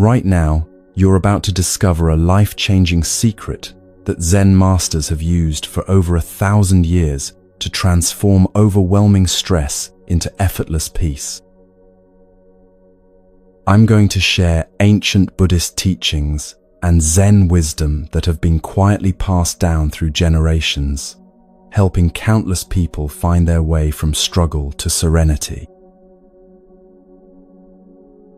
Right now, you're about to discover a life-changing secret that Zen masters have used for over 1,000 years to transform overwhelming stress into effortless peace. I'm going to share ancient Buddhist teachings and Zen wisdom that have been quietly passed down through generations, helping countless people find their way from struggle to serenity.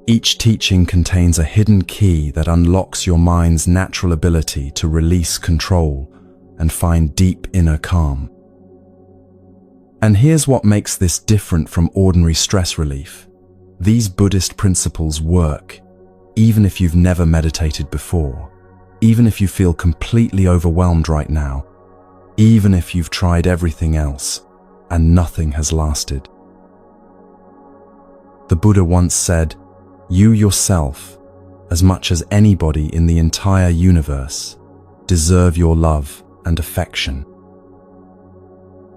Each teaching contains a hidden key that unlocks your mind's natural ability to release control and find deep inner calm. And here's what makes this different from ordinary stress relief. These Buddhist principles work, even if you've never meditated before, even if you feel completely overwhelmed right now, even if you've tried everything else and nothing has lasted. The Buddha once said, "You yourself, as much as anybody in the entire universe, deserve your love and affection."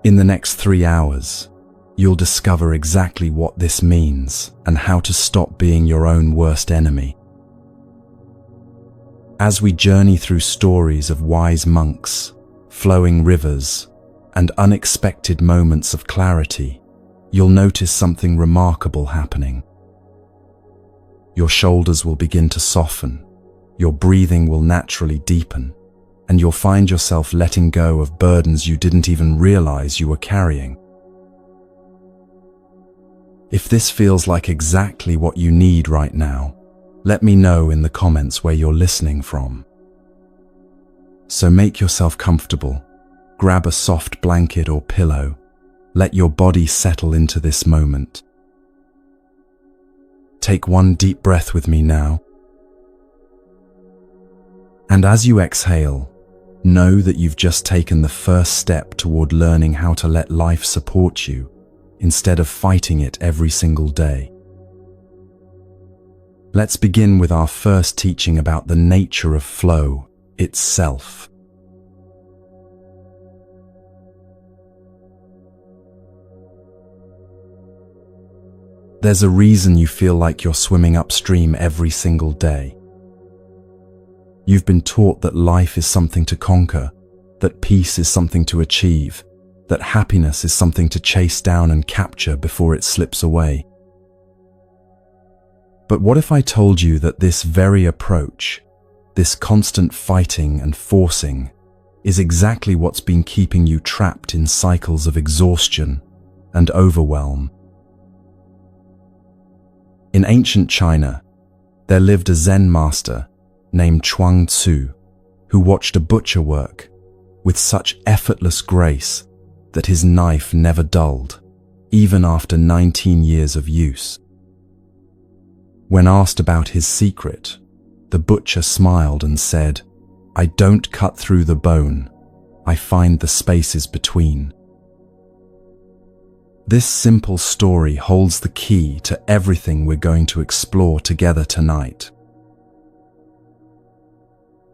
In the next 3 hours, you'll discover exactly what this means and how to stop being your own worst enemy. As we journey through stories of wise monks, flowing rivers, and unexpected moments of clarity, you'll notice something remarkable happening. Your shoulders will begin to soften, your breathing will naturally deepen, and you'll find yourself letting go of burdens you didn't even realize you were carrying. If this feels like exactly what you need right now, let me know in the comments where you're listening from. So make yourself comfortable, grab a soft blanket or pillow, let your body settle into this moment. Take one deep breath with me now. And as you exhale, know that you've just taken the first step toward learning how to let life support you instead of fighting it every single day. Let's begin with our first teaching about the nature of flow itself. There's a reason you feel like you're swimming upstream every single day. You've been taught that life is something to conquer, that peace is something to achieve, that happiness is something to chase down and capture before it slips away. But what if I told you that this very approach, this constant fighting and forcing, is exactly what's been keeping you trapped in cycles of exhaustion and overwhelm? In ancient China, there lived a Zen master named Chuang Tzu, who watched a butcher work with such effortless grace that his knife never dulled, even after 19 years of use. When asked about his secret, the butcher smiled and said, "I don't cut through the bone, I find the spaces between." This simple story holds the key to everything we're going to explore together tonight.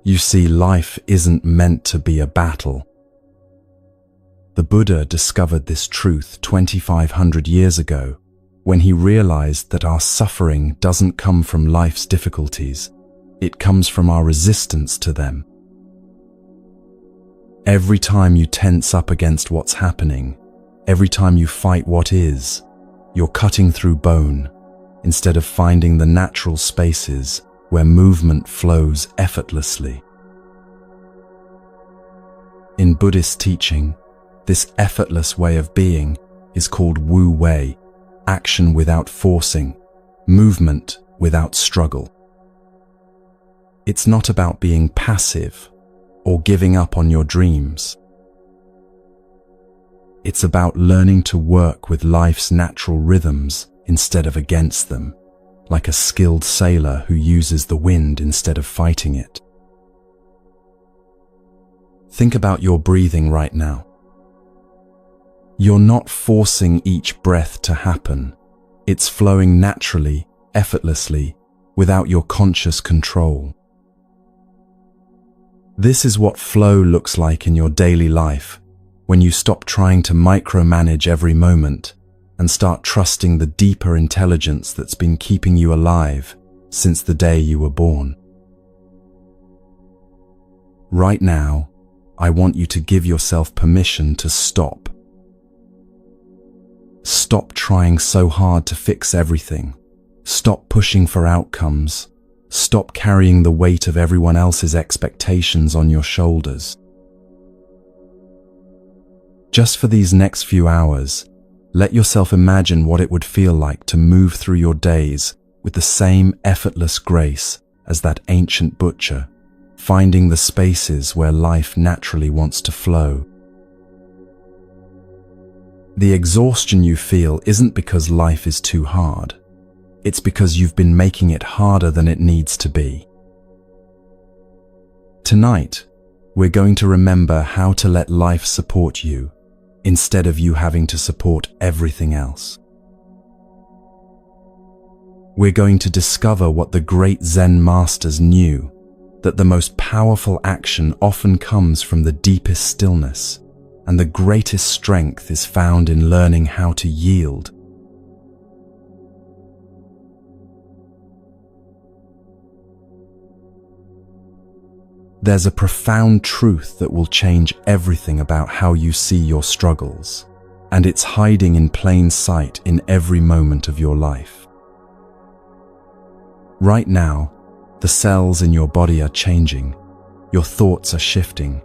You see, life isn't meant to be a battle. The Buddha discovered this truth 2,500 years ago when he realized that our suffering doesn't come from life's difficulties, it comes from our resistance to them. Every time you tense up against what's happening, every time you fight what is, you're cutting through bone instead of finding the natural spaces where movement flows effortlessly. In Buddhist teaching, this effortless way of being is called Wu Wei, action without forcing, movement without struggle. It's not about being passive or giving up on your dreams. It's about learning to work with life's natural rhythms instead of against them, like a skilled sailor who uses the wind instead of fighting it. Think about your breathing right now. You're not forcing each breath to happen. It's flowing naturally, effortlessly, without your conscious control. This is what flow looks like in your daily life, when you stop trying to micromanage every moment and start trusting the deeper intelligence that's been keeping you alive since the day you were born. Right now, I want you to give yourself permission to stop. Stop trying so hard to fix everything. Stop pushing for outcomes. Stop carrying the weight of everyone else's expectations on your shoulders. Just for these next few hours, let yourself imagine what it would feel like to move through your days with the same effortless grace as that ancient butcher, finding the spaces where life naturally wants to flow. The exhaustion you feel isn't because life is too hard. It's because you've been making it harder than it needs to be. Tonight, we're going to remember how to let life support you instead of you having to support everything else. We're going to discover what the great Zen masters knew, that the most powerful action often comes from the deepest stillness, and the greatest strength is found in learning how to yield. There's a profound truth that will change everything about how you see your struggles, and it's hiding in plain sight in every moment of your life. Right now, the cells in your body are changing, your thoughts are shifting,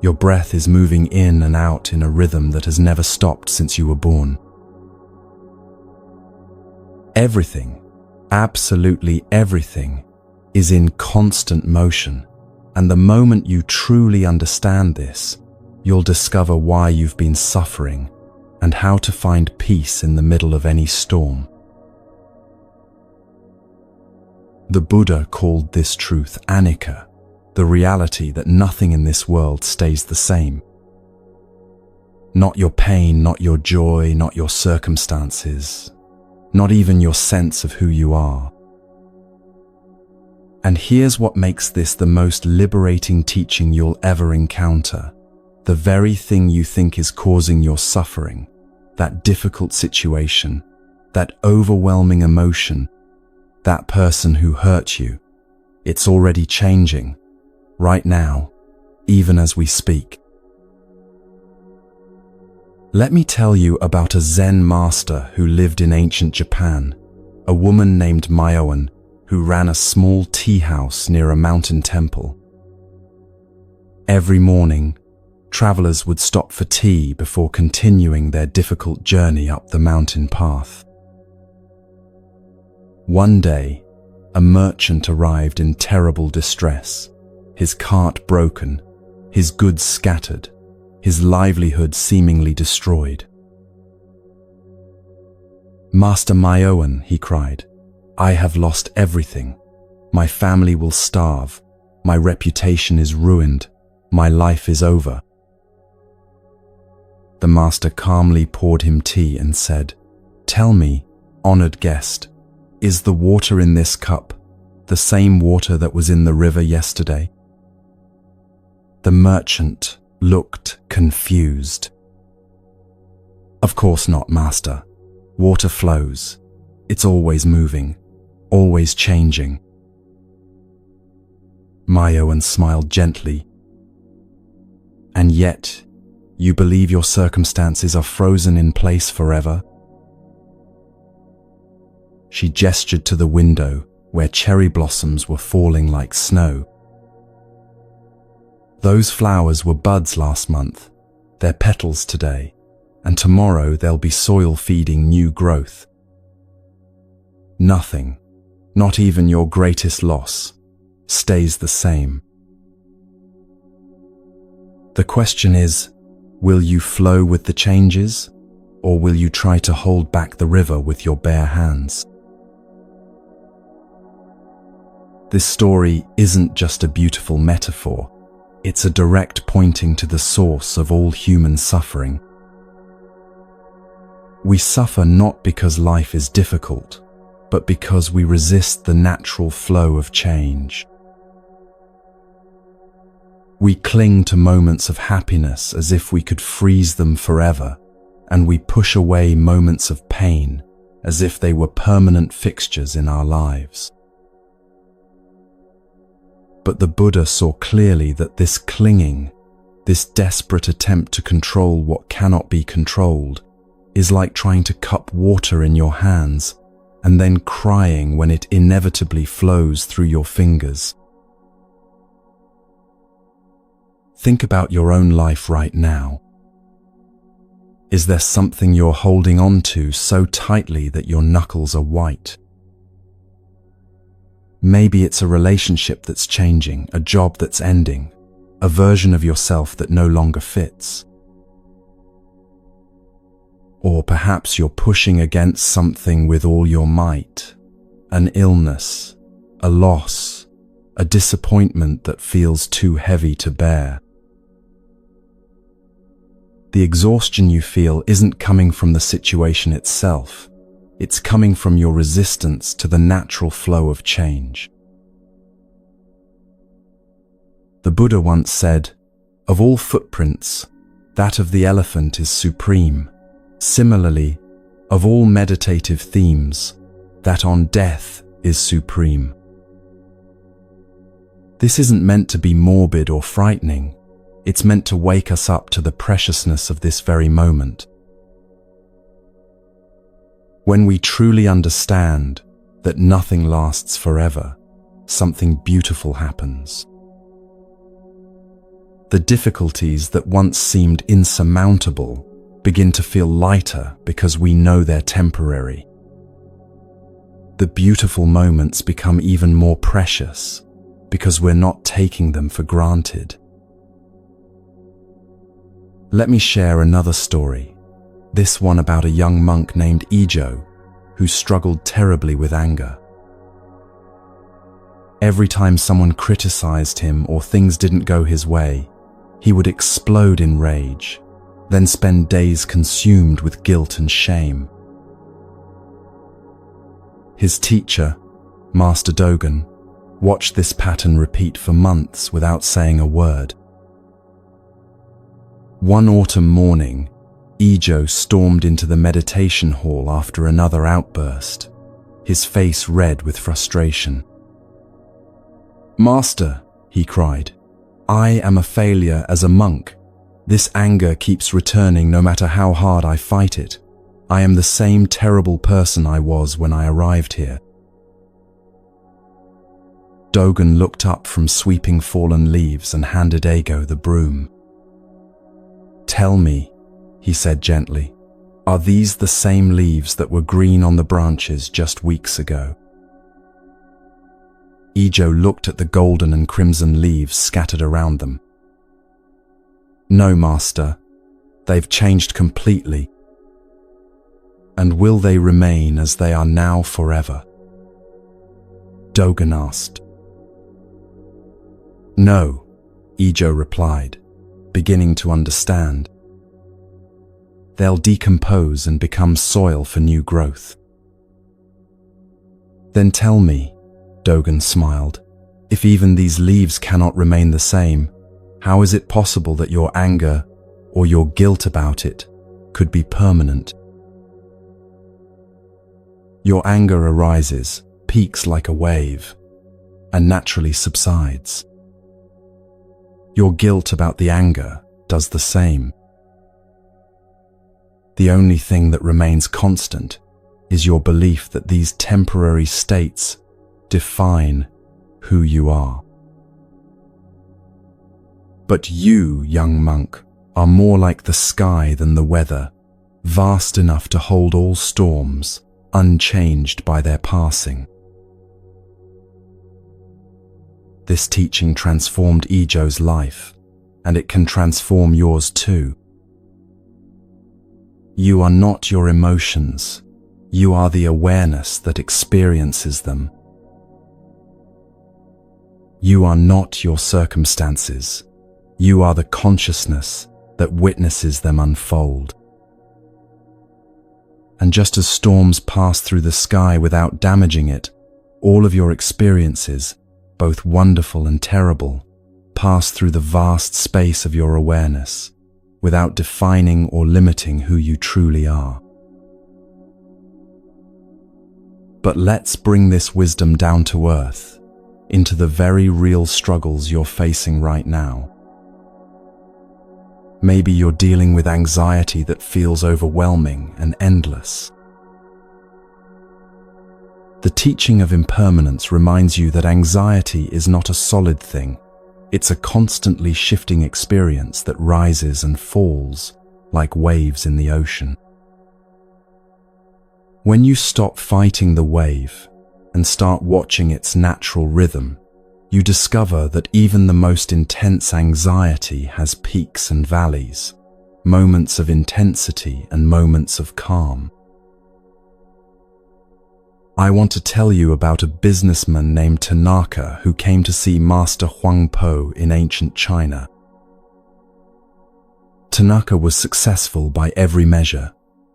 your breath is moving in and out in a rhythm that has never stopped since you were born. Everything, absolutely everything, is in constant motion. And the moment you truly understand this, you'll discover why you've been suffering and how to find peace in the middle of any storm. The Buddha called this truth anicca, the reality that nothing in this world stays the same. Not your pain, not your joy, not your circumstances, not even your sense of who you are. And here's what makes this the most liberating teaching you'll ever encounter. The very thing you think is causing your suffering, that difficult situation, that overwhelming emotion, that person who hurt you, it's already changing, right now, even as we speak. Let me tell you about a Zen master who lived in ancient Japan, a woman named Myoan, who ran a small tea house near a mountain temple. Every morning, travelers would stop for tea before continuing their difficult journey up the mountain path. One day, a merchant arrived in terrible distress, his cart broken, his goods scattered, his livelihood seemingly destroyed. "Master Myoan," he cried, "I have lost everything. My family will starve. My reputation is ruined. My life is over." The master calmly poured him tea and said, "Tell me, honored guest, is the water in this cup the same water that was in the river yesterday?" The merchant looked confused. "Of course not, master. Water flows. It's always moving. Always changing." Myoan smiled gently. "And yet, you believe your circumstances are frozen in place forever?" She gestured to the window where cherry blossoms were falling like snow. "Those flowers were buds last month. They're petals today, and tomorrow they'll be soil feeding new growth. Nothing, not even your greatest loss, stays the same. The question is, will you flow with the changes, or will you try to hold back the river with your bare hands? This story isn't just a beautiful metaphor, it's a direct pointing to the source of all human suffering. We suffer not because life is difficult, but because we resist the natural flow of change. We cling to moments of happiness as if we could freeze them forever, and we push away moments of pain as if they were permanent fixtures in our lives. But the Buddha saw clearly that this clinging, this desperate attempt to control what cannot be controlled, is like trying to cup water in your hands and then crying when it inevitably flows through your fingers. Think about your own life right now. Is there something you're holding on to so tightly that your knuckles are white? Maybe it's a relationship that's changing, a job that's ending, a version of yourself that no longer fits. Or perhaps you're pushing against something with all your might, an illness, a loss, a disappointment that feels too heavy to bear. The exhaustion you feel isn't coming from the situation itself. It's coming from your resistance to the natural flow of change. The Buddha once said, "Of all footprints, that of the elephant is supreme. Similarly, of all meditative themes, that on death is supreme." This isn't meant to be morbid or frightening. It's meant to wake us up to the preciousness of this very moment. When we truly understand that nothing lasts forever, something beautiful happens. The difficulties that once seemed insurmountable begin to feel lighter because we know they're temporary. The beautiful moments become even more precious because we're not taking them for granted. Let me share another story, this one about a young monk named Ijo who struggled terribly with anger. Every time someone criticized him or things didn't go his way, he would explode in rage, then spend days consumed with guilt and shame. His teacher, Master Dogen, watched this pattern repeat for months without saying a word. One autumn morning, Ijo stormed into the meditation hall after another outburst, his face red with frustration. "Master," he cried, "I am a failure as a monk. This anger keeps returning no matter how hard I fight it. I am the same terrible person I was when I arrived here." Dogen looked up from sweeping fallen leaves and handed Ijo the broom. "Tell me," he said gently, "are these the same leaves that were green on the branches just weeks ago?" Ijo looked at the golden and crimson leaves scattered around them. "No, Master, they've changed completely. And will they remain as they are now forever?" Dogen asked. "No," Ijo replied, beginning to understand. "They'll decompose and become soil for new growth." "Then tell me," Dogen smiled, "if even these leaves cannot remain the same, how is it possible that your anger, or your guilt about it, could be permanent?" Your anger arises, peaks like a wave, and naturally subsides. Your guilt about the anger does the same. The only thing that remains constant is your belief that these temporary states define who you are. But you, young monk, are more like the sky than the weather, vast enough to hold all storms, unchanged by their passing. This teaching transformed Ijo's life, and it can transform yours too. You are not your emotions. You are the awareness that experiences them. You are not your circumstances. You are the consciousness that witnesses them unfold. And just as storms pass through the sky without damaging it, all of your experiences, both wonderful and terrible, pass through the vast space of your awareness, without defining or limiting who you truly are. But let's bring this wisdom down to earth. into the very real struggles you're facing right now. Maybe you're dealing with anxiety that feels overwhelming and endless. The teaching of impermanence reminds you that anxiety is not a solid thing. It's a constantly shifting experience that rises and falls like waves in the ocean. When you stop fighting the wave and start watching its natural rhythm, you discover that even the most intense anxiety has peaks and valleys, moments of intensity and moments of calm. I want to tell you about a businessman named Tanaka who came to see Master Huangpo in ancient China. Tanaka was successful by every measure,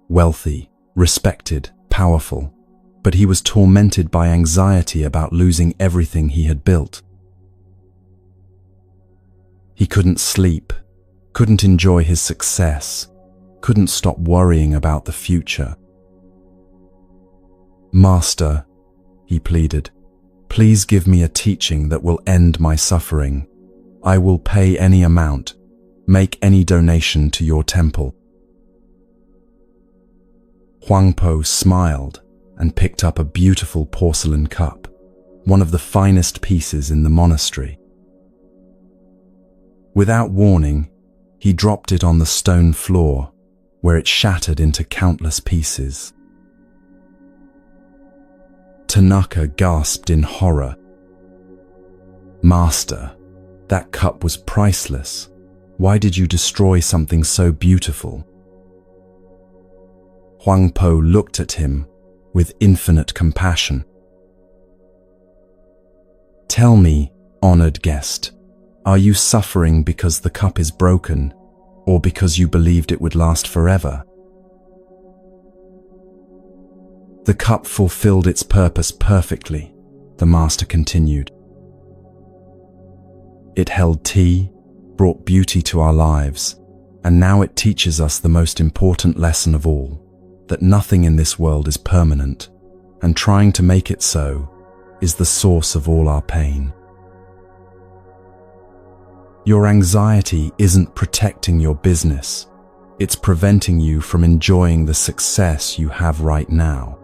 wealthy, respected, powerful, but he was tormented by anxiety about losing everything he had built. He couldn't sleep, couldn't enjoy his success, couldn't stop worrying about the future. "Master," he pleaded, "please give me a teaching that will end my suffering. I will pay any amount, make any donation to your temple." Huangpo smiled and picked up a beautiful porcelain cup, one of the finest pieces in the monastery. Without warning, he dropped it on the stone floor, where it shattered into countless pieces. Tanaka gasped in horror. "Master, that cup was priceless. Why did you destroy something so beautiful?" Huangpo looked at him with infinite compassion. "Tell me, honored guest, are you suffering because the cup is broken, or because you believed it would last forever?" "The cup fulfilled its purpose perfectly," the master continued. "It held tea, brought beauty to our lives, and now it teaches us the most important lesson of all, that nothing in this world is permanent, and trying to make it so is the source of all our pain. Your anxiety isn't protecting your business, it's preventing you from enjoying the success you have right now.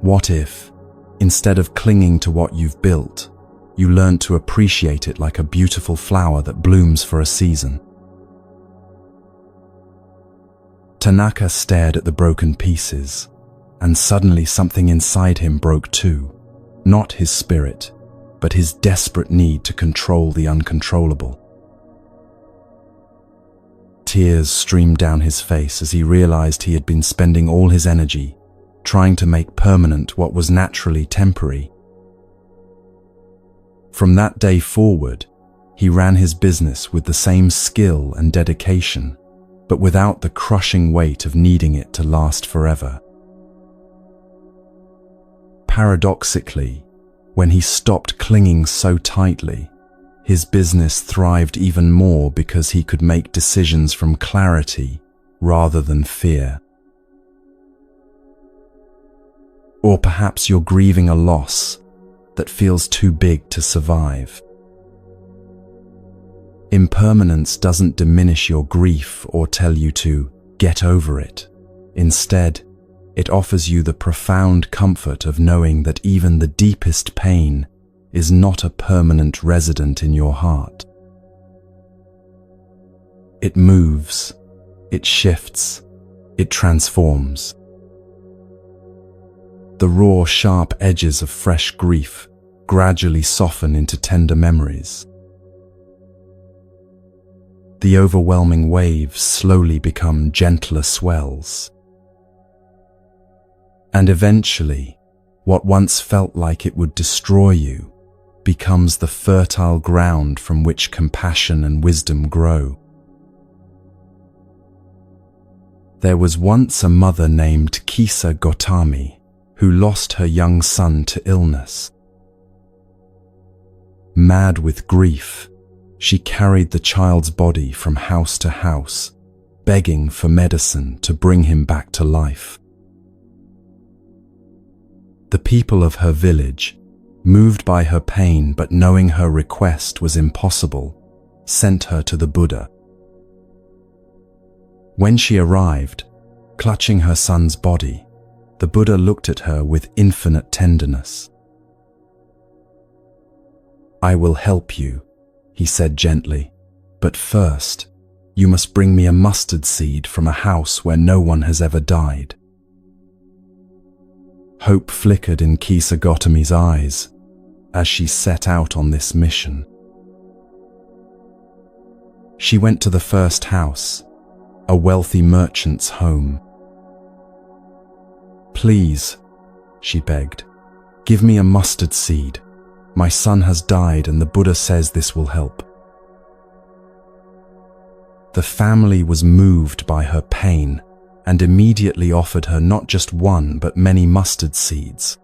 What if, instead of clinging to what you've built, you learned to appreciate it like a beautiful flower that blooms for a season?" Tanaka stared at the broken pieces, and suddenly something inside him broke too, not his spirit, but his desperate need to control the uncontrollable. Tears streamed down his face as he realized he had been spending all his energy trying to make permanent what was naturally temporary. From that day forward, he ran his business with the same skill and dedication, but without the crushing weight of needing it to last forever. Paradoxically, when he stopped clinging so tightly, his business thrived even more because he could make decisions from clarity rather than fear. Or perhaps you're grieving a loss that feels too big to survive. Impermanence doesn't diminish your grief or tell you to get over it. Instead, it offers you the profound comfort of knowing that even the deepest pain is not a permanent resident in your heart. It moves, it shifts, it transforms. The raw, sharp edges of fresh grief gradually soften into tender memories. The overwhelming waves slowly become gentler swells. And eventually, what once felt like it would destroy you becomes the fertile ground from which compassion and wisdom grow. There was once a mother named Kisa Gotami who lost her young son to illness. Mad with grief, she carried the child's body from house to house, begging for medicine to bring him back to life. The people of her village, moved by her pain but knowing her request was impossible, sent her to the Buddha. When she arrived, clutching her son's body, the Buddha looked at her with infinite tenderness. "I will help you," he said gently, "but first, you must bring me a mustard seed from a house where no one has ever died." Hope flickered in Kisa Gotami's eyes as she set out on this mission. She went to the first house, a wealthy merchant's home. "Please," she begged, "give me a mustard seed. My son has died and the Buddha says this will help." The family was moved by her pain and immediately offered her not just one but many mustard seeds.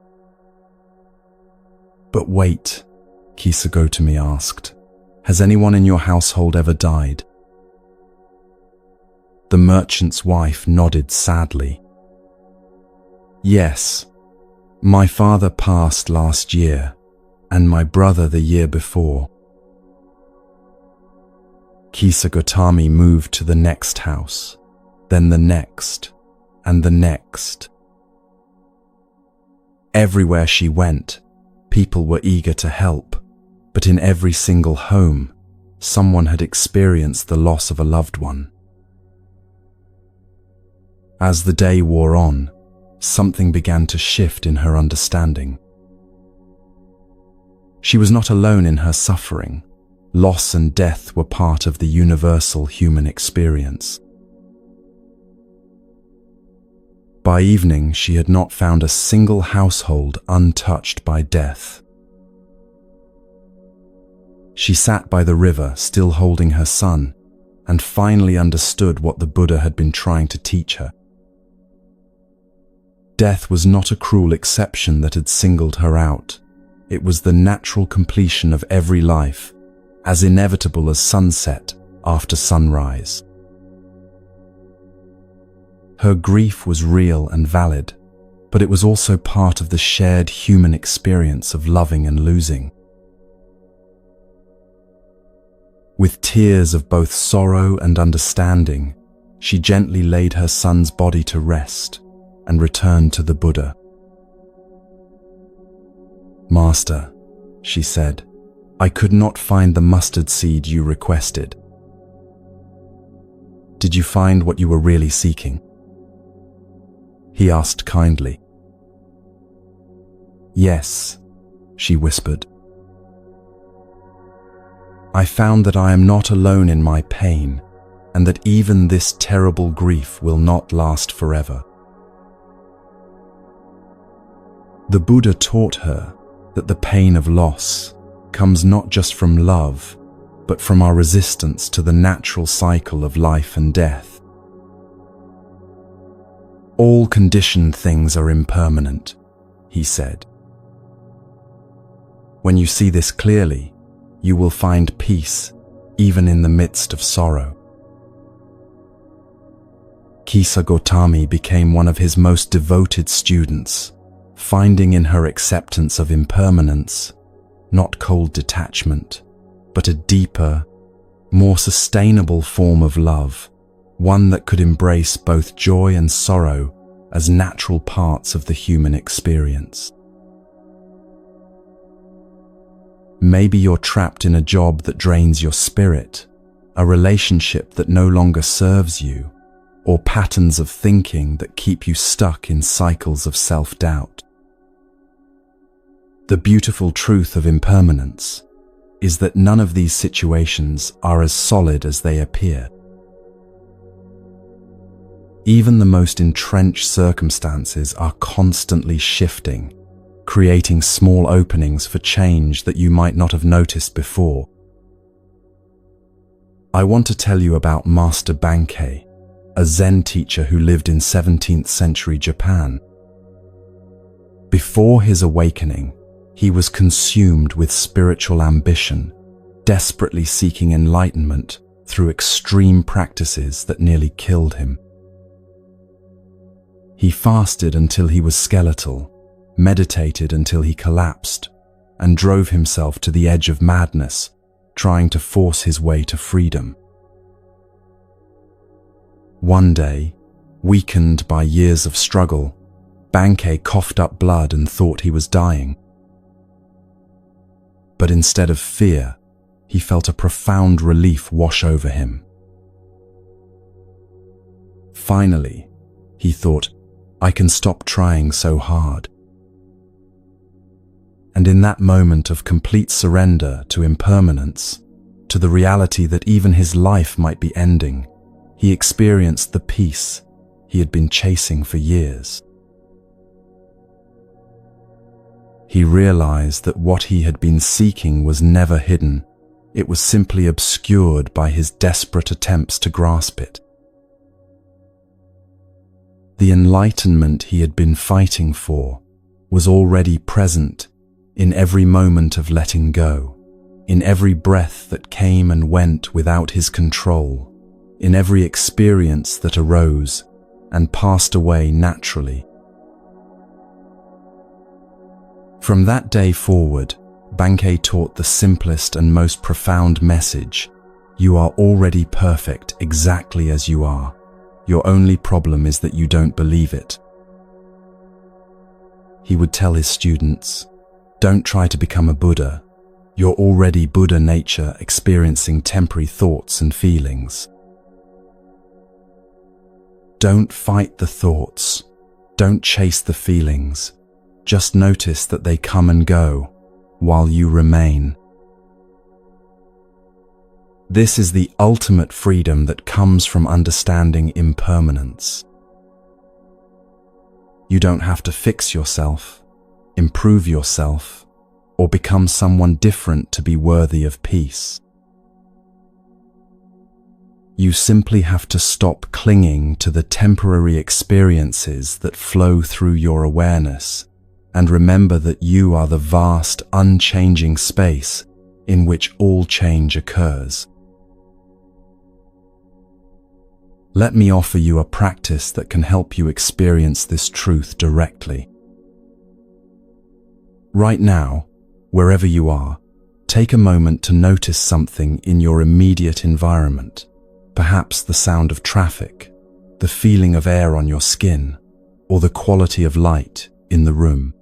"But wait," Kisa Gotami asked, "has anyone in your household ever died?" The merchant's wife nodded sadly. "Yes, my father passed last year, and my brother the year before." Kisa Gotami moved to the next house, then the next, and the next. Everywhere she went, people were eager to help, but in every single home, someone had experienced the loss of a loved one. As the day wore on, something began to shift in her understanding. She was not alone in her suffering. Loss and death were part of the universal human experience. By evening, she had not found a single household untouched by death. She sat by the river, still holding her son, and finally understood what the Buddha had been trying to teach her. Death was not a cruel exception that had singled her out. It was the natural completion of every life, as inevitable as sunset after sunrise. Her grief was real and valid, but it was also part of the shared human experience of loving and losing. With tears of both sorrow and understanding, she gently laid her son's body to rest and returned to the Buddha. "Master," she said, "I could not find the mustard seed you requested. Did you find what you were really seeking?" He asked kindly. "Yes," she whispered. "I found that I am not alone in my pain, and that even this terrible grief will not last forever." The Buddha taught her that the pain of loss comes not just from love, but from our resistance to the natural cycle of life and death. "All conditioned things are impermanent," he said. "When you see this clearly, you will find peace even in the midst of sorrow." Kisa Gotami became one of his most devoted students, finding in her acceptance of impermanence, not cold detachment, but a deeper, more sustainable form of love, one that could embrace both joy and sorrow as natural parts of the human experience. Maybe you're trapped in a job that drains your spirit, a relationship that no longer serves you, or patterns of thinking that keep you stuck in cycles of self-doubt. The beautiful truth of impermanence is that none of these situations are as solid as they appear. Even the most entrenched circumstances are constantly shifting, creating small openings for change that you might not have noticed before. I want to tell you about Master Bankei, a Zen teacher who lived in 17th century Japan. Before his awakening, he was consumed with spiritual ambition, desperately seeking enlightenment through extreme practices that nearly killed him. He fasted until he was skeletal, meditated until he collapsed, and drove himself to the edge of madness, trying to force his way to freedom. One day, weakened by years of struggle, Bankei coughed up blood and thought he was dying. But instead of fear, he felt a profound relief wash over him. Finally, he thought, I can stop trying so hard. And in that moment of complete surrender to impermanence, to the reality that even his life might be ending, he experienced the peace he had been chasing for years. He realized that what he had been seeking was never hidden. It was simply obscured by his desperate attempts to grasp it. The enlightenment he had been fighting for was already present in every moment of letting go, in every breath that came and went without his control, in every experience that arose and passed away naturally. From that day forward, Bankei taught the simplest and most profound message: you are already perfect exactly as you are. Your only problem is that you don't believe it. He would tell his students, don't try to become a Buddha. You're already Buddha nature experiencing temporary thoughts and feelings. Don't fight the thoughts. Don't chase the feelings. Just notice that they come and go while you remain. This is the ultimate freedom that comes from understanding impermanence. You don't have to fix yourself, improve yourself, or become someone different to be worthy of peace. You simply have to stop clinging to the temporary experiences that flow through your awareness and remember that you are the vast, unchanging space in which all change occurs. Let me offer you a practice that can help you experience this truth directly. Right now, wherever you are, take a moment to notice something in your immediate environment. Perhaps the sound of traffic, the feeling of air on your skin, or the quality of light in the room.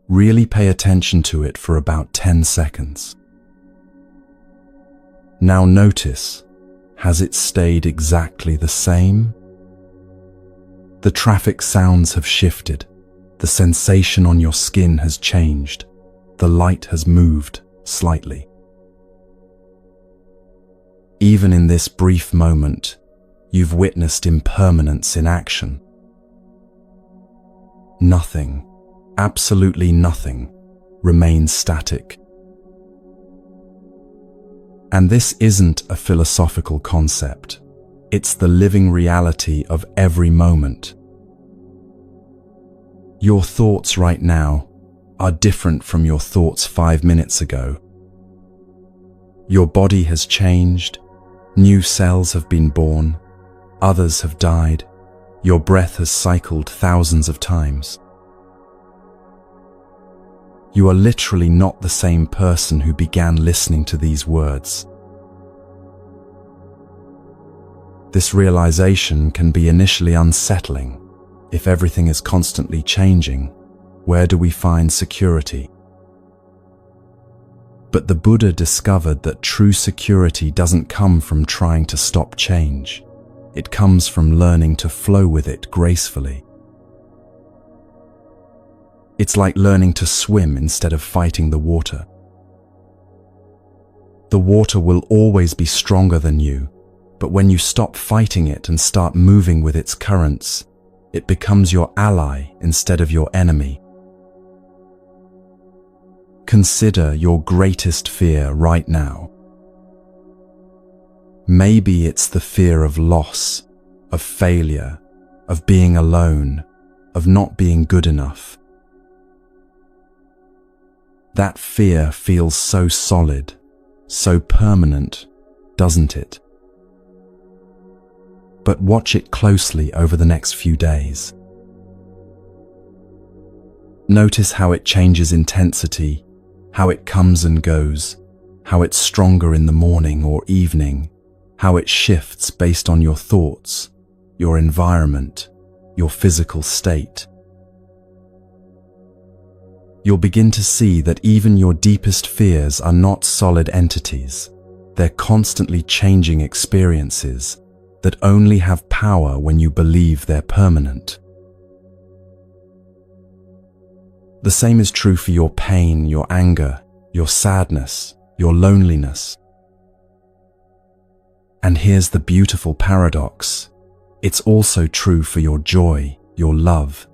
Really pay attention to it for about 10 seconds. Now notice, has it stayed exactly the same? The traffic sounds have shifted. The sensation on your skin has changed. The light has moved slightly. Even in this brief moment, you've witnessed impermanence in action. Nothing, absolutely nothing, remains static. And this isn't a philosophical concept. It's the living reality of every moment. Your thoughts right now are different from your thoughts 5 minutes ago. Your body has changed. New cells have been born. Others have died. Your breath has cycled thousands of times. You are literally not the same person who began listening to these words. This realization can be initially unsettling. If everything is constantly changing, where do we find security? But the Buddha discovered that true security doesn't come from trying to stop change. It comes from learning to flow with it gracefully. It's like learning to swim instead of fighting the water. The water will always be stronger than you, but when you stop fighting it and start moving with its currents, it becomes your ally instead of your enemy. Consider your greatest fear right now. Maybe it's the fear of loss, of failure, of being alone, of not being good enough. That fear feels so solid, so permanent, doesn't it? But watch it closely over the next few days. Notice how it changes intensity, how it comes and goes, how it's stronger in the morning or evening, how it shifts based on your thoughts, your environment, your physical state. You'll begin to see that even your deepest fears are not solid entities. They're constantly changing experiences that only have power when you believe they're permanent. The same is true for your pain, your anger, your sadness, your loneliness. And here's the beautiful paradox. It's also true for your joy, your love,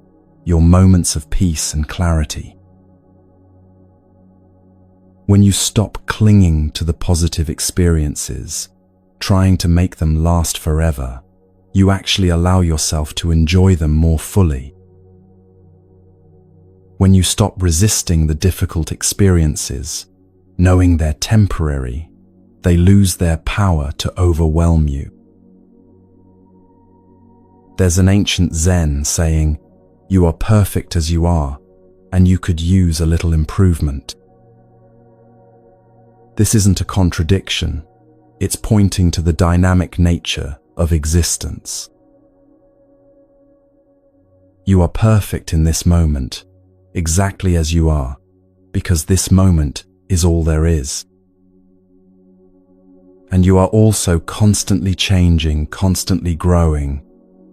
your moments of peace and clarity. When you stop clinging to the positive experiences, trying to make them last forever, you actually allow yourself to enjoy them more fully. When you stop resisting the difficult experiences, knowing they're temporary, they lose their power to overwhelm you. There's an ancient Zen saying, "You are perfect as you are, and you could use a little improvement." This isn't a contradiction. It's pointing to the dynamic nature of existence. You are perfect in this moment, exactly as you are, because this moment is all there is. And you are also constantly changing, constantly growing,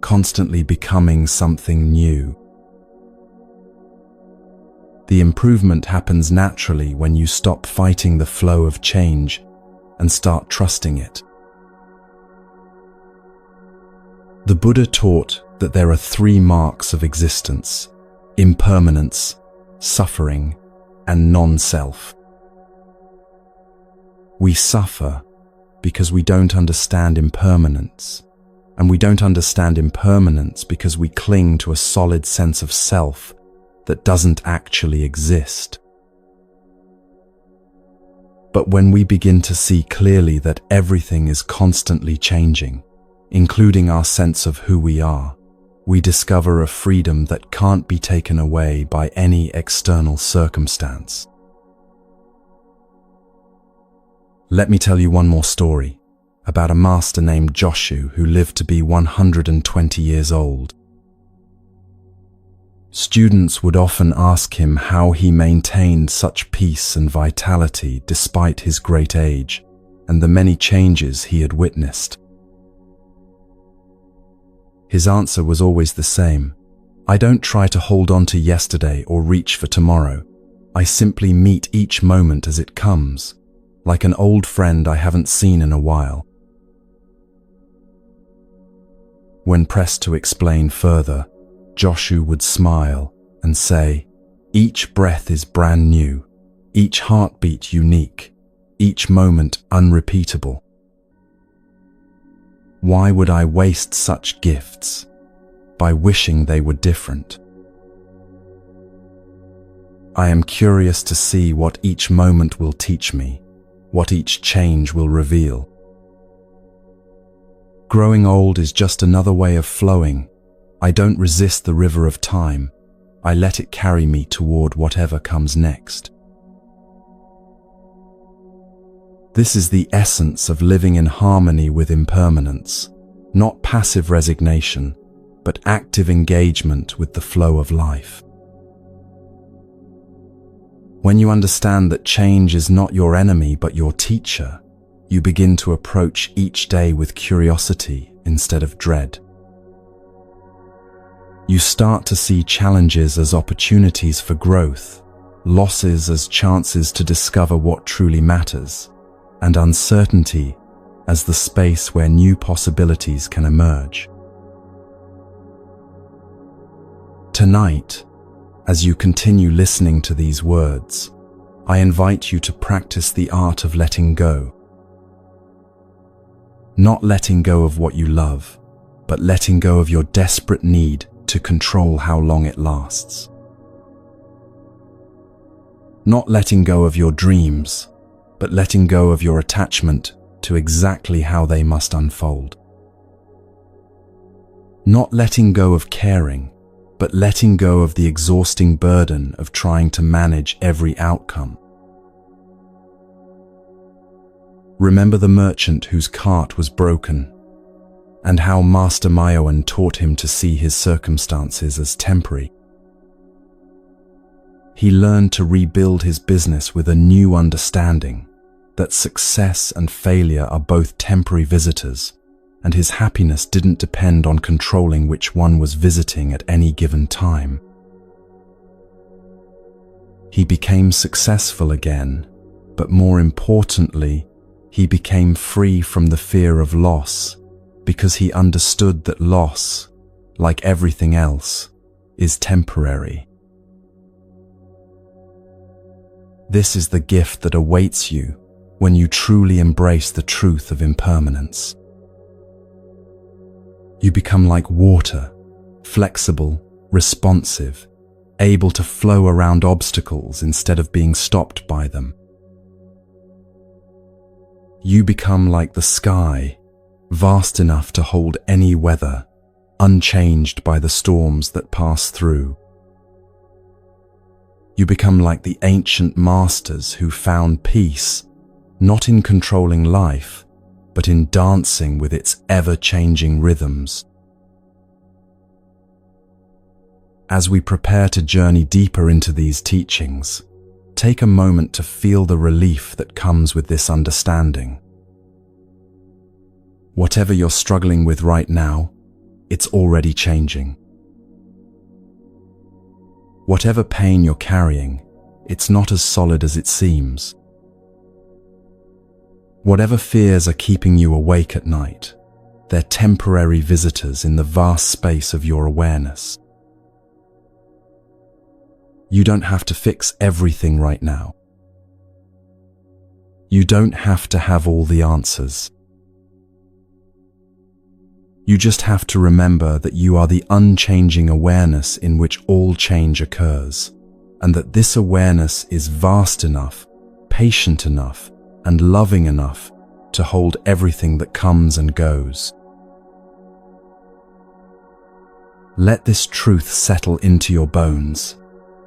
constantly becoming something new. The improvement happens naturally when you stop fighting the flow of change and start trusting it. The Buddha taught that there are 3 marks of existence: impermanence, suffering, and non-self. We suffer because we don't understand impermanence, and we don't understand impermanence because we cling to a solid sense of self that doesn't actually exist. But when we begin to see clearly that everything is constantly changing, including our sense of who we are, we discover a freedom that can't be taken away by any external circumstance. Let me tell you one more story about a master named Joshu who lived to be 120 years old. Students would often ask him how he maintained such peace and vitality despite his great age and the many changes he had witnessed. His answer was always the same: "I don't try to hold on to yesterday or reach for tomorrow. I simply meet each moment as it comes, like an old friend I haven't seen in a while." When pressed to explain further, Joshu would smile and say, "Each breath is brand new, each heartbeat unique, each moment unrepeatable. Why would I waste such gifts by wishing they were different? I am curious to see what each moment will teach me, what each change will reveal." Growing old is just another way of flowing. I don't resist the river of time. I let it carry me toward whatever comes next. This is the essence of living in harmony with impermanence, not passive resignation, but active engagement with the flow of life. When you understand that change is not your enemy but your teacher, you begin to approach each day with curiosity instead of dread. You start to see challenges as opportunities for growth, losses as chances to discover what truly matters, and uncertainty as the space where new possibilities can emerge. Tonight, as you continue listening to these words, I invite you to practice the art of letting go. Not letting go of what you love, but letting go of your desperate need to control how long it lasts. Not letting go of your dreams, but letting go of your attachment to exactly how they must unfold. Not letting go of caring, but letting go of the exhausting burden of trying to manage every outcome. Remember the merchant whose cart was broken, and how Master Mayawan taught him to see his circumstances as temporary. He learned to rebuild his business with a new understanding that success and failure are both temporary visitors, and his happiness didn't depend on controlling which one was visiting at any given time. He became successful again, but more importantly, he became free from the fear of loss, because he understood that loss, like everything else, is temporary. This is the gift that awaits you when you truly embrace the truth of impermanence. You become like water, flexible, responsive, able to flow around obstacles instead of being stopped by them. You become like the sky, vast enough to hold any weather, unchanged by the storms that pass through. You become like the ancient masters who found peace, not in controlling life, but in dancing with its ever-changing rhythms. As we prepare to journey deeper into these teachings, take a moment to feel the relief that comes with this understanding. Whatever you're struggling with right now, it's already changing. Whatever pain you're carrying, it's not as solid as it seems. Whatever fears are keeping you awake at night, they're temporary visitors in the vast space of your awareness. You don't have to fix everything right now. You don't have to have all the answers. You just have to remember that you are the unchanging awareness in which all change occurs, and that this awareness is vast enough, patient enough, and loving enough to hold everything that comes and goes. Let this truth settle into your bones,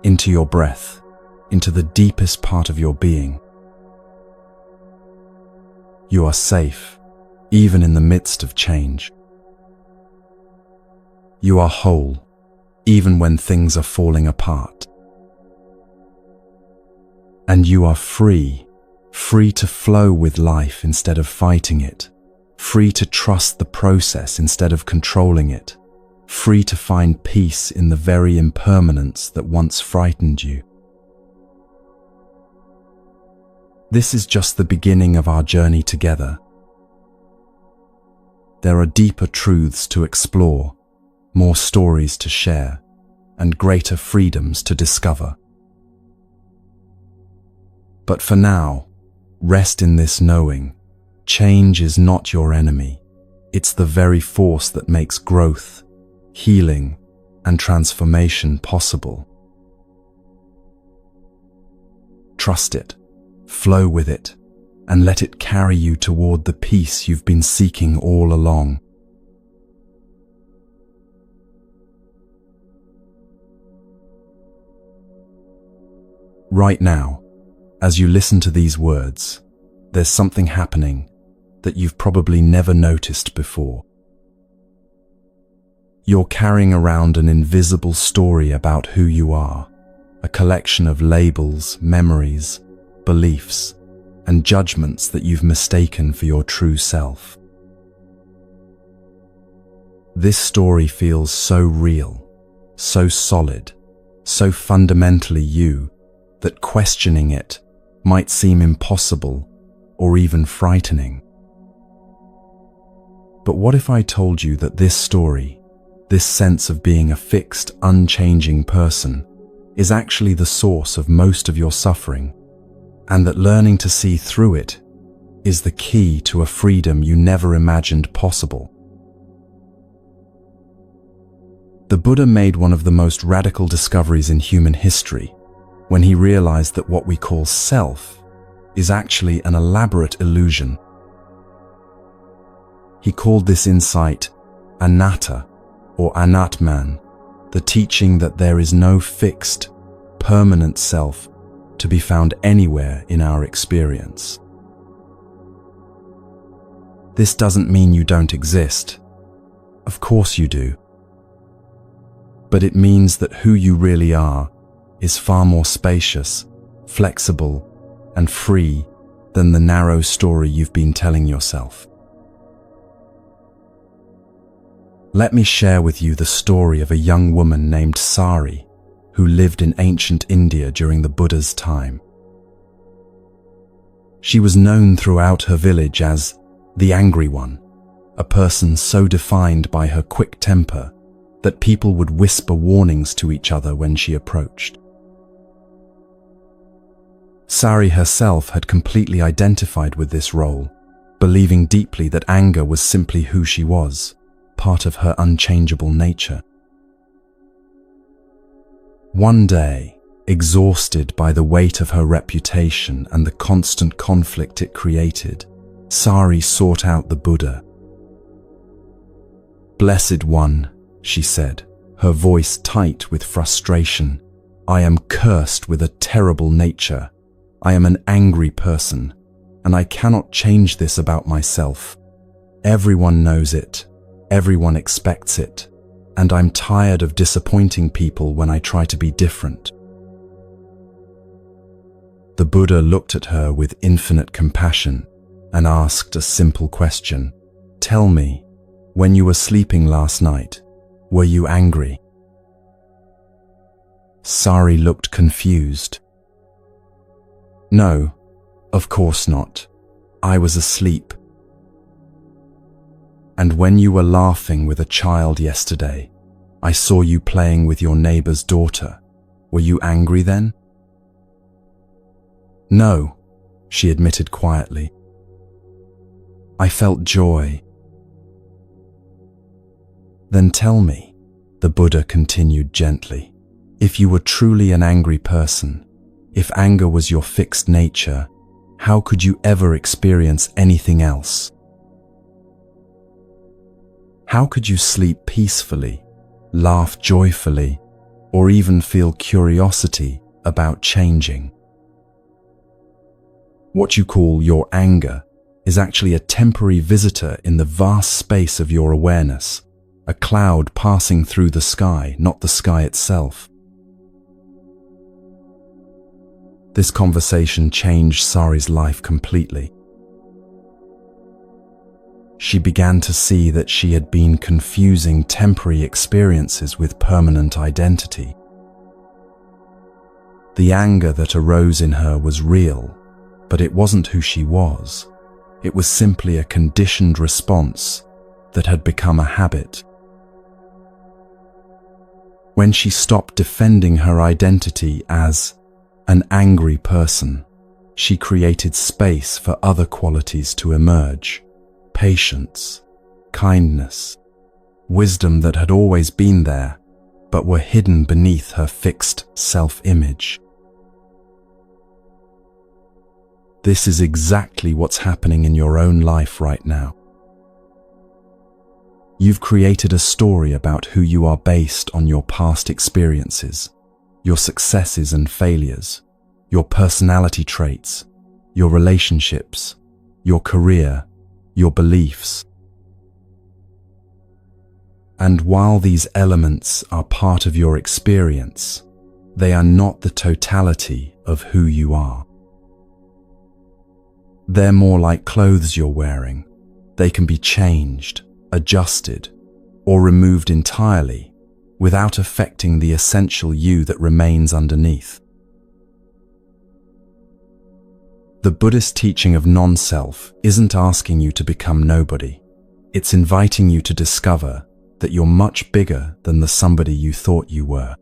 into your breath, into the deepest part of your being. You are safe, even in the midst of change. You are whole, even when things are falling apart. And you are free, free to flow with life instead of fighting it, free to trust the process instead of controlling it, free to find peace in the very impermanence that once frightened you. This is just the beginning of our journey together. There are deeper truths to explore, more stories to share, and greater freedoms to discover. But for now, rest in this knowing, change is not your enemy. It's the very force that makes growth, healing, and transformation possible. Trust it, flow with it, and let it carry you toward the peace you've been seeking all along. Right now, as you listen to these words, there's something happening that you've probably never noticed before. You're carrying around an invisible story about who you are, a collection of labels, memories, beliefs, and judgments that you've mistaken for your true self. This story feels so real, so solid, so fundamentally you, that questioning it might seem impossible or even frightening. But what if I told you that this story, this sense of being a fixed, unchanging person, is actually the source of most of your suffering, and that learning to see through it is the key to a freedom you never imagined possible? The Buddha made one of the most radical discoveries in human history when he realized that what we call self is actually an elaborate illusion. He called this insight anatta, or anatman, the teaching that there is no fixed, permanent self to be found anywhere in our experience. This doesn't mean you don't exist. Of course you do. But it means that who you really are is far more spacious, flexible, and free than the narrow story you've been telling yourself. Let me share with you the story of a young woman named Sari, who lived in ancient India during the Buddha's time. She was known throughout her village as the angry one, a person so defined by her quick temper that people would whisper warnings to each other when she approached. Sari herself had completely identified with this role, believing deeply that anger was simply who she was, part of her unchangeable nature. One day, exhausted by the weight of her reputation and the constant conflict it created, Sari sought out the Buddha. "Blessed One," she said, her voice tight with frustration, "I am cursed with a terrible nature. I am an angry person, and I cannot change this about myself. Everyone knows it, everyone expects it, and I'm tired of disappointing people when I try to be different." The Buddha looked at her with infinite compassion and asked a simple question. "Tell me, when you were sleeping last night, were you angry?" Sari looked confused. "No, of course not. I was asleep." "And when you were laughing with a child yesterday, I saw you playing with your neighbor's daughter. Were you angry then?" "No," she admitted quietly. "I felt joy." "Then tell me," the Buddha continued gently, "if you were truly an angry person, if anger was your fixed nature, how could you ever experience anything else? How could you sleep peacefully, laugh joyfully, or even feel curiosity about changing? What you call your anger is actually a temporary visitor in the vast space of your awareness, a cloud passing through the sky, not the sky itself." This conversation changed Sari's life completely. She began to see that she had been confusing temporary experiences with permanent identity. The anger that arose in her was real, but it wasn't who she was. It was simply a conditioned response that had become a habit. When she stopped defending her identity as an angry person, she created space for other qualities to emerge: patience, kindness, wisdom that had always been there, but were hidden beneath her fixed self-image. This is exactly what's happening in your own life right now. You've created a story about who you are based on your past experiences, your successes and failures, your personality traits, your relationships, your career, your beliefs. And while these elements are part of your experience, they are not the totality of who you are. They're more like clothes you're wearing. They can be changed, adjusted, or removed entirely without affecting the essential you that remains underneath. The Buddhist teaching of non-self isn't asking you to become nobody. It's inviting you to discover that you're much bigger than the somebody you thought you were.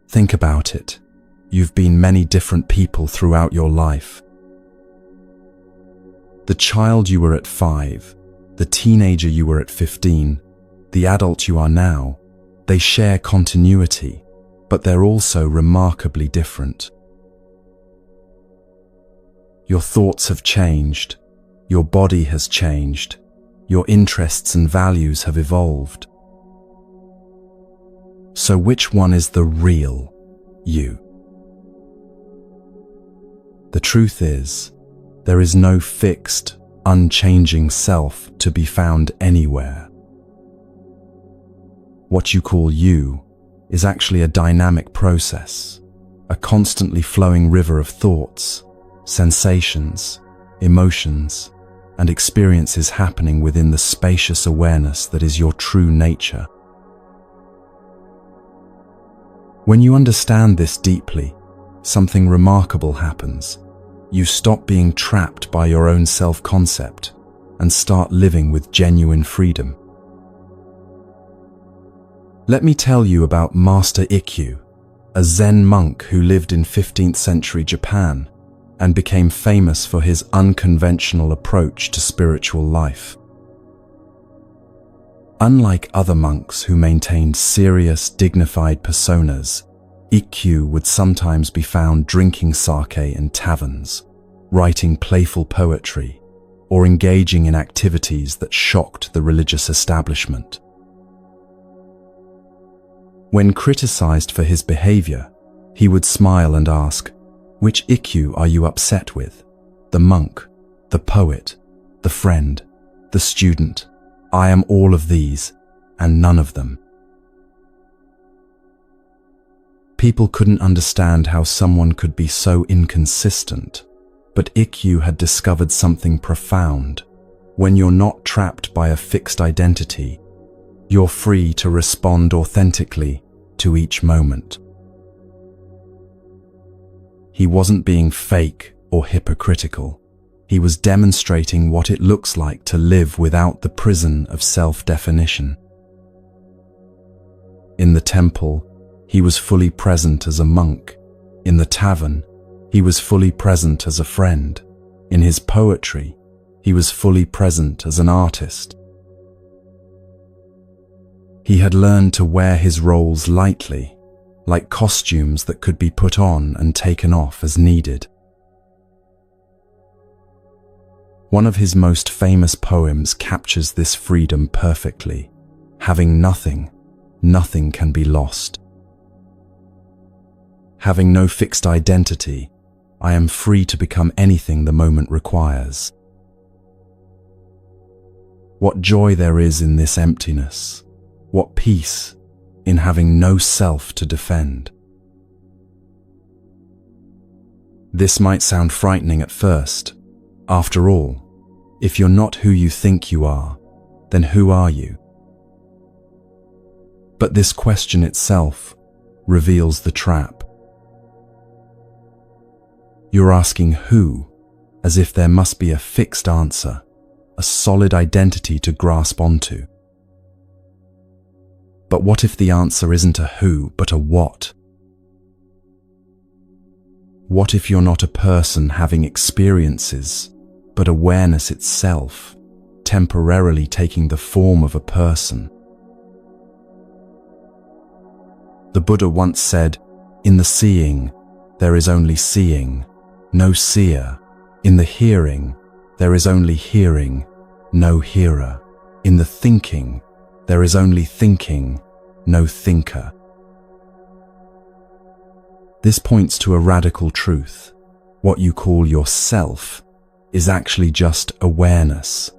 Think about it. You've been many different people throughout your life. The child you were at 5, the teenager you were at 15, the adult you are now, they share continuity, but they're also remarkably different. Your thoughts have changed, your body has changed, your interests and values have evolved. So which one is the real you? The truth is, there is no fixed, unchanging self to be found anywhere. What you call you is actually a dynamic process, a constantly flowing river of thoughts, sensations, emotions, and experiences happening within the spacious awareness that is your true nature. When you understand this deeply, something remarkable happens. You stop being trapped by your own self-concept and start living with genuine freedom. Let me tell you about Master Ikkyu, a Zen monk who lived in 15th century Japan and became famous for his unconventional approach to spiritual life. Unlike other monks who maintained serious, dignified personas, Ikkyu would sometimes be found drinking sake in taverns, writing playful poetry, or engaging in activities that shocked the religious establishment. When criticized for his behavior, he would smile and ask, "Which Ikkyu are you upset with? The monk, the poet, the friend, the student? I am all of these, and none of them." People couldn't understand how someone could be so inconsistent, but Ikkyu had discovered something profound. When you're not trapped by a fixed identity, you're free to respond authentically to each moment. He wasn't being fake or hypocritical. He was demonstrating what it looks like to live without the prison of self-definition. In the temple, he was fully present as a monk. In the tavern, he was fully present as a friend. In his poetry, he was fully present as an artist. He had learned to wear his roles lightly, like costumes that could be put on and taken off as needed. One of his most famous poems captures this freedom perfectly. Having nothing, nothing can be lost. Having no fixed identity, I am free to become anything the moment requires. What joy there is in this emptiness. What peace in having no self to defend. This might sound frightening at first. After all, if you're not who you think you are, then who are you? But this question itself reveals the trap. You're asking who, as if there must be a fixed answer, a solid identity to grasp onto. But what if the answer isn't a who, but a what? What if you're not a person having experiences, but awareness itself, temporarily taking the form of a person? The Buddha once said, "In the seeing, there is only seeing, no seer. In the hearing, there is only hearing, no hearer. In the thinking, there is only thinking, no thinker." This points to a radical truth. What you call yourself is actually just awareness,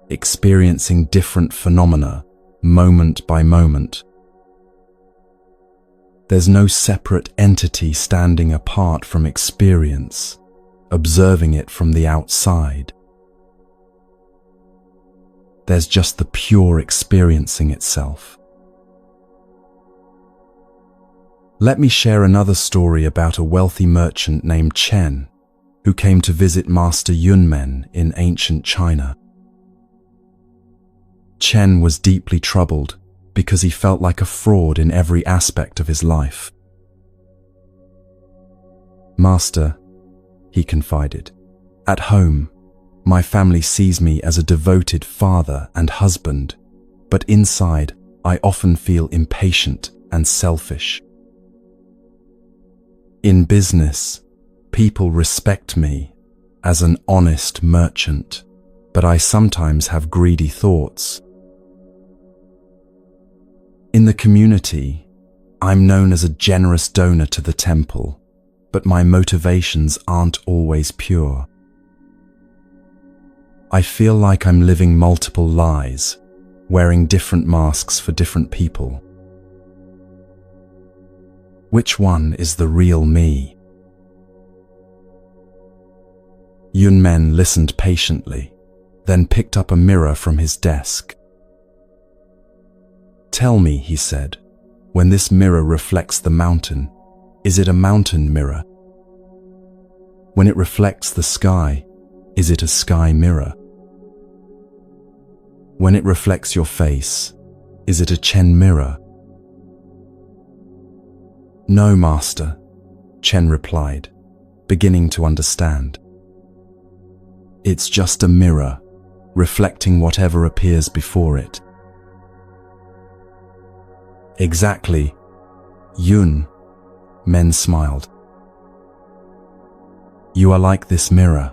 experiencing different phenomena, moment by moment. There's no separate entity standing apart from experience, observing it from the outside. There's just the pure experiencing itself. Let me share another story about a wealthy merchant named Chen, who came to visit Master Yunmen in ancient China. Chen was deeply troubled because he felt like a fraud in every aspect of his life. "Master," he confided, "at home, my family sees me as a devoted father and husband, but inside, I often feel impatient and selfish. In business, people respect me as an honest merchant, but I sometimes have greedy thoughts. In the community, I'm known as a generous donor to the temple, but my motivations aren't always pure. I feel like I'm living multiple lies, wearing different masks for different people. Which one is the real me? Yunmen listened patiently, then picked up a mirror from his desk. Tell me, he said, when this mirror reflects the mountain, is it a mountain mirror? When it reflects the sky, is it a sky mirror? When it reflects your face, is it a Chen mirror? No, master, Chen replied, beginning to understand. It's just a mirror, reflecting whatever appears before it. Exactly, Yun, Men smiled. You are like this mirror,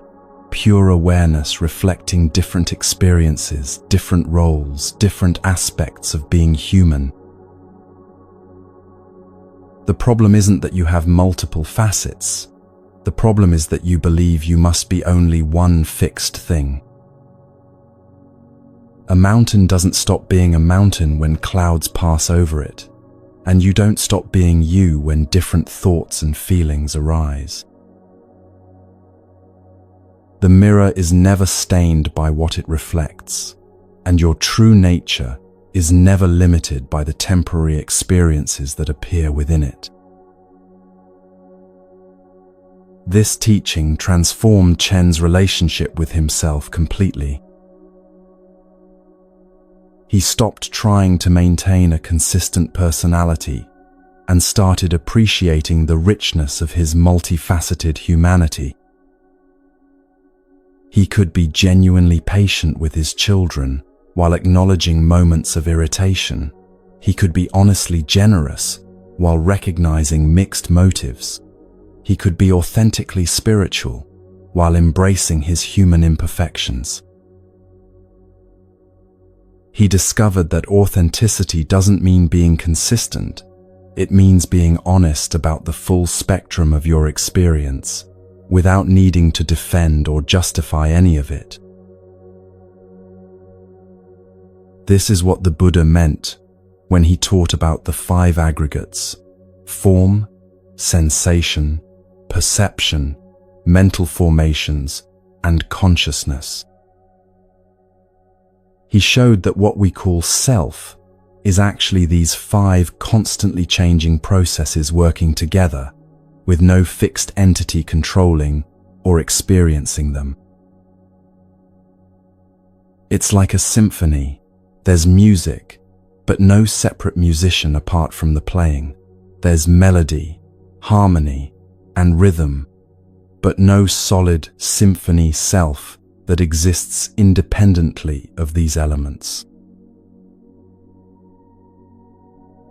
pure awareness reflecting different experiences, different roles, different aspects of being human. The problem isn't that you have multiple facets. The problem is that you believe you must be only one fixed thing. A mountain doesn't stop being a mountain when clouds pass over it, and you don't stop being you when different thoughts and feelings arise. The mirror is never stained by what it reflects, and your true nature is never limited by the temporary experiences that appear within it. This teaching transformed Chen's relationship with himself completely. He stopped trying to maintain a consistent personality and started appreciating the richness of his multifaceted humanity. He could be genuinely patient with his children while acknowledging moments of irritation. He could be honestly generous while recognizing mixed motives. He could be authentically spiritual while embracing his human imperfections. He discovered that authenticity doesn't mean being consistent. It means being honest about the full spectrum of your experience, without needing to defend or justify any of it. This is what the Buddha meant when he taught about the 5 aggregates: form, sensation, perception, mental formations, and consciousness. He showed that what we call self is actually these 5 constantly changing processes working together, with no fixed entity controlling or experiencing them. It's like a symphony. There's music, but no separate musician apart from the playing. There's melody, harmony, and rhythm, but no solid symphony self that exists independently of these elements.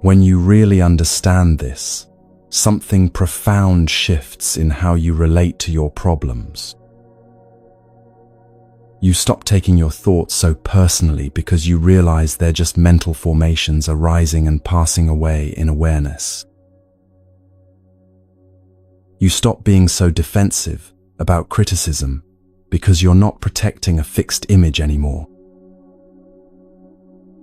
When you really understand this, something profound shifts in how you relate to your problems. You stop taking your thoughts so personally because you realize they're just mental formations arising and passing away in awareness. You stop being so defensive about criticism because you're not protecting a fixed image anymore.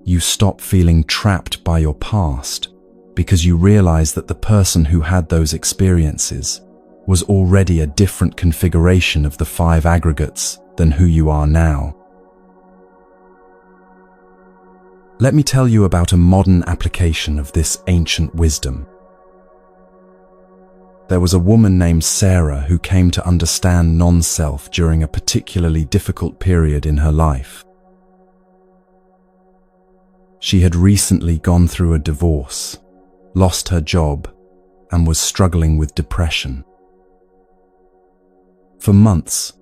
You stop feeling trapped by your past because you realize that the person who had those experiences was already a different configuration of the 5 aggregates than who you are now. Let me tell you about a modern application of this ancient wisdom. There was a woman named Sarah who came to understand non-self during a particularly difficult period in her life. She had recently gone through a divorce, lost her job, and was struggling with depression. For months,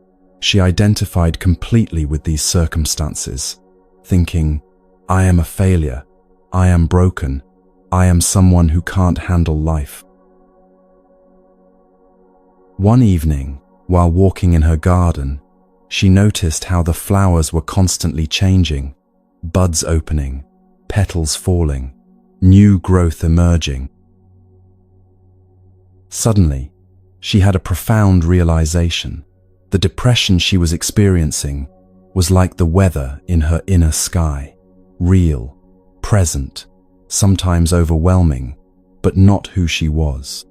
she identified completely with these circumstances, thinking, I am a failure, I am broken, I am someone who can't handle life. One evening, while walking in her garden, she noticed how the flowers were constantly changing, buds opening, petals falling, new growth emerging, Suddenly, she had a profound realization. The depression she was experiencing was like the weather in her inner sky, real, present, sometimes overwhelming, but not who she was.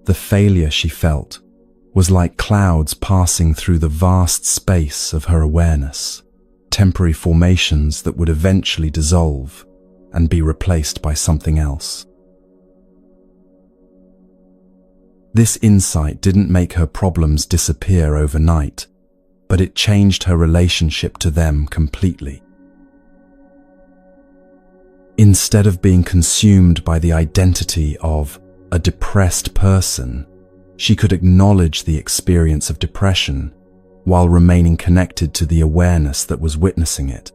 The failure she felt was like clouds passing through the vast space of her awareness, temporary formations that would eventually dissolve and be replaced by something else. This insight didn't make her problems disappear overnight, but it changed her relationship to them completely. Instead of being consumed by the identity of a depressed person, she could acknowledge the experience of depression while remaining connected to the awareness that was witnessing it.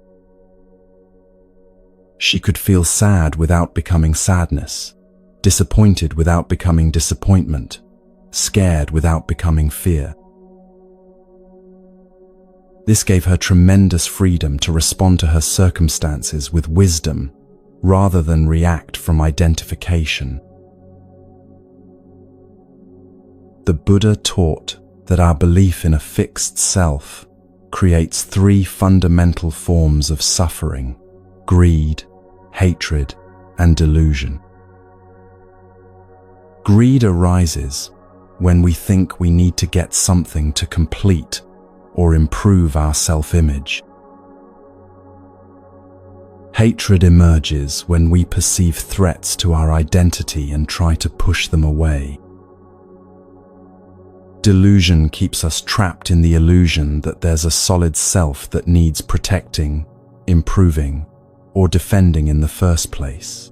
She could feel sad without becoming sadness, disappointed without becoming disappointment, scared without becoming fear. This gave her tremendous freedom to respond to her circumstances with wisdom rather than react from identification. The Buddha taught that our belief in a fixed self creates three fundamental forms of suffering: greed, hatred, and delusion. Greed arises when we think we need to get something to complete or improve our self-image. Hatred emerges when we perceive threats to our identity and try to push them away. Delusion keeps us trapped in the illusion that there's a solid self that needs protecting, improving, or defending in the first place.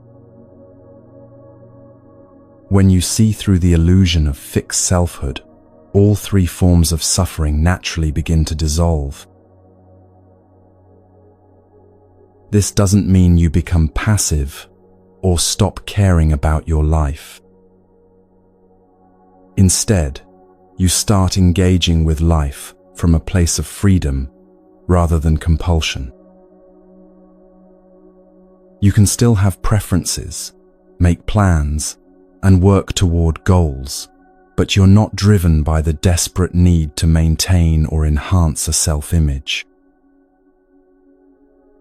When you see through the illusion of fixed selfhood, all three forms of suffering naturally begin to dissolve. This doesn't mean you become passive or stop caring about your life. Instead, you start engaging with life from a place of freedom rather than compulsion. You can still have preferences, make plans, and work toward goals, but you're not driven by the desperate need to maintain or enhance a self-image.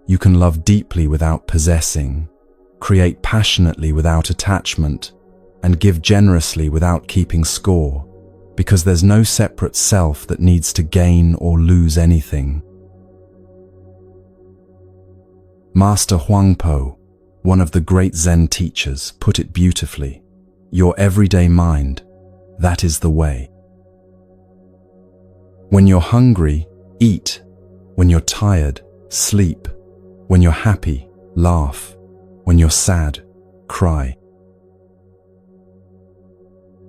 You can love deeply without possessing, create passionately without attachment, and give generously without keeping score, because there's no separate self that needs to gain or lose anything. Master Huangpo, one of the great Zen teachers, put it beautifully: your everyday mind, that is the way. When you're hungry, eat. When you're tired, sleep. When you're happy, laugh. When you're sad, cry.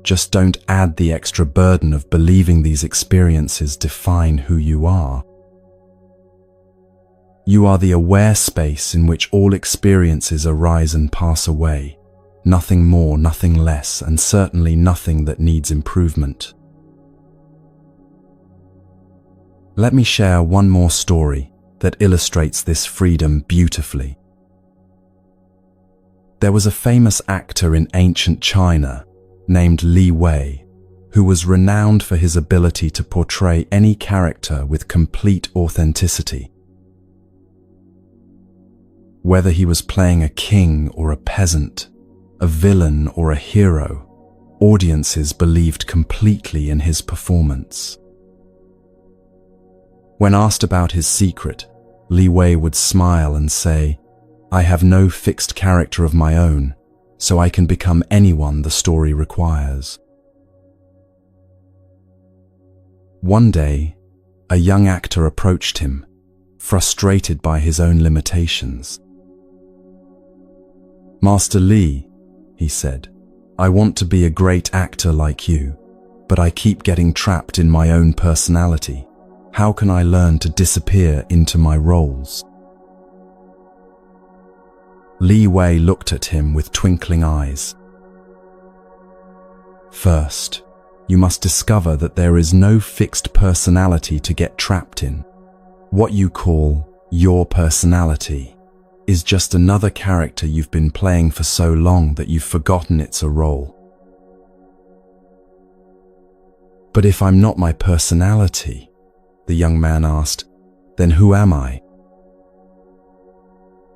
Just don't add the extra burden of believing these experiences define who you are. You are the aware space in which all experiences arise and pass away. Nothing more, nothing less, and certainly nothing that needs improvement. Let me share one more story that illustrates this freedom beautifully. There was a famous actor in ancient China named Li Wei, who was renowned for his ability to portray any character with complete authenticity. Whether he was playing a king or a peasant, a villain or a hero, audiences believed completely in his performance. When asked about his secret, Li Wei would smile and say, "I have no fixed character of my own, so I can become anyone the story requires." One day, a young actor approached him, frustrated by his own limitations. "Master Li," he said, "I want to be a great actor like you, but I keep getting trapped in my own personality. How can I learn to disappear into my roles?" Li Wei looked at him with twinkling eyes. "First, you must discover that there is no fixed personality to get trapped in. What you call your personality is just another character you've been playing for so long that you've forgotten it's a role. "But if I'm not my personality," the young man asked, "then who am I?"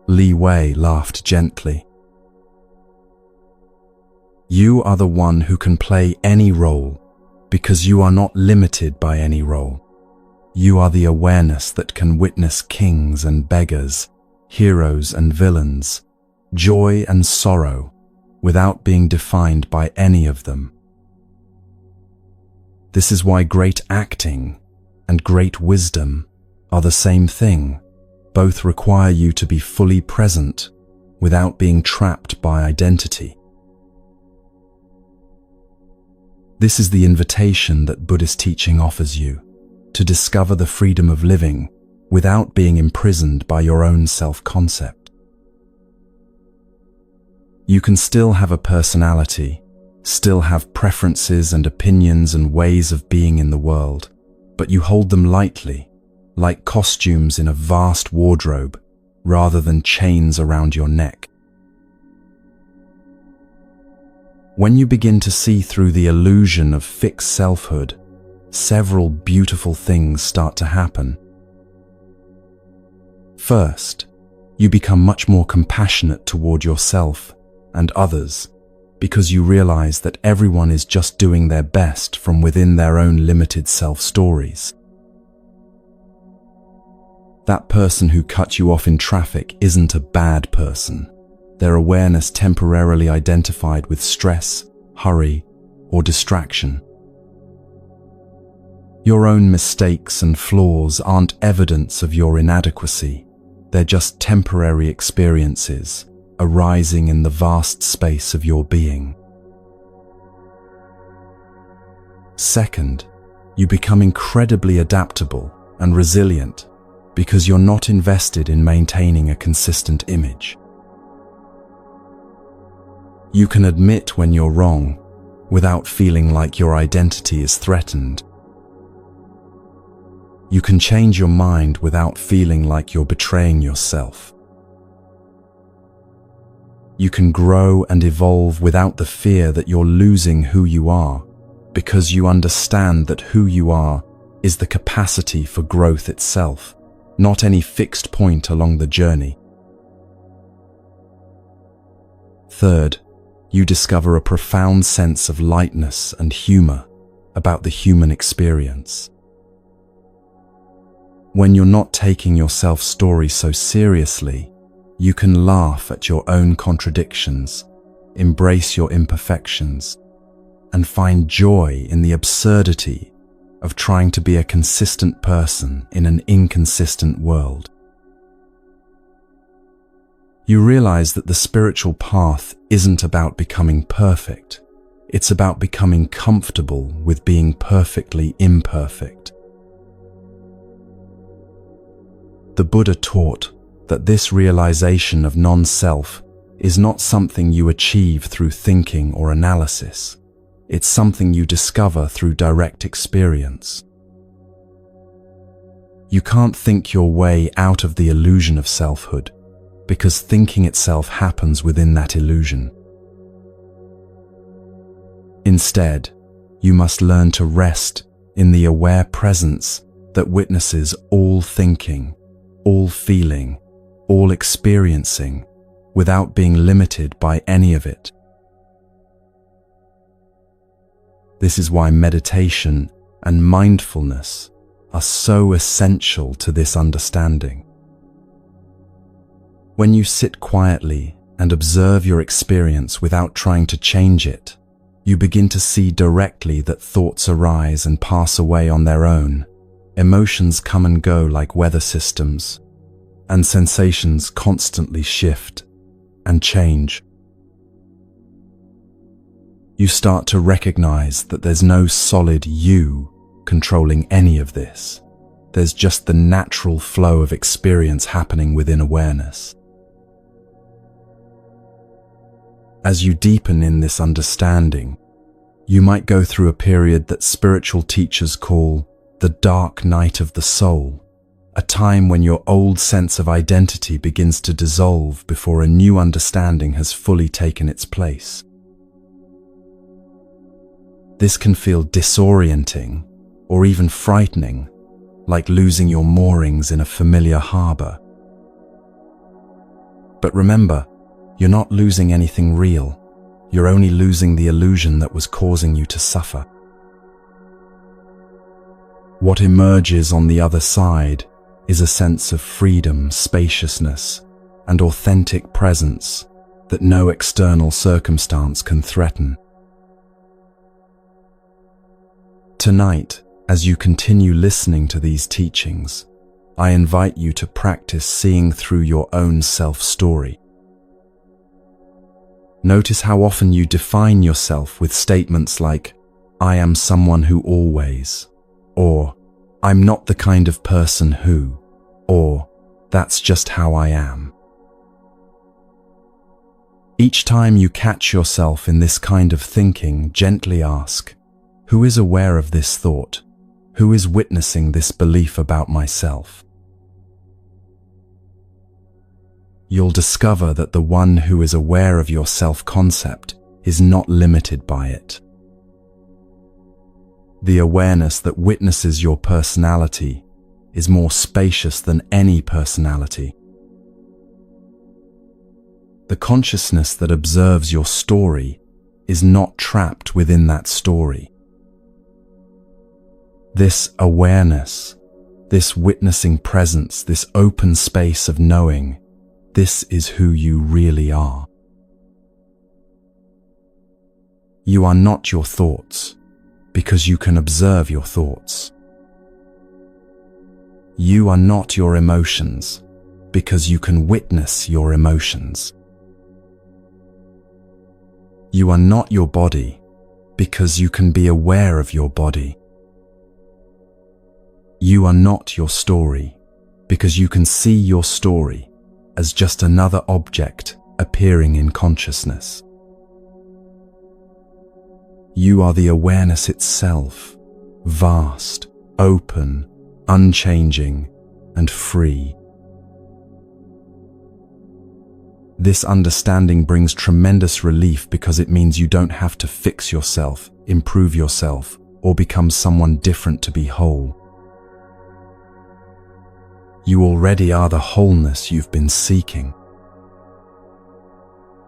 Li Wei laughed gently. "You are the one who can play any role because you are not limited by any role. You are the awareness that can witness kings and beggars, heroes and villains, joy and sorrow, without being defined by any of them. This is why great acting and great wisdom are the same thing. Both require you to be fully present without being trapped by identity." This is the invitation that Buddhist teaching offers you, to discover the freedom of living without being imprisoned by your own self-concept. You can still have a personality, still have preferences and opinions and ways of being in the world, but you hold them lightly, like costumes in a vast wardrobe, rather than chains around your neck. When you begin to see through the illusion of fixed selfhood, several beautiful things start to happen. First, you become much more compassionate toward yourself and others, because you realize that everyone is just doing their best from within their own limited self-stories. That person who cut you off in traffic isn't a bad person. Their awareness temporarily identified with stress, hurry, or distraction. Your own mistakes and flaws aren't evidence of your inadequacy. They're just temporary experiences arising in the vast space of your being. Second, you become incredibly adaptable and resilient because you're not invested in maintaining a consistent image. You can admit when you're wrong without feeling like your identity is threatened. You can change your mind without feeling like you're betraying yourself. You can grow and evolve without the fear that you're losing who you are, because you understand that who you are is the capacity for growth itself, not any fixed point along the journey. Third, you discover a profound sense of lightness and humor about the human experience. When you're not taking your self-story so seriously, you can laugh at your own contradictions, embrace your imperfections, and find joy in the absurdity of trying to be a consistent person in an inconsistent world. You realize that the spiritual path isn't about becoming perfect. It's about becoming comfortable with being perfectly imperfect. The Buddha taught that this realization of non-self is not something you achieve through thinking or analysis. It's something you discover through direct experience. You can't think your way out of the illusion of selfhood, because thinking itself happens within that illusion. Instead, you must learn to rest in the aware presence that witnesses all thinking, all feeling, all experiencing, without being limited by any of it. This is why meditation and mindfulness are so essential to this understanding. When you sit quietly and observe your experience without trying to change it, you begin to see directly that thoughts arise and pass away on their own. Emotions come and go like weather systems, and sensations constantly shift and change. You start to recognize that there's no solid you controlling any of this. There's just the natural flow of experience happening within awareness. As you deepen in this understanding, you might go through a period that spiritual teachers call the dark night of the soul, a time when your old sense of identity begins to dissolve before a new understanding has fully taken its place. This can feel disorienting or even frightening, like losing your moorings in a familiar harbor. But remember, you're not losing anything real. You're only losing the illusion that was causing you to suffer. What emerges on the other side is a sense of freedom, spaciousness, and authentic presence that no external circumstance can threaten. Tonight, as you continue listening to these teachings, I invite you to practice seeing through your own self-story. Notice how often you define yourself with statements like, "I am someone who always," or "I'm not the kind of person who," or "That's just how I am." Each time you catch yourself in this kind of thinking, gently ask, who is aware of this thought? Who is witnessing this belief about myself? You'll discover that the one who is aware of your self-concept is not limited by it. The awareness that witnesses your personality is more spacious than any personality. The consciousness that observes your story is not trapped within that story. This awareness, this witnessing presence, this open space of knowing, this is who you really are. You are not your thoughts, because you can observe your thoughts. You are not your emotions, because you can witness your emotions. You are not your body, because you can be aware of your body. You are not your story, because you can see your story as just another object appearing in consciousness. You are the awareness itself, vast, open, unchanging, and free. This understanding brings tremendous relief because it means you don't have to fix yourself, improve yourself, or become someone different to be whole. You already are the wholeness you've been seeking.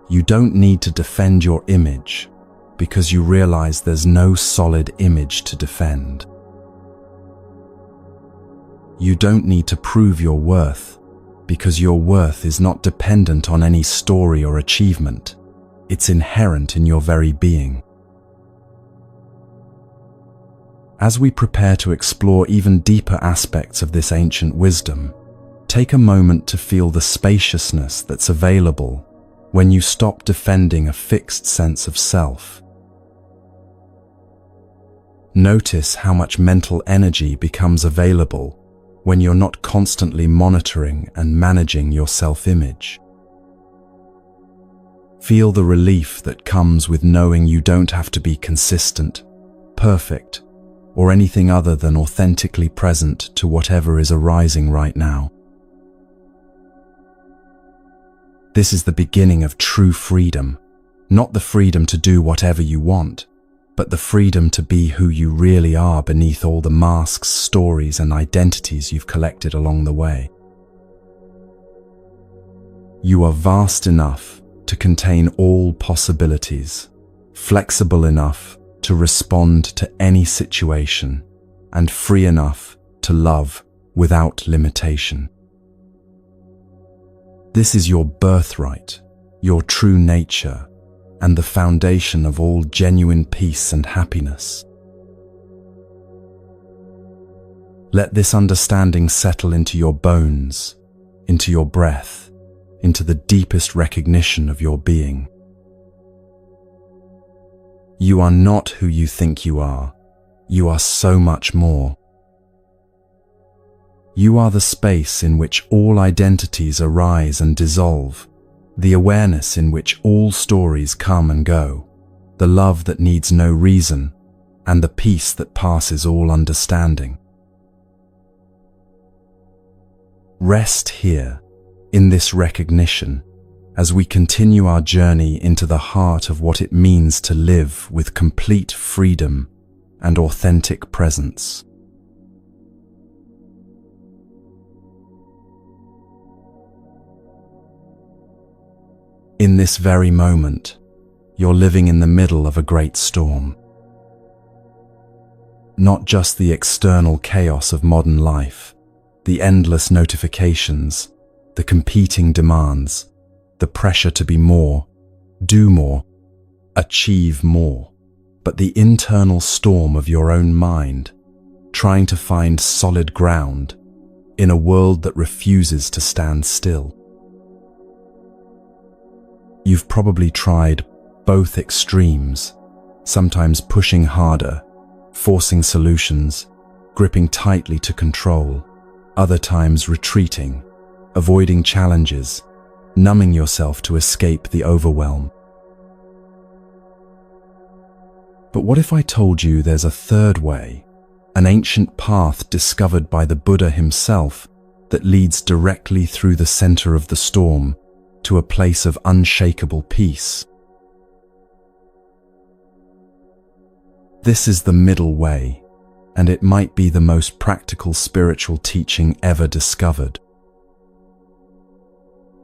You don't need to defend your image because you realize there's no solid image to defend. You don't need to prove your worth because your worth is not dependent on any story or achievement. It's inherent in your very being. As we prepare to explore even deeper aspects of this ancient wisdom, take a moment to feel the spaciousness that's available when you stop defending a fixed sense of self. Notice how much mental energy becomes available when you're not constantly monitoring and managing your self-image. Feel the relief that comes with knowing you don't have to be consistent, perfect, or anything other than authentically present to whatever is arising right now. This is the beginning of true freedom, not the freedom to do whatever you want, but the freedom to be who you really are beneath all the masks, stories, and identities you've collected along the way. You are vast enough to contain all possibilities, flexible enough to respond to any situation, and free enough to love without limitation. This is your birthright, your true nature, and the foundation of all genuine peace and happiness. Let this understanding settle into your bones, into your breath, into the deepest recognition of your being. You are not who you think you are. You are so much more. You are the space in which all identities arise and dissolve, the awareness in which all stories come and go, the love that needs no reason, and the peace that passes all understanding. Rest here, in this recognition, as we continue our journey into the heart of what it means to live with complete freedom and authentic presence. In this very moment, you're living in the middle of a great storm. Not just the external chaos of modern life, the endless notifications, the competing demands, the pressure to be more, do more, achieve more, but the internal storm of your own mind, trying to find solid ground in a world that refuses to stand still. You've probably tried both extremes, sometimes pushing harder, forcing solutions, gripping tightly to control, other times retreating, avoiding challenges, numbing yourself to escape the overwhelm. But what if I told you there's a third way, an ancient path discovered by the Buddha himself that leads directly through the center of the storm to a place of unshakable peace? This is the middle way, and it might be the most practical spiritual teaching ever discovered.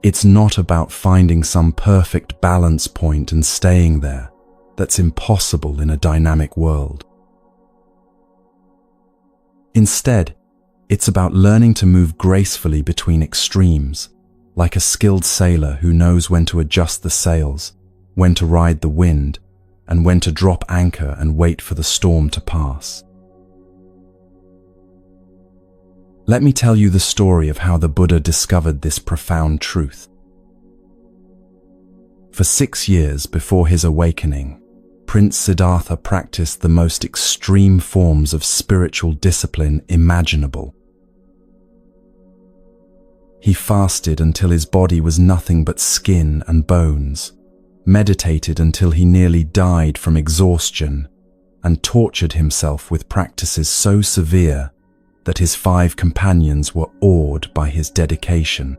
It's not about finding some perfect balance point and staying there. That's impossible in a dynamic world. Instead, it's about learning to move gracefully between extremes, like a skilled sailor who knows when to adjust the sails, when to ride the wind, and when to drop anchor and wait for the storm to pass. Let me tell you the story of how the Buddha discovered this profound truth. For 6 years before his awakening, Prince Siddhartha practiced the most extreme forms of spiritual discipline imaginable. He fasted until his body was nothing but skin and bones, meditated until he nearly died from exhaustion, and tortured himself with practices so severe that his 5 companions were awed by his dedication.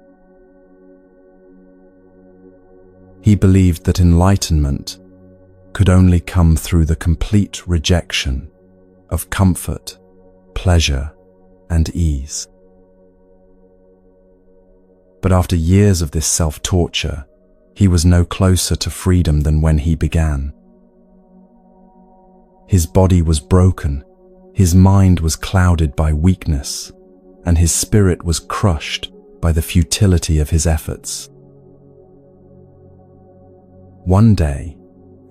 He believed that enlightenment could only come through the complete rejection of comfort, pleasure, and ease. But after years of this self-torture, he was no closer to freedom than when he began. His body was broken, his mind was clouded by weakness, and his spirit was crushed by the futility of his efforts. One day,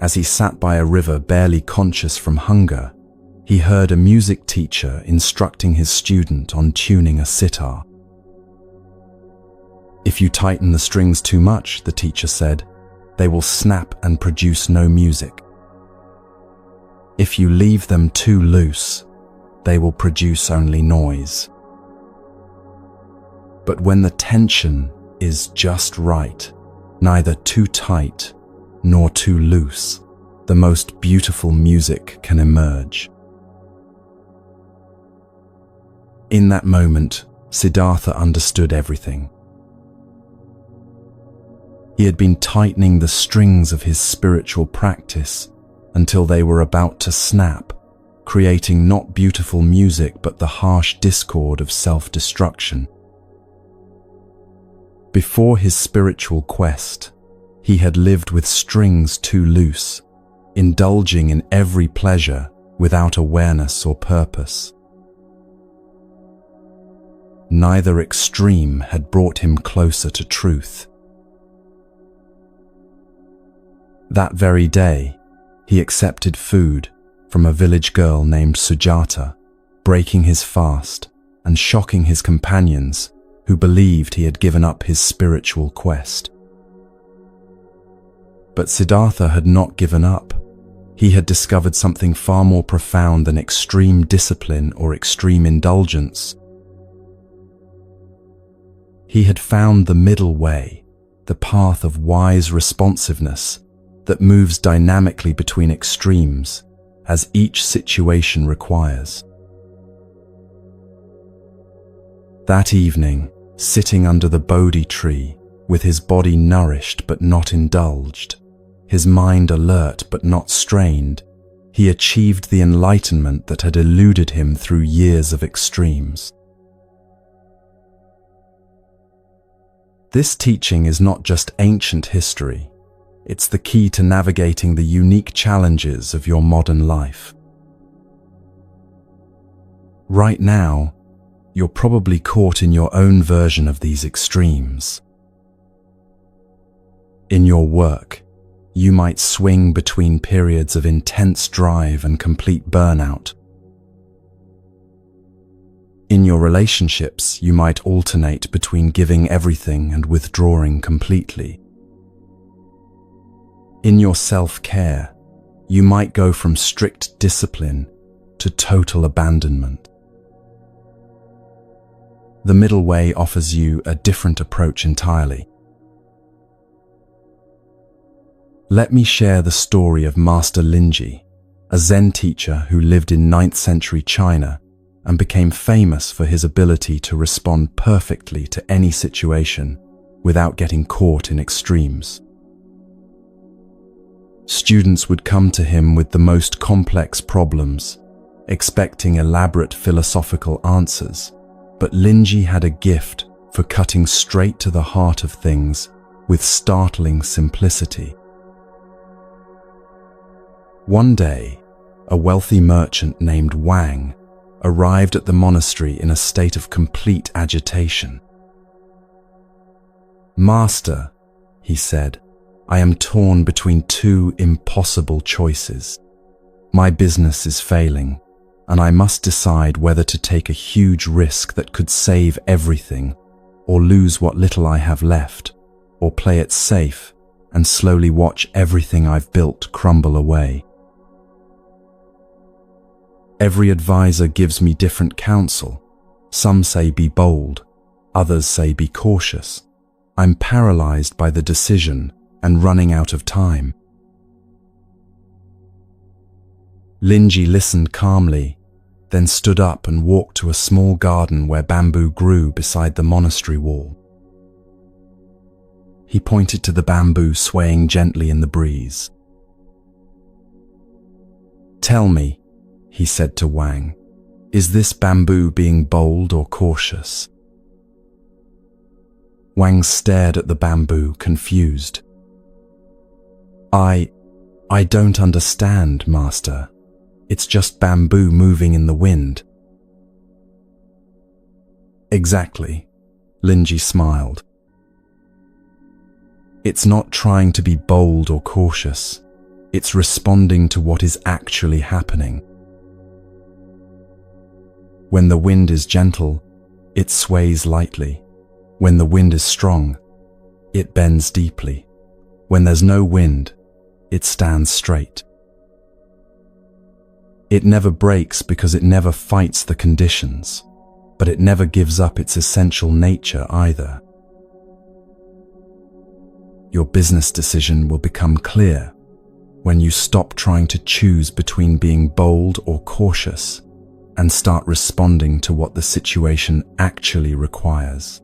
as he sat by a river barely conscious from hunger, he heard a music teacher instructing his student on tuning a sitar. "If you tighten the strings too much," the teacher said, "they will snap and produce no music. If you leave them too loose, they will produce only noise. But when the tension is just right, neither too tight nor too loose, the most beautiful music can emerge." In that moment, Siddhartha understood everything. He had been tightening the strings of his spiritual practice until they were about to snap, creating not beautiful music but the harsh discord of self-destruction. Before his spiritual quest, he had lived with strings too loose, indulging in every pleasure without awareness or purpose. Neither extreme had brought him closer to truth. That very day, he accepted food from a village girl named Sujata, breaking his fast and shocking his companions who believed he had given up his spiritual quest. But Siddhartha had not given up. He had discovered something far more profound than extreme discipline or extreme indulgence. He had found the middle way, the path of wise responsiveness that moves dynamically between extremes as each situation requires. That evening, sitting under the Bodhi tree, with his body nourished but not indulged, his mind alert but not strained, he achieved the enlightenment that had eluded him through years of extremes. This teaching is not just ancient history, it's the key to navigating the unique challenges of your modern life. Right now, you're probably caught in your own version of these extremes. In your work, you might swing between periods of intense drive and complete burnout. In your relationships, you might alternate between giving everything and withdrawing completely. In your self-care, you might go from strict discipline to total abandonment. The middle way offers you a different approach entirely. Let me share the story of Master Linji, a Zen teacher who lived in 9th century China and became famous for his ability to respond perfectly to any situation without getting caught in extremes. Students would come to him with the most complex problems, expecting elaborate philosophical answers, but Linji had a gift for cutting straight to the heart of things with startling simplicity. One day, a wealthy merchant named Wang arrived at the monastery in a state of complete agitation. "Master," he said, "I am torn between two impossible choices. My business is failing, and I must decide whether to take a huge risk that could save everything, or lose what little I have left, or play it safe and slowly watch everything I've built crumble away. Every advisor gives me different counsel. Some say be bold, others say be cautious. I'm paralyzed by the decision and running out of time." Linji listened calmly, then stood up and walked to a small garden where bamboo grew beside the monastery wall. He pointed to the bamboo swaying gently in the breeze. "Tell me," he said to Wang, "is this bamboo being bold or cautious?" Wang stared at the bamboo, confused. I don't understand, Master. It's just bamboo moving in the wind." "Exactly," Linji smiled. "It's not trying to be bold or cautious. It's responding to what is actually happening. When the wind is gentle, it sways lightly. When the wind is strong, it bends deeply. When there's no wind, it stands straight. It never breaks because it never fights the conditions, but it never gives up its essential nature either. Your business decision will become clear when you stop trying to choose between being bold or cautious and start responding to what the situation actually requires."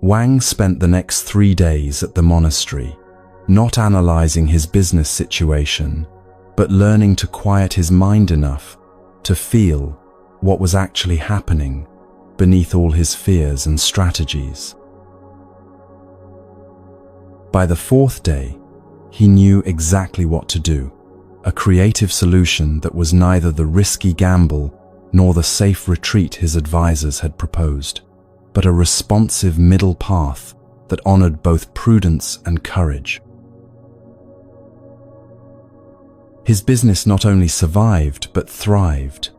Wang spent the next 3 days at the monastery, not analyzing his business situation, but learning to quiet his mind enough to feel what was actually happening beneath all his fears and strategies. By the 4th day, he knew exactly what to do, a creative solution that was neither the risky gamble nor the safe retreat his advisors had proposed, but a responsive middle path that honored both prudence and courage. His business not only survived but thrived,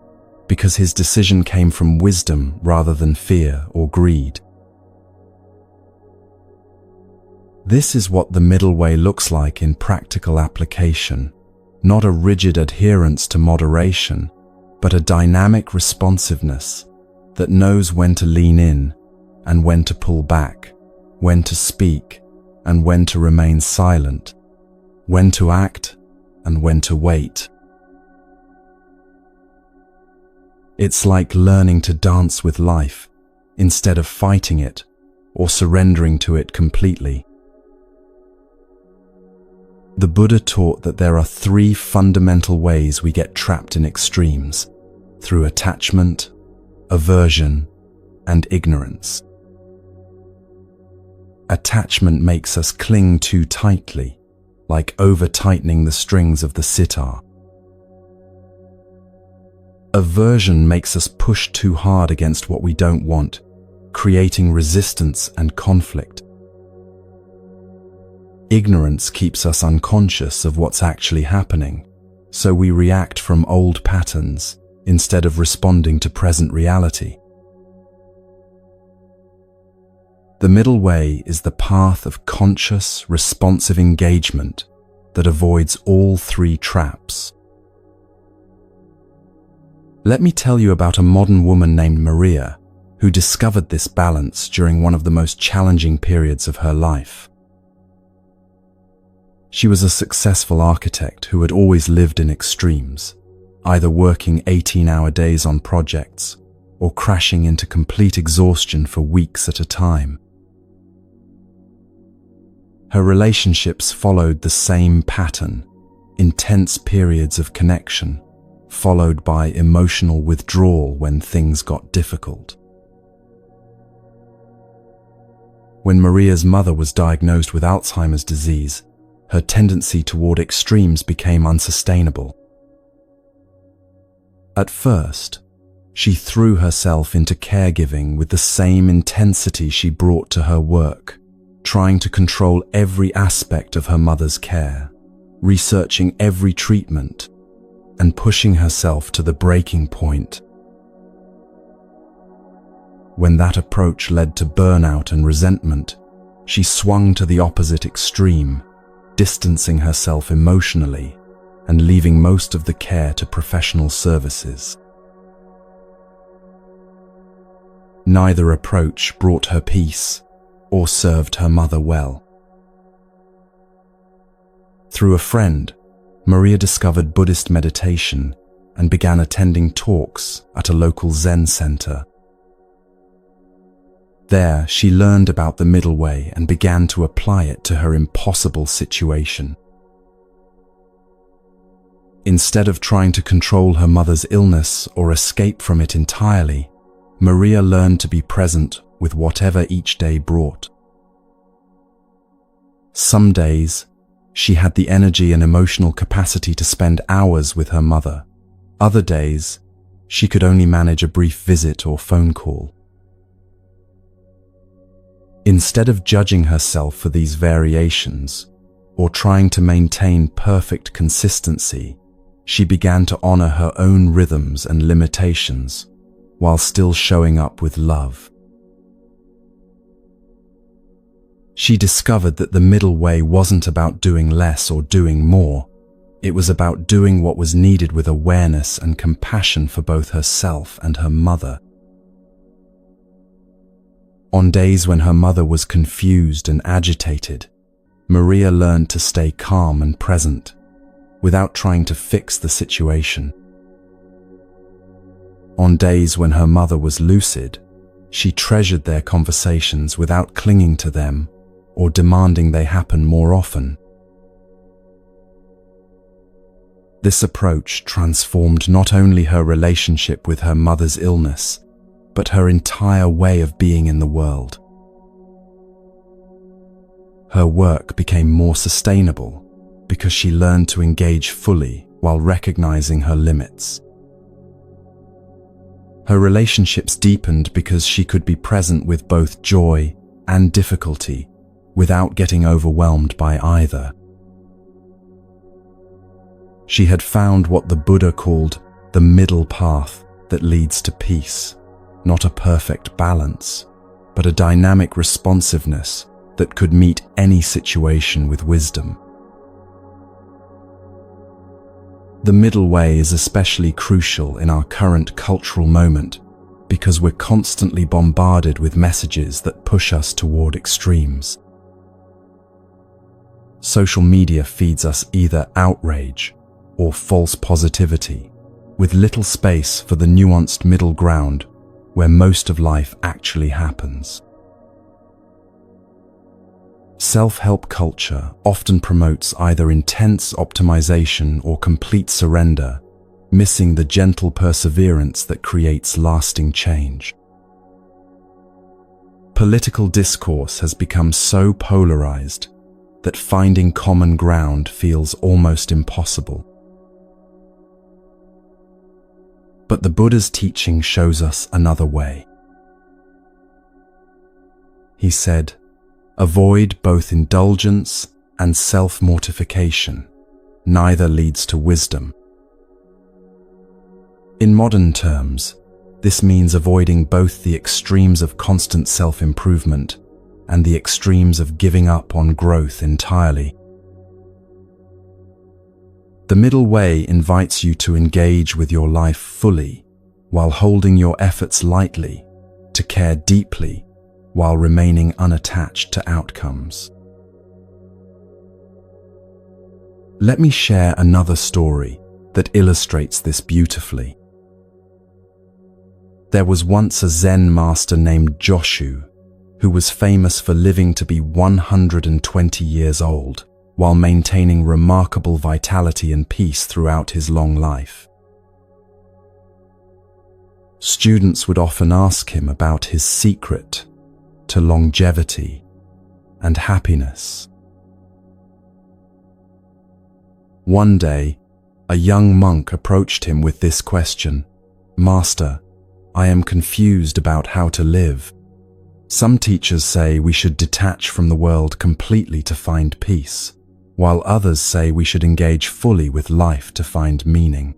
because his decision came from wisdom rather than fear or greed. This is what the middle way looks like in practical application, not a rigid adherence to moderation, but a dynamic responsiveness that knows when to lean in and when to pull back, when to speak and when to remain silent, when to act and when to wait. It's like learning to dance with life instead of fighting it or surrendering to it completely. The Buddha taught that there are three fundamental ways we get trapped in extremes: through attachment, aversion, and ignorance. Attachment makes us cling too tightly, like over-tightening the strings of the sitar. Aversion makes us push too hard against what we don't want, creating resistance and conflict. Ignorance keeps us unconscious of what's actually happening, so we react from old patterns instead of responding to present reality. The middle way is the path of conscious, responsive engagement that avoids all three traps. Let me tell you about a modern woman named Maria who discovered this balance during one of the most challenging periods of her life. She was a successful architect who had always lived in extremes, either working 18-hour days on projects or crashing into complete exhaustion for weeks at a time. Her relationships followed the same pattern: intense periods of connection, followed by emotional withdrawal when things got difficult. When Maria's mother was diagnosed with Alzheimer's disease, her tendency toward extremes became unsustainable. At first, she threw herself into caregiving with the same intensity she brought to her work, trying to control every aspect of her mother's care, researching every treatment, and pushing herself to the breaking point. When that approach led to burnout and resentment, she swung to the opposite extreme, distancing herself emotionally and leaving most of the care to professional services. Neither approach brought her peace or served her mother well. Through a friend, Maria discovered Buddhist meditation and began attending talks at a local Zen center. There, she learned about the middle way and began to apply it to her impossible situation. Instead of trying to control her mother's illness or escape from it entirely, Maria learned to be present with whatever each day brought. Some days, she had the energy and emotional capacity to spend hours with her mother. Other days, she could only manage a brief visit or phone call. Instead of judging herself for these variations, or trying to maintain perfect consistency, she began to honor her own rhythms and limitations, while still showing up with love. She discovered that the middle way wasn't about doing less or doing more. It was about doing what was needed with awareness and compassion for both herself and her mother. On days when her mother was confused and agitated, Maria learned to stay calm and present, without trying to fix the situation. On days when her mother was lucid, she treasured their conversations without clinging to them or demanding they happen more often. This approach transformed not only her relationship with her mother's illness, but her entire way of being in the world. Her work became more sustainable because she learned to engage fully while recognizing her limits. Her relationships deepened because she could be present with both joy and difficulty without getting overwhelmed by either. She had found what the Buddha called the middle path that leads to peace, not a perfect balance, but a dynamic responsiveness that could meet any situation with wisdom. The middle way is especially crucial in our current cultural moment because we're constantly bombarded with messages that push us toward extremes. Social media feeds us either outrage or false positivity, with little space for the nuanced middle ground where most of life actually happens. Self-help culture often promotes either intense optimization or complete surrender, missing the gentle perseverance that creates lasting change. Political discourse has become so polarized that finding common ground feels almost impossible. But the Buddha's teaching shows us another way. He said, "Avoid both indulgence and self-mortification. Neither leads to wisdom." In modern terms, this means avoiding both the extremes of constant self-improvement and the extremes of giving up on growth entirely. The middle way invites you to engage with your life fully, while holding your efforts lightly, to care deeply, while remaining unattached to outcomes. Let me share another story that illustrates this beautifully. There was once a Zen master named Joshu, who was famous for living to be 120 years old, while maintaining remarkable vitality and peace throughout his long life. Students would often ask him about his secret to longevity and happiness. One day, a young monk approached him with this question, "Master, I am confused about how to live. Some teachers say we should detach from the world completely to find peace, while others say we should engage fully with life to find meaning.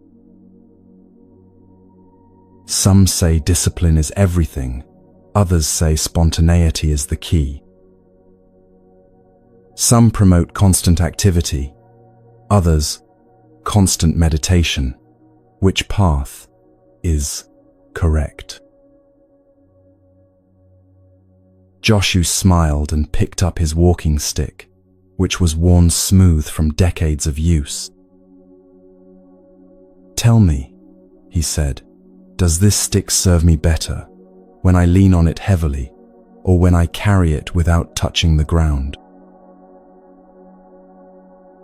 Some say discipline is everything, others say spontaneity is the key. Some promote constant activity, others constant meditation. Which path is correct?" Joshu smiled and picked up his walking stick, which was worn smooth from decades of use. "Tell me," he said, "does this stick serve me better when I lean on it heavily or when I carry it without touching the ground?"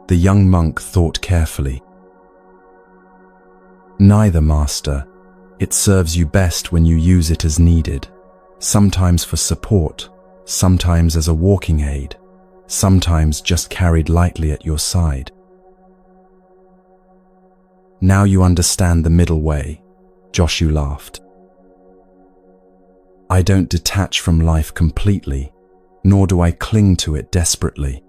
The young monk thought carefully. "Neither, master. It serves you best when you use it as needed, sometimes for support, sometimes as a walking aid, sometimes just carried lightly at your side." "Now you understand the middle way," Joshu laughed. "I don't detach from life completely, nor do I cling to it desperately.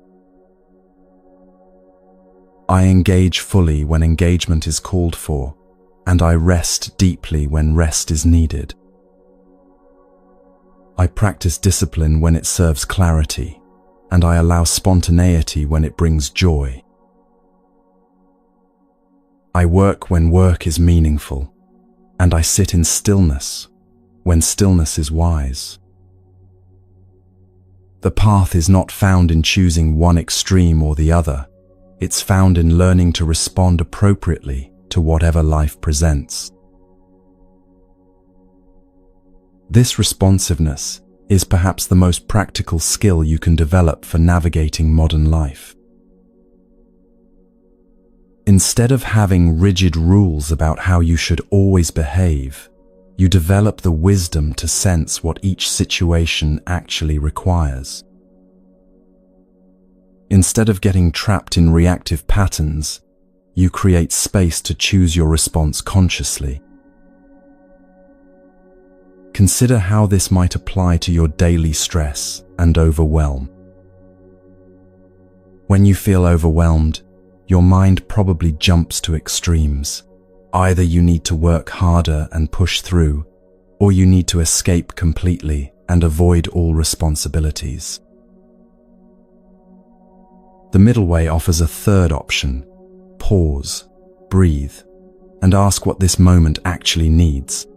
I engage fully when engagement is called for, and I rest deeply when rest is needed. I practice discipline when it serves clarity, and I allow spontaneity when it brings joy. I work when work is meaningful, and I sit in stillness when stillness is wise. The path is not found in choosing one extreme or the other. It's found in learning to respond appropriately to whatever life presents. This responsiveness is perhaps the most practical skill you can develop for navigating modern life. Instead of having rigid rules about how you should always behave, you develop the wisdom to sense what each situation actually requires. Instead of getting trapped in reactive patterns, you create space to choose your response consciously. Consider how this might apply to your daily stress and overwhelm. When you feel overwhelmed, your mind probably jumps to extremes. Either you need to work harder and push through, or you need to escape completely and avoid all responsibilities. The middle way offers a third option: pause, breathe, and ask what this moment actually needs.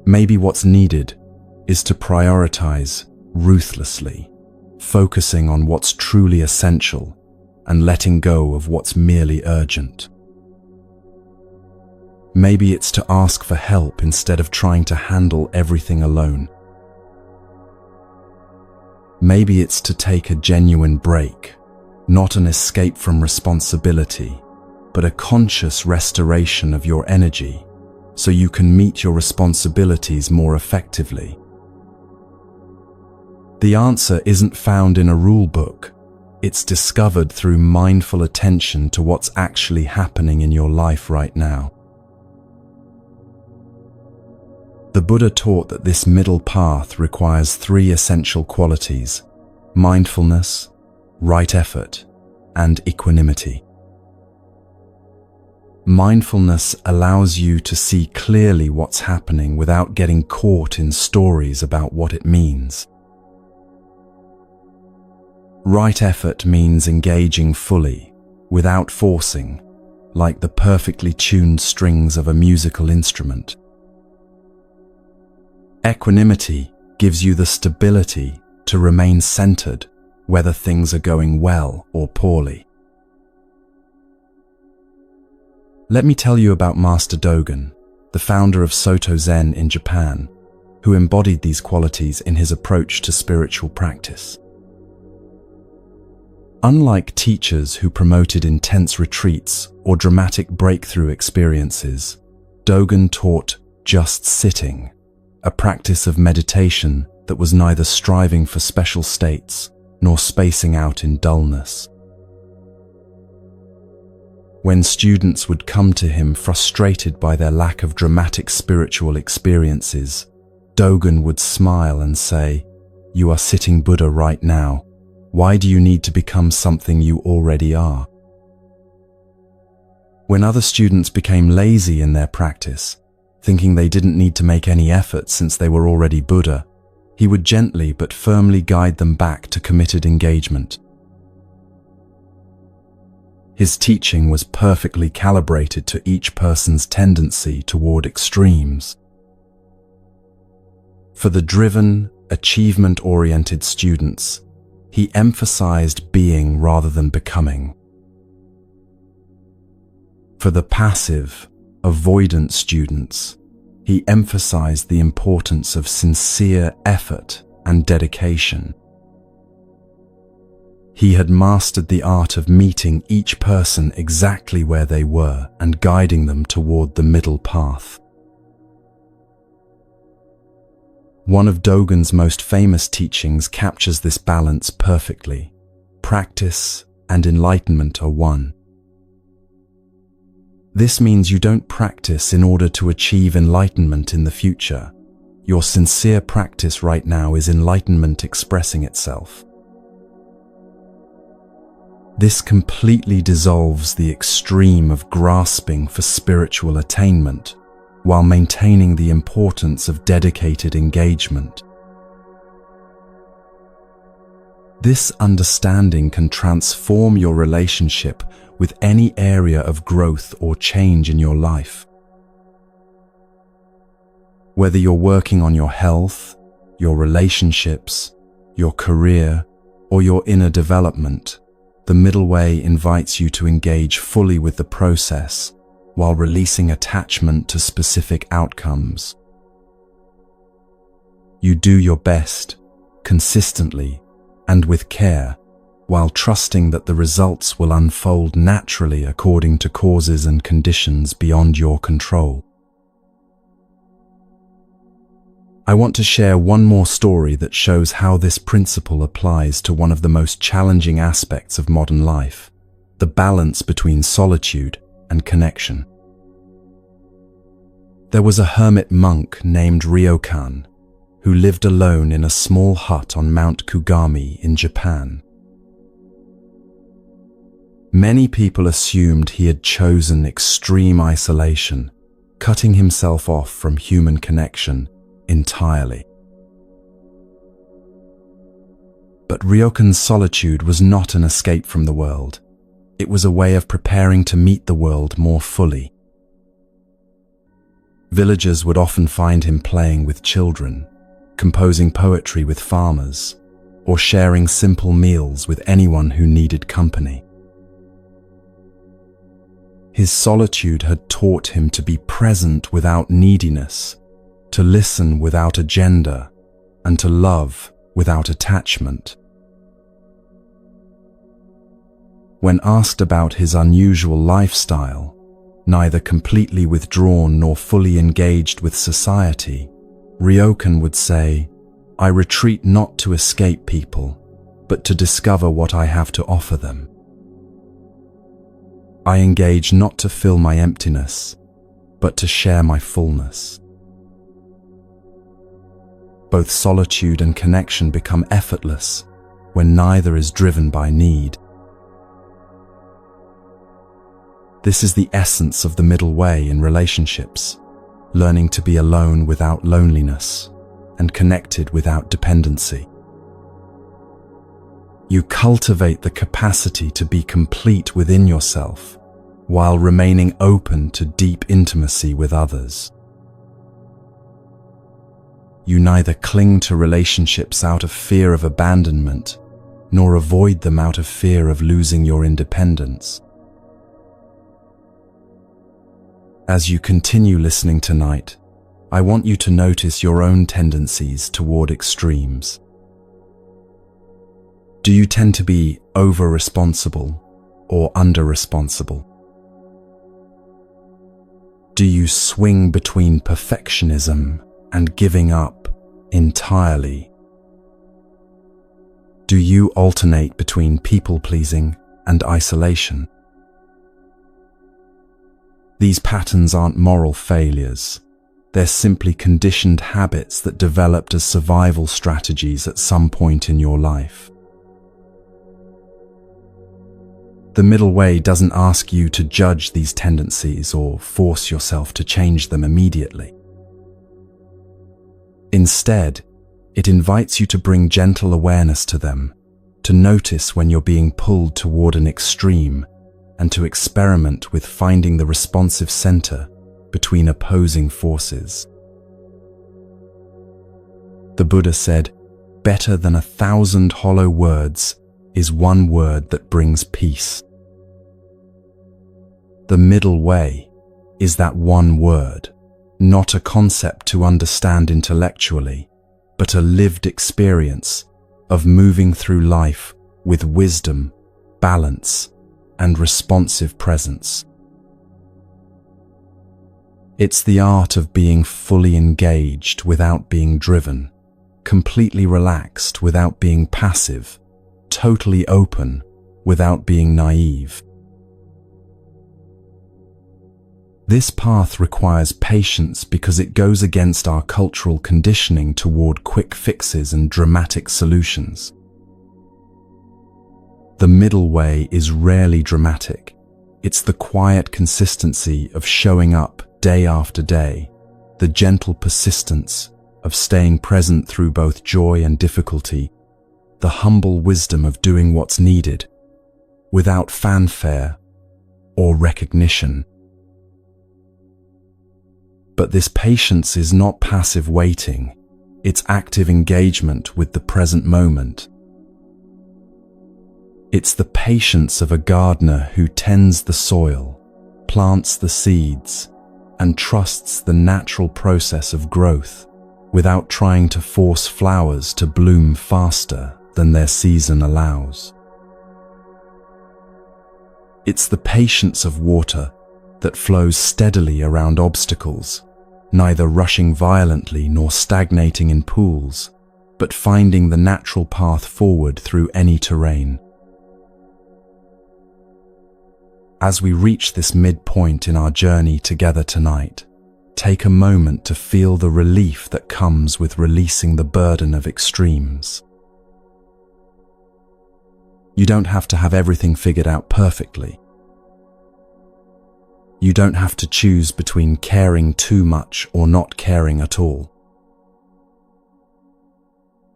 Maybe what's needed is to prioritize ruthlessly, focusing on what's truly essential and letting go of what's merely urgent. Maybe it's to ask for help instead of trying to handle everything alone. Maybe it's to take a genuine break, not an escape from responsibility, but a conscious restoration of your energy so you can meet your responsibilities more effectively. The answer isn't found in a rule book. It's discovered through mindful attention to what's actually happening in your life right now. The Buddha taught that this middle path requires 3 essential qualities: mindfulness, right effort, and equanimity. Mindfulness allows you to see clearly what's happening without getting caught in stories about what it means. Right effort means engaging fully, without forcing, like the perfectly tuned strings of a musical instrument. Equanimity gives you the stability to remain centered, whether things are going well or poorly. Let me tell you about Master Dogen, the founder of Soto Zen in Japan, who embodied these qualities in his approach to spiritual practice. Unlike teachers who promoted intense retreats or dramatic breakthrough experiences, Dogen taught just sitting, a practice of meditation that was neither striving for special states nor spacing out in dullness. When students would come to him frustrated by their lack of dramatic spiritual experiences, Dogen would smile and say, "You are sitting Buddha right now. Why do you need to become something you already are?" When other students became lazy in their practice, thinking they didn't need to make any effort since they were already Buddha, he would gently but firmly guide them back to committed engagement. His teaching was perfectly calibrated to each person's tendency toward extremes. For the driven, achievement-oriented students, he emphasized being rather than becoming. For the passive, avoidant students, he emphasized the importance of sincere effort and dedication. He had mastered the art of meeting each person exactly where they were and guiding them toward the middle path. One of Dogen's most famous teachings captures this balance perfectly. Practice and enlightenment are one. This means you don't practice in order to achieve enlightenment in the future. Your sincere practice right now is enlightenment expressing itself. This completely dissolves the extreme of grasping for spiritual attainment, while maintaining the importance of dedicated engagement. This understanding can transform your relationship with any area of growth or change in your life. Whether you're working on your health, your relationships, your career, or your inner development, the middle way invites you to engage fully with the process while releasing attachment to specific outcomes. You do your best, consistently, and with care, while trusting that the results will unfold naturally according to causes and conditions beyond your control. I want to share one more story that shows how this principle applies to one of the most challenging aspects of modern life, the balance between solitude and connection. There was a hermit monk named Ryokan who lived alone in a small hut on Mount Kugami in Japan. Many people assumed he had chosen extreme isolation, cutting himself off from human connection entirely. But Ryokan's solitude was not an escape from the world. It was a way of preparing to meet the world more fully. Villagers would often find him playing with children, composing poetry with farmers, or sharing simple meals with anyone who needed company. His solitude had taught him to be present without neediness, to listen without agenda, and to love without attachment. When asked about his unusual lifestyle, neither completely withdrawn nor fully engaged with society, Ryokan would say, "I retreat not to escape people, but to discover what I have to offer them. I engage not to fill my emptiness, but to share my fullness." Both solitude and connection become effortless when neither is driven by need. This is the essence of the middle way in relationships, learning to be alone without loneliness and connected without dependency. You cultivate the capacity to be complete within yourself while remaining open to deep intimacy with others. You neither cling to relationships out of fear of abandonment, nor avoid them out of fear of losing your independence. As you continue listening tonight, I want you to notice your own tendencies toward extremes. Do you tend to be over-responsible or under-responsible? Do you swing between perfectionism and giving up entirely? Do you alternate between people-pleasing and isolation? These patterns aren't moral failures. They're simply conditioned habits that developed as survival strategies at some point in your life. The middle way doesn't ask you to judge these tendencies or force yourself to change them immediately. Instead, it invites you to bring gentle awareness to them, to notice when you're being pulled toward an extreme, and to experiment with finding the responsive center between opposing forces. The Buddha said, "Better than 1,000 hollow words is one word that brings peace." The middle way is that one word, not a concept to understand intellectually, but a lived experience of moving through life with wisdom, balance, and responsive presence. It's the art of being fully engaged without being driven, completely relaxed without being passive, totally open without being naive. This path requires patience because it goes against our cultural conditioning toward quick fixes and dramatic solutions. The middle way is rarely dramatic. It's the quiet consistency of showing up day after day, the gentle persistence of staying present through both joy and difficulty, the humble wisdom of doing what's needed, without fanfare or recognition. But this patience is not passive waiting, it's active engagement with the present moment. It's the patience of a gardener who tends the soil, plants the seeds, and trusts the natural process of growth without trying to force flowers to bloom faster than their season allows. It's the patience of water that flows steadily around obstacles, neither rushing violently nor stagnating in pools, but finding the natural path forward through any terrain. As we reach this midpoint in our journey together tonight, take a moment to feel the relief that comes with releasing the burden of extremes. You don't have to have everything figured out perfectly. You don't have to choose between caring too much or not caring at all.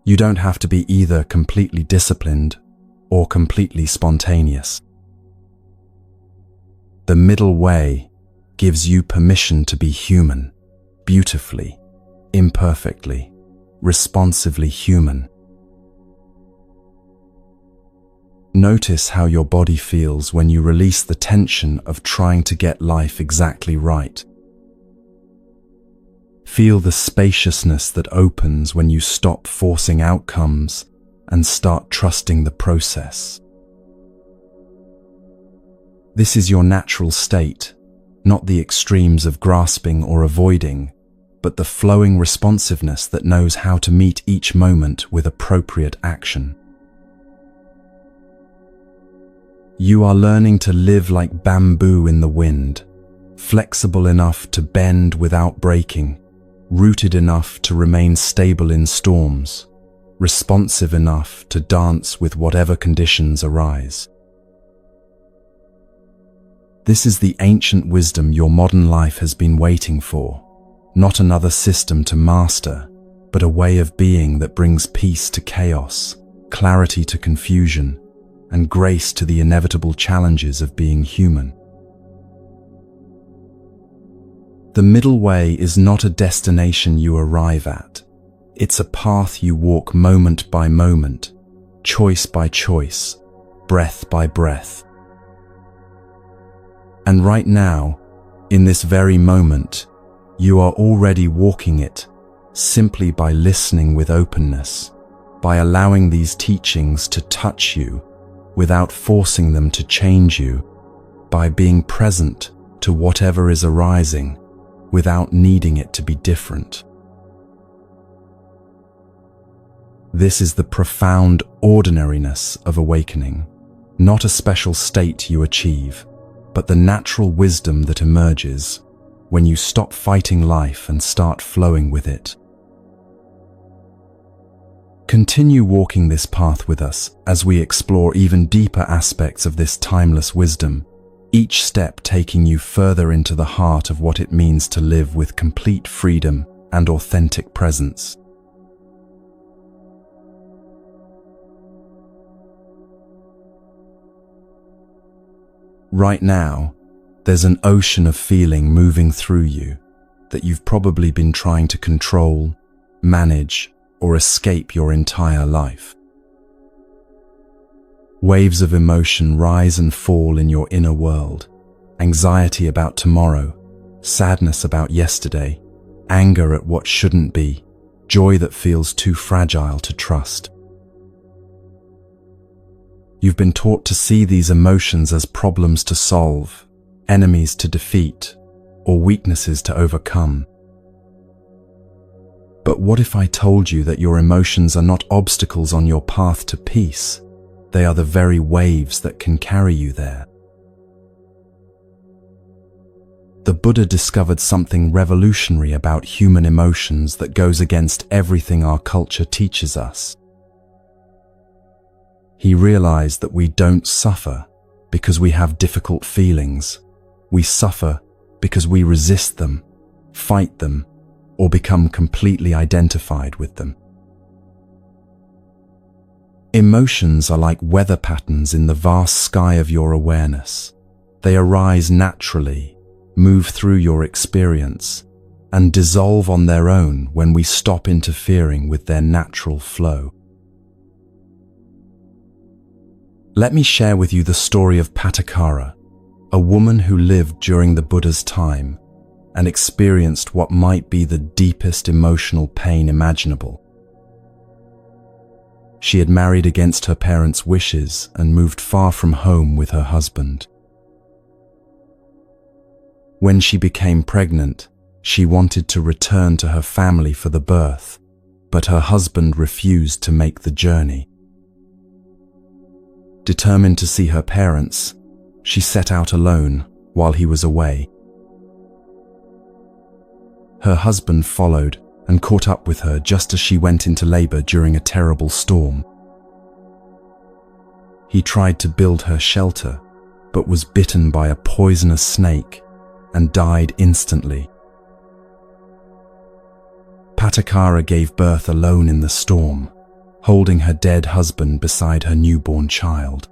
You don't have to be either completely disciplined or completely spontaneous. The middle way gives you permission to be human, beautifully, imperfectly, responsively human. Notice how your body feels when you release the tension of trying to get life exactly right. Feel the spaciousness that opens when you stop forcing outcomes and start trusting the process. This is your natural state, not the extremes of grasping or avoiding, but the flowing responsiveness that knows how to meet each moment with appropriate action. You are learning to live like bamboo in the wind, flexible enough to bend without breaking, rooted enough to remain stable in storms, responsive enough to dance with whatever conditions arise. This is the ancient wisdom your modern life has been waiting for, not another system to master, but a way of being that brings peace to chaos, clarity to confusion, and grace to the inevitable challenges of being human. The middle way is not a destination you arrive at. It's a path you walk moment by moment, choice by choice, breath by breath. And right now, in this very moment, you are already walking it simply by listening with openness, by allowing these teachings to touch you without forcing them to change you, by being present to whatever is arising without needing it to be different. This is the profound ordinariness of awakening, not a special state you achieve, but the natural wisdom that emerges when you stop fighting life and start flowing with it. Continue walking this path with us as we explore even deeper aspects of this timeless wisdom, each step taking you further into the heart of what it means to live with complete freedom and authentic presence. Right now, there's an ocean of feeling moving through you that you've probably been trying to control, manage, or escape your entire life. Waves of emotion rise and fall in your inner world. Anxiety about tomorrow, sadness about yesterday, anger at what shouldn't be, joy that feels too fragile to trust. You've been taught to see these emotions as problems to solve, enemies to defeat, or weaknesses to overcome. But what if I told you that your emotions are not obstacles on your path to peace? They are the very waves that can carry you there. The Buddha discovered something revolutionary about human emotions that goes against everything our culture teaches us. He realized that we don't suffer because we have difficult feelings. We suffer because we resist them, fight them, or become completely identified with them. Emotions are like weather patterns in the vast sky of your awareness. They arise naturally, move through your experience, and dissolve on their own when we stop interfering with their natural flow. Let me share with you the story of Patakara, a woman who lived during the Buddha's time and experienced what might be the deepest emotional pain imaginable. She had married against her parents' wishes and moved far from home with her husband. When she became pregnant, she wanted to return to her family for the birth, but her husband refused to make the journey. Determined to see her parents, she set out alone while he was away. Her husband followed and caught up with her just as she went into labor during a terrible storm. He tried to build her shelter, but was bitten by a poisonous snake and died instantly. Patakara gave birth alone in the storm, holding her dead husband beside her newborn child.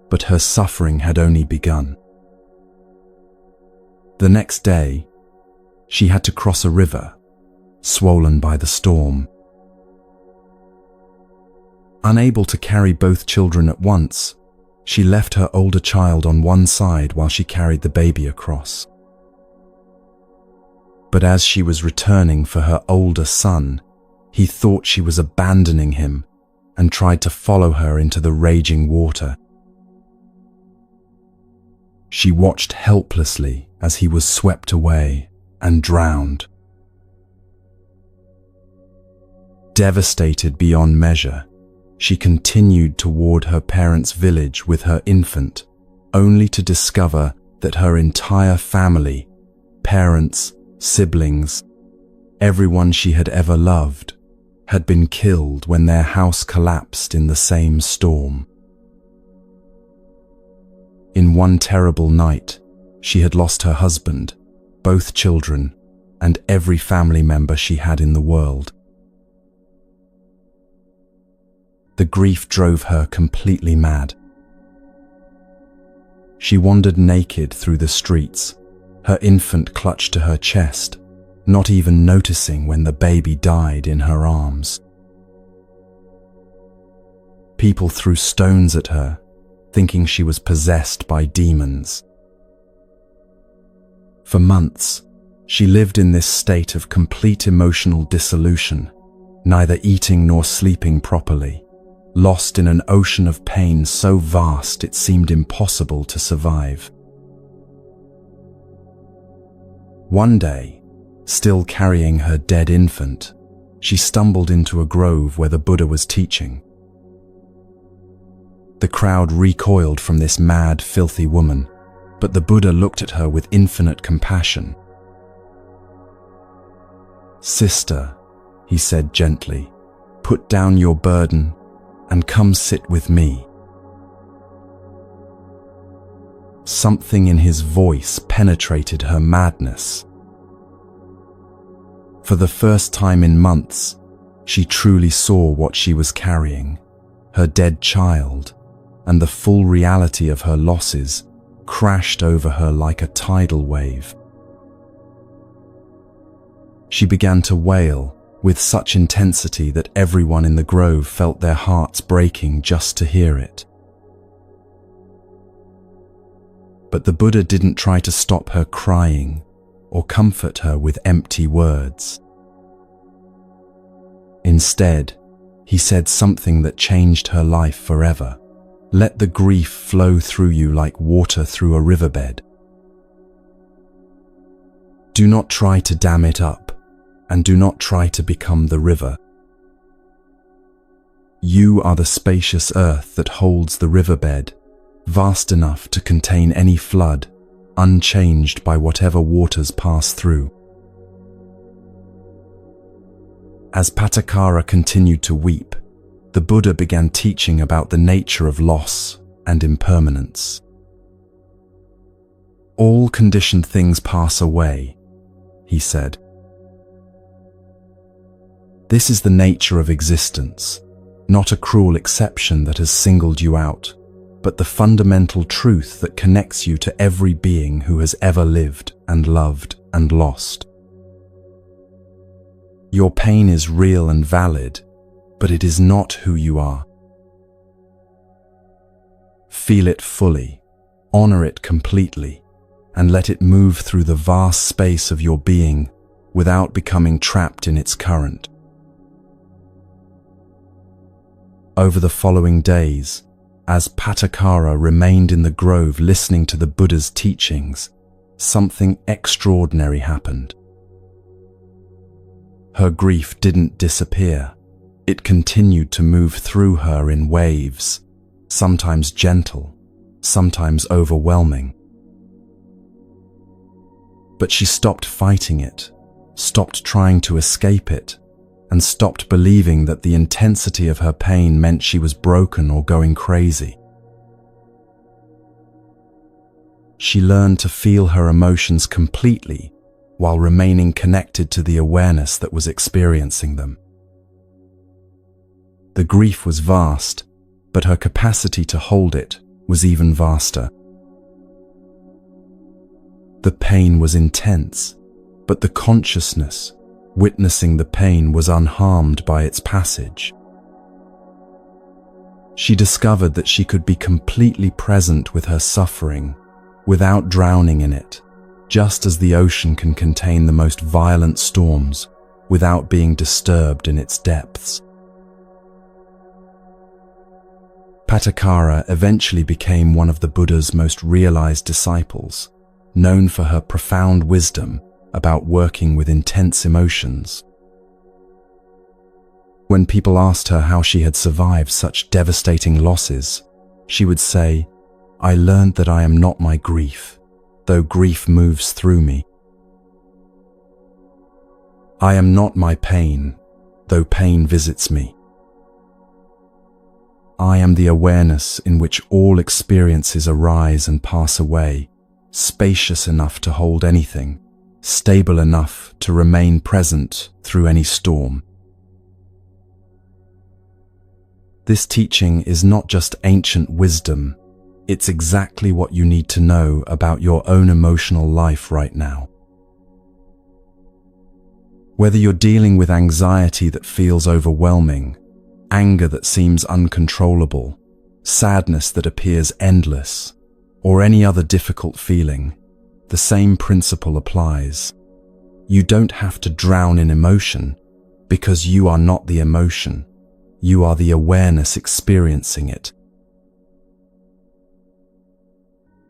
But her suffering had only begun. The next day, she had to cross a river, swollen by the storm. Unable to carry both children at once, she left her older child on one side while she carried the baby across. But as she was returning for her older son, he thought she was abandoning him and tried to follow her into the raging water. She watched helplessly as he was swept away and drowned. Devastated beyond measure, she continued toward her parents' village with her infant, only to discover that her entire family, parents, siblings, everyone she had ever loved, had been killed when their house collapsed in the same storm. In one terrible night, she had lost her husband, both children, and every family member she had in the world. The grief drove her completely mad. She wandered naked through the streets, her infant clutched to her chest, not even noticing when the baby died in her arms. People threw stones at her, thinking she was possessed by demons. For months, she lived in this state of complete emotional dissolution, neither eating nor sleeping properly, lost in an ocean of pain so vast it seemed impossible to survive. One day, still carrying her dead infant, she stumbled into a grove where the Buddha was teaching. The crowd recoiled from this mad, filthy woman, but the Buddha looked at her with infinite compassion. "Sister," he said gently, "put down your burden and come sit with me." Something in his voice penetrated her madness. For the first time in months, she truly saw what she was carrying, her dead child, and the full reality of her losses crashed over her like a tidal wave. She began to wail with such intensity that everyone in the grove felt their hearts breaking just to hear it. But the Buddha didn't try to stop her crying or comfort her with empty words. Instead, he said something that changed her life forever. "Let the grief flow through you like water through a riverbed. Do not try to dam it up, and do not try to become the river. You are the spacious earth that holds the riverbed, vast enough to contain any flood, unchanged by whatever waters pass through." As Patakara continued to weep, the Buddha began teaching about the nature of loss and impermanence. "All conditioned things pass away," he said. "This is the nature of existence, not a cruel exception that has singled you out, but the fundamental truth that connects you to every being who has ever lived and loved and lost. Your pain is real and valid, but it is not who you are. Feel it fully, honor it completely, and let it move through the vast space of your being without becoming trapped in its current." Over the following days, as Patakara remained in the grove listening to the Buddha's teachings, something extraordinary happened. Her grief didn't disappear. It continued to move through her in waves, sometimes gentle, sometimes overwhelming. But she stopped fighting it, stopped trying to escape it, and stopped believing that the intensity of her pain meant she was broken or going crazy. She learned to feel her emotions completely while remaining connected to the awareness that was experiencing them. The grief was vast, but her capacity to hold it was even vaster. The pain was intense, but the consciousness, witnessing the pain, was unharmed by its passage. She discovered that she could be completely present with her suffering without drowning in it, just as the ocean can contain the most violent storms without being disturbed in its depths. Pattakara eventually became one of the Buddha's most realized disciples, known for her profound wisdom about working with intense emotions. When people asked her how she had survived such devastating losses, she would say, "I learned that I am not my grief, though grief moves through me. I am not my pain, though pain visits me. I am the awareness in which all experiences arise and pass away, spacious enough to hold anything, stable enough to remain present through any storm." This teaching is not just ancient wisdom, it's exactly what you need to know about your own emotional life right now. Whether you're dealing with anxiety that feels overwhelming, anger that seems uncontrollable, sadness that appears endless, or any other difficult feeling, the same principle applies. You don't have to drown in emotion, because you are not the emotion. You are the awareness experiencing it.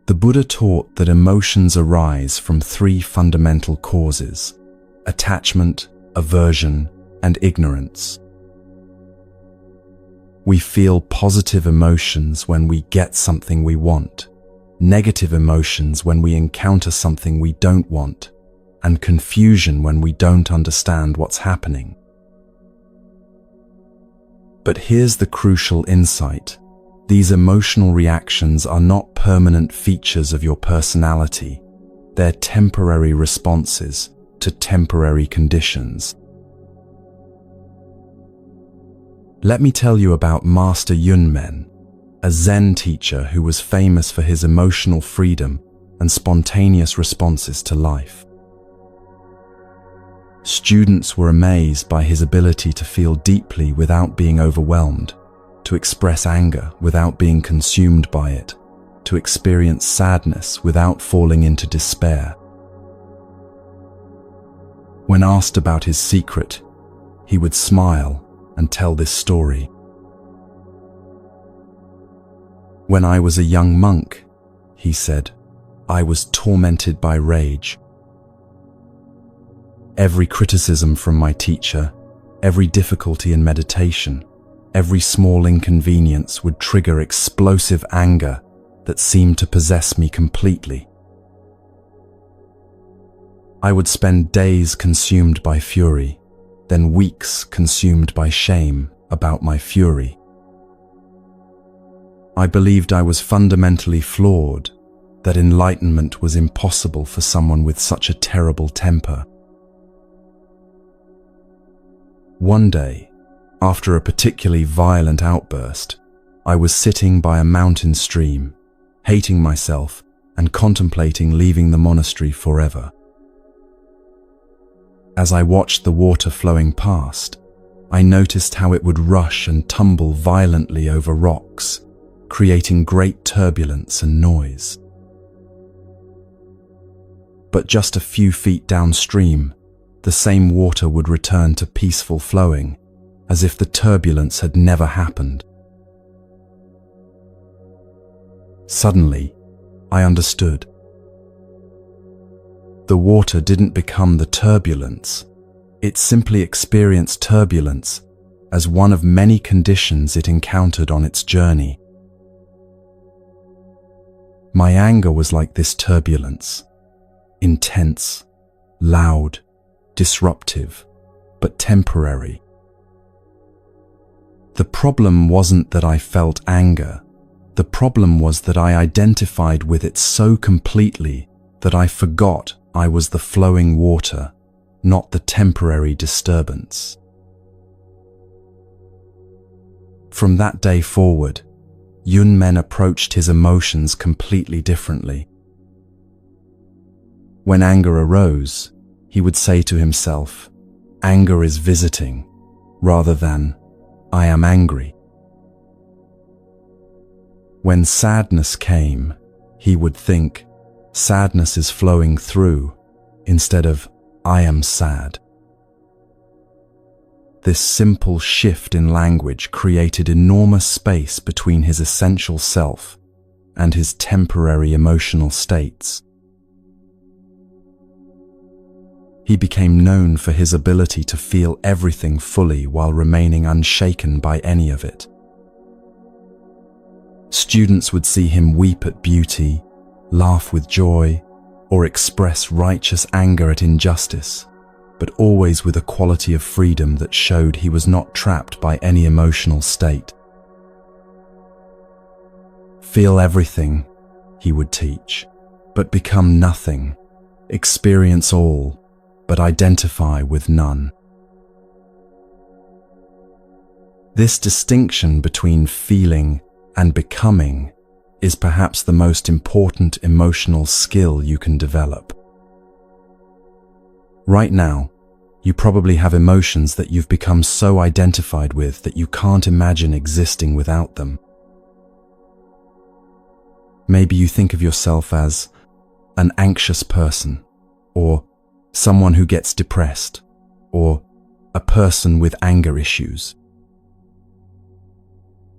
The Buddha taught that emotions arise from three fundamental causes: attachment, aversion, and ignorance. We feel positive emotions when we get something we want, negative emotions when we encounter something we don't want, and confusion when we don't understand what's happening. But here's the crucial insight. These emotional reactions are not permanent features of your personality. They're temporary responses to temporary conditions. Let me tell you about Master Yunmen, a Zen teacher who was famous for his emotional freedom and spontaneous responses to life. Students were amazed by his ability to feel deeply without being overwhelmed, to express anger without being consumed by it, to experience sadness without falling into despair. When asked about his secret, he would smile and tell this story. "When I was a young monk," he said, "I was tormented by rage. Every criticism from my teacher, every difficulty in meditation, every small inconvenience would trigger explosive anger that seemed to possess me completely. I would spend days consumed by fury, then weeks consumed by shame about my fury. I believed I was fundamentally flawed, that enlightenment was impossible for someone with such a terrible temper. One day, after a particularly violent outburst, I was sitting by a mountain stream, hating myself and contemplating leaving the monastery forever. As I watched the water flowing past, I noticed how it would rush and tumble violently over rocks, creating great turbulence and noise. But just a few feet downstream, the same water would return to peaceful flowing, as if the turbulence had never happened. Suddenly, I understood. The water didn't become the turbulence. It simply experienced turbulence as one of many conditions it encountered on its journey. My anger was like this turbulence, intense, loud, disruptive, but temporary. The problem wasn't that I felt anger. The problem was that I identified with it so completely that I forgot I was the flowing water, not the temporary disturbance. From that day forward, Yunmen approached his emotions completely differently. When anger arose, he would say to himself, "Anger is visiting," rather than, "I am angry." When sadness came, he would think, sadness is flowing through, instead of, I am sad. This simple shift in language created enormous space between his essential self and his temporary emotional states. He became known for his ability to feel everything fully while remaining unshaken by any of it. Students would see him weep at beauty, laugh with joy, or express righteous anger at injustice, but always with a quality of freedom that showed he was not trapped by any emotional state. Feel everything, he would teach, but become nothing. Experience all, but identify with none. This distinction between feeling and becoming is perhaps the most important emotional skill you can develop. Right now, you probably have emotions that you've become so identified with that you can't imagine existing without them. Maybe you think of yourself as an anxious person, or someone who gets depressed, or a person with anger issues.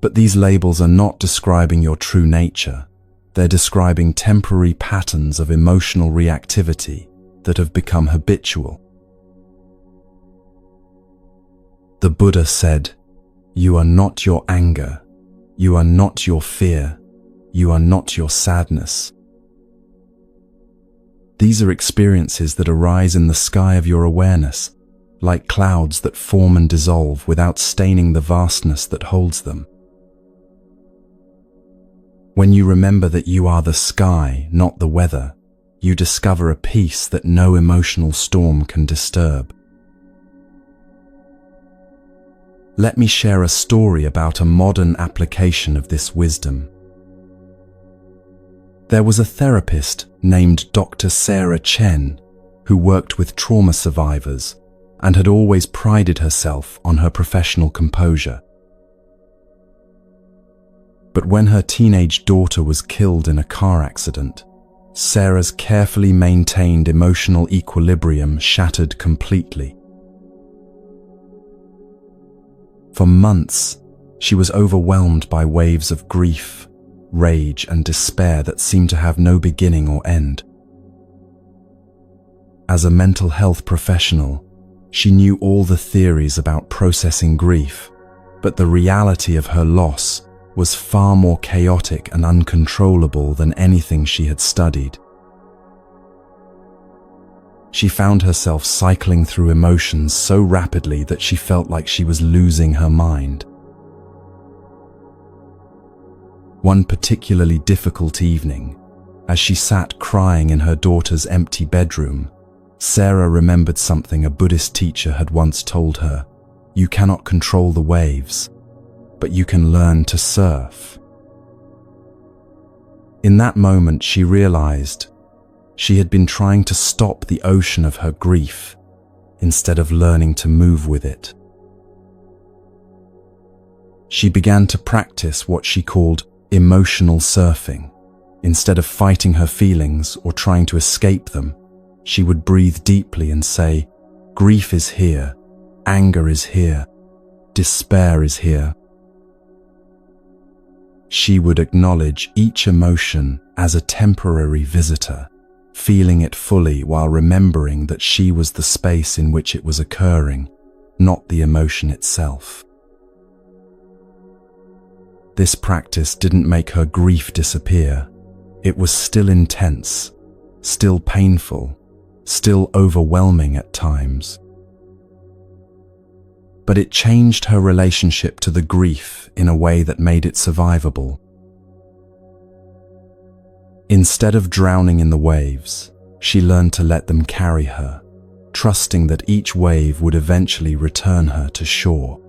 But these labels are not describing your true nature. They're describing temporary patterns of emotional reactivity that have become habitual. The Buddha said, "You are not your anger. You are not your fear. You are not your sadness." These are experiences that arise in the sky of your awareness, like clouds that form and dissolve without staining the vastness that holds them. When you remember that you are the sky, not the weather, you discover a peace that no emotional storm can disturb. Let me share a story about a modern application of this wisdom. There was a therapist named Dr. Sarah Chen who worked with trauma survivors and had always prided herself on her professional composure. But when her teenage daughter was killed in a car accident, Sarah's carefully maintained emotional equilibrium shattered completely. For months, she was overwhelmed by waves of grief, rage, and despair that seemed to have no beginning or end. As a mental health professional, she knew all the theories about processing grief, but the reality of her loss was far more chaotic and uncontrollable than anything she had studied. She found herself cycling through emotions so rapidly that she felt like she was losing her mind. One particularly difficult evening, as she sat crying in her daughter's empty bedroom, Sarah remembered something a Buddhist teacher had once told her: "You cannot control the waves, but you can learn to surf." In that moment, she realized she had been trying to stop the ocean of her grief instead of learning to move with it. She began to practice what she called emotional surfing. Instead of fighting her feelings or trying to escape them, she would breathe deeply and say, "Grief is here, anger is here, despair is here." She would acknowledge each emotion as a temporary visitor, feeling it fully while remembering that she was the space in which it was occurring, not the emotion itself. This practice didn't make her grief disappear. It was still intense, still painful, still overwhelming at times. But it changed her relationship to the grief in a way that made it survivable. Instead of drowning in the waves, she learned to let them carry her, trusting that each wave would eventually return her to shore.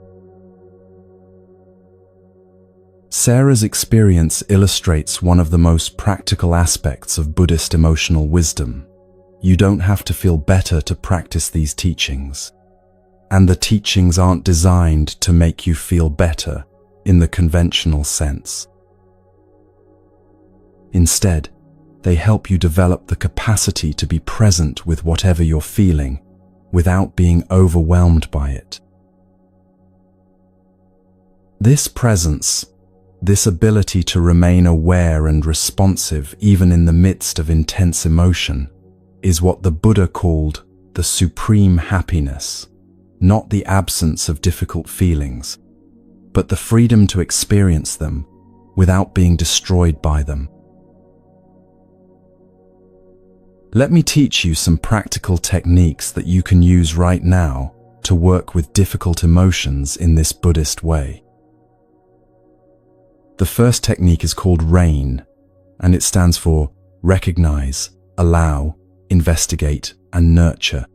Sarah's experience illustrates one of the most practical aspects of Buddhist emotional wisdom. You don't have to feel better to practice these teachings. And the teachings aren't designed to make you feel better in the conventional sense. Instead, they help you develop the capacity to be present with whatever you're feeling, without being overwhelmed by it. This presence, this ability to remain aware and responsive even in the midst of intense emotion, is what the Buddha called the supreme happiness, not the absence of difficult feelings, but the freedom to experience them without being destroyed by them. Let me teach you some practical techniques that you can use right now to work with difficult emotions in this Buddhist way. The first technique is called RAIN, and it stands for recognize, allow, investigate, and nurture.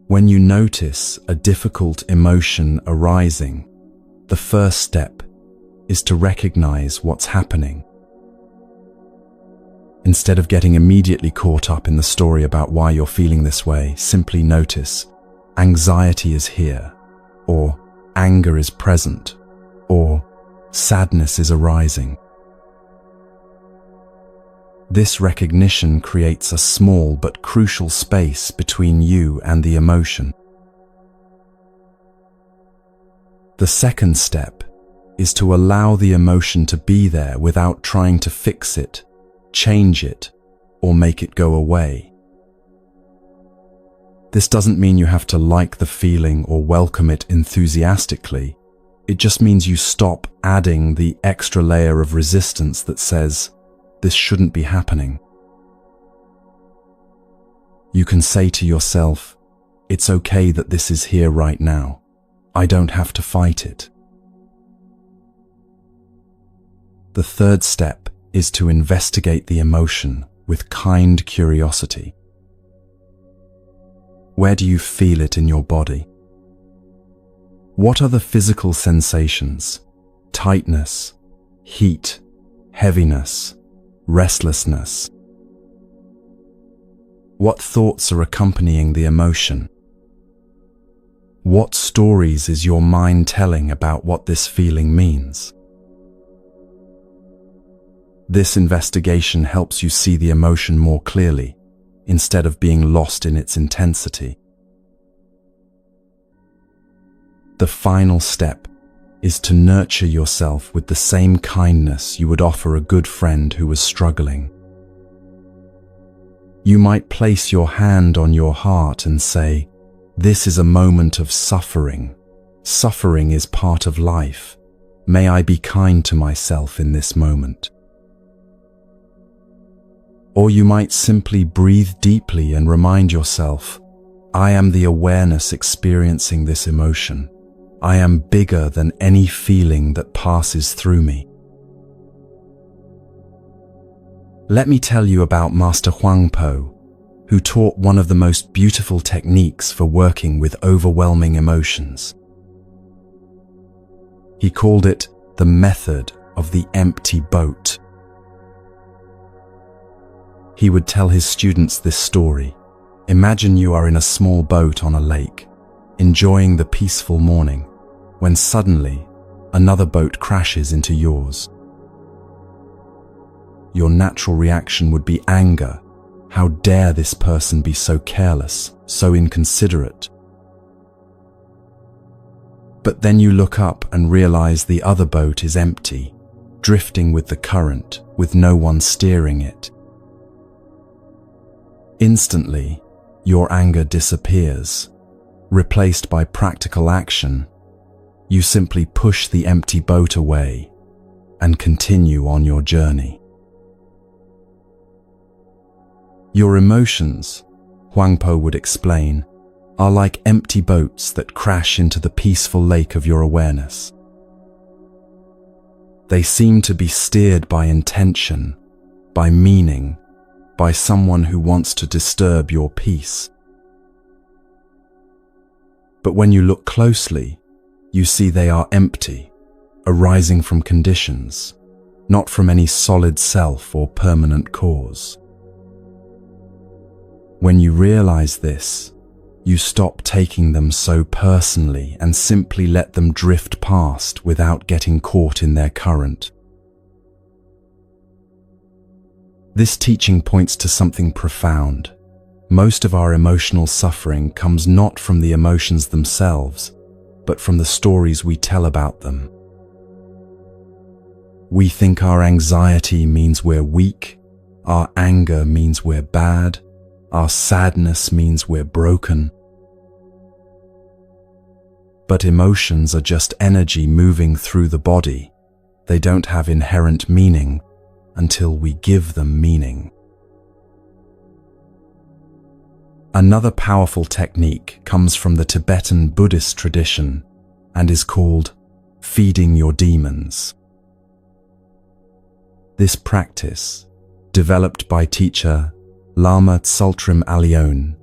When you notice a difficult emotion arising, the first step is to recognize what's happening. Instead of getting immediately caught up in the story about why you're feeling this way, simply notice, anxiety is here, or anger is present, or sadness is arising. This recognition creates a small but crucial space between you and the emotion. The second step is to allow the emotion to be there without trying to fix it, change it, or make it go away. This doesn't mean you have to like the feeling or welcome it enthusiastically. It just means you stop adding the extra layer of resistance that says, this shouldn't be happening. You can say to yourself, it's okay that this is here right now. I don't have to fight it. The third step is to investigate the emotion with kind curiosity. Where do you feel it in your body? What are the physical sensations? Tightness, heat, heaviness, restlessness. What thoughts are accompanying the emotion? What stories is your mind telling about what this feeling means? This investigation helps you see the emotion more clearly, instead of being lost in its intensity. The final step is to nurture yourself with the same kindness you would offer a good friend who was struggling. You might place your hand on your heart and say, "This is a moment of suffering. Suffering is part of life. May I be kind to myself in this moment." Or you might simply breathe deeply and remind yourself, "I am the awareness experiencing this emotion. I am bigger than any feeling that passes through me." Let me tell you about Master Huangpo, who taught one of the most beautiful techniques for working with overwhelming emotions. He called it the method of the empty boat. He would tell his students this story. Imagine you are in a small boat on a lake, enjoying the peaceful morning, when suddenly another boat crashes into yours. Your natural reaction would be anger. How dare this person be so careless, so inconsiderate? But then you look up and realize the other boat is empty, drifting with the current, with no one steering it. Instantly, your anger disappears, replaced by practical action. You simply push the empty boat away and continue on your journey. Your emotions, Huangpo would explain, are like empty boats that crash into the peaceful lake of your awareness. They seem to be steered by intention, by meaning, by someone who wants to disturb your peace. But when you look closely, you see they are empty, arising from conditions, not from any solid self or permanent cause. When you realize this, you stop taking them so personally and simply let them drift past without getting caught in their current. This teaching points to something profound. Most of our emotional suffering comes not from the emotions themselves, but from the stories we tell about them. We think our anxiety means we're weak, our anger means we're bad, our sadness means we're broken. But emotions are just energy moving through the body. They don't have inherent meaning until we give them meaning. Another powerful technique comes from the Tibetan Buddhist tradition and is called feeding your demons. This practice, developed by teacher Lama Tsultrim Alyon,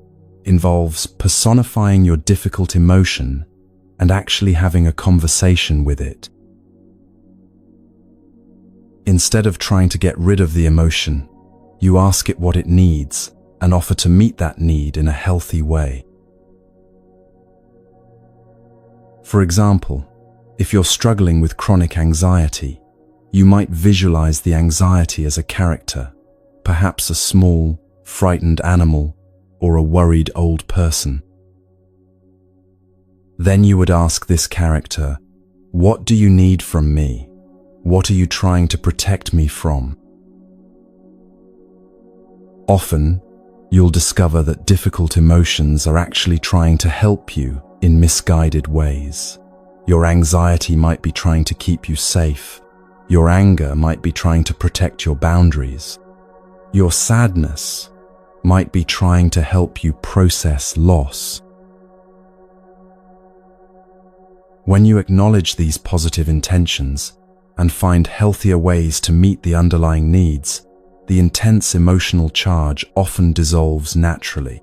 involves personifying your difficult emotion and actually having a conversation with it. Instead of trying to get rid of the emotion, you ask it what it needs and offer to meet that need in a healthy way. For example, if you're struggling with chronic anxiety, you might visualize the anxiety as a character, perhaps a small, frightened animal or a worried old person. Then you would ask this character, "What do you need from me? What are you trying to protect me from?" Often, you'll discover that difficult emotions are actually trying to help you in misguided ways. Your anxiety might be trying to keep you safe. Your anger might be trying to protect your boundaries. Your sadness might be trying to help you process loss. When you acknowledge these positive intentions and find healthier ways to meet the underlying needs, the intense emotional charge often dissolves naturally.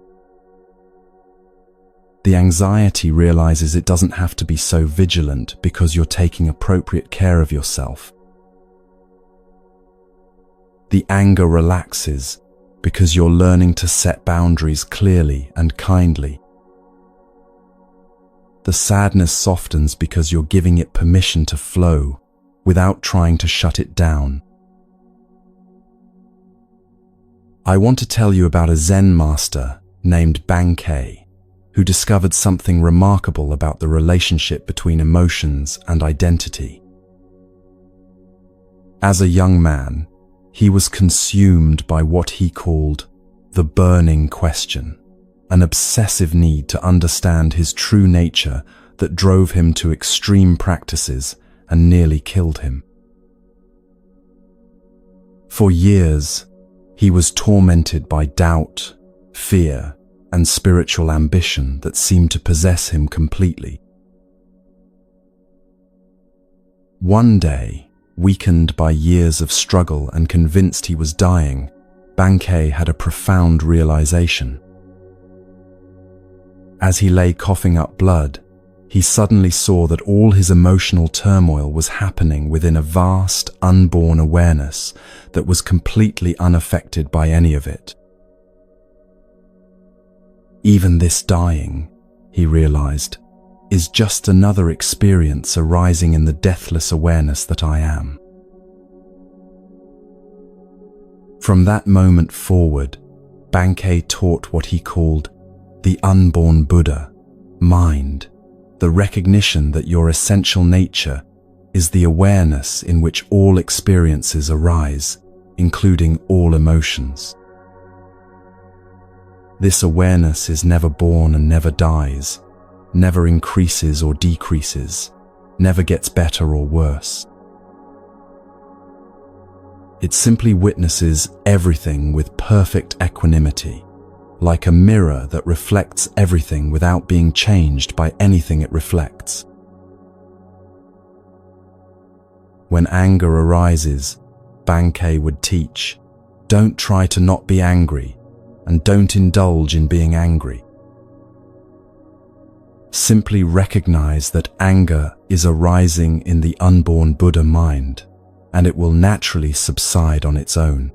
The anxiety realizes it doesn't have to be so vigilant because you're taking appropriate care of yourself. The anger relaxes because you're learning to set boundaries clearly and kindly. The sadness softens because you're giving it permission to flow without trying to shut it down. I want to tell you about a Zen master named Bankei, who discovered something remarkable about the relationship between emotions and identity. As a young man, he was consumed by what he called the burning question, an obsessive need to understand his true nature that drove him to extreme practices and nearly killed him. For years, he was tormented by doubt, fear, and spiritual ambition that seemed to possess him completely. One day, weakened by years of struggle and convinced he was dying, Bankei had a profound realization. As he lay coughing up blood, he suddenly saw that all his emotional turmoil was happening within a vast, unborn awareness that was completely unaffected by any of it. Even this dying, he realized, is just another experience arising in the deathless awareness that I am. From that moment forward, Bankei taught what he called the unborn Buddha, mind, the recognition that your essential nature is the awareness in which all experiences arise, including all emotions. This awareness is never born and never dies, never increases or decreases, never gets better or worse. It simply witnesses everything with perfect equanimity, like a mirror that reflects everything without being changed by anything it reflects. When anger arises, Bankei would teach, don't try to not be angry, and don't indulge in being angry. Simply recognize that anger is arising in the unborn Buddha mind, and it will naturally subside on its own.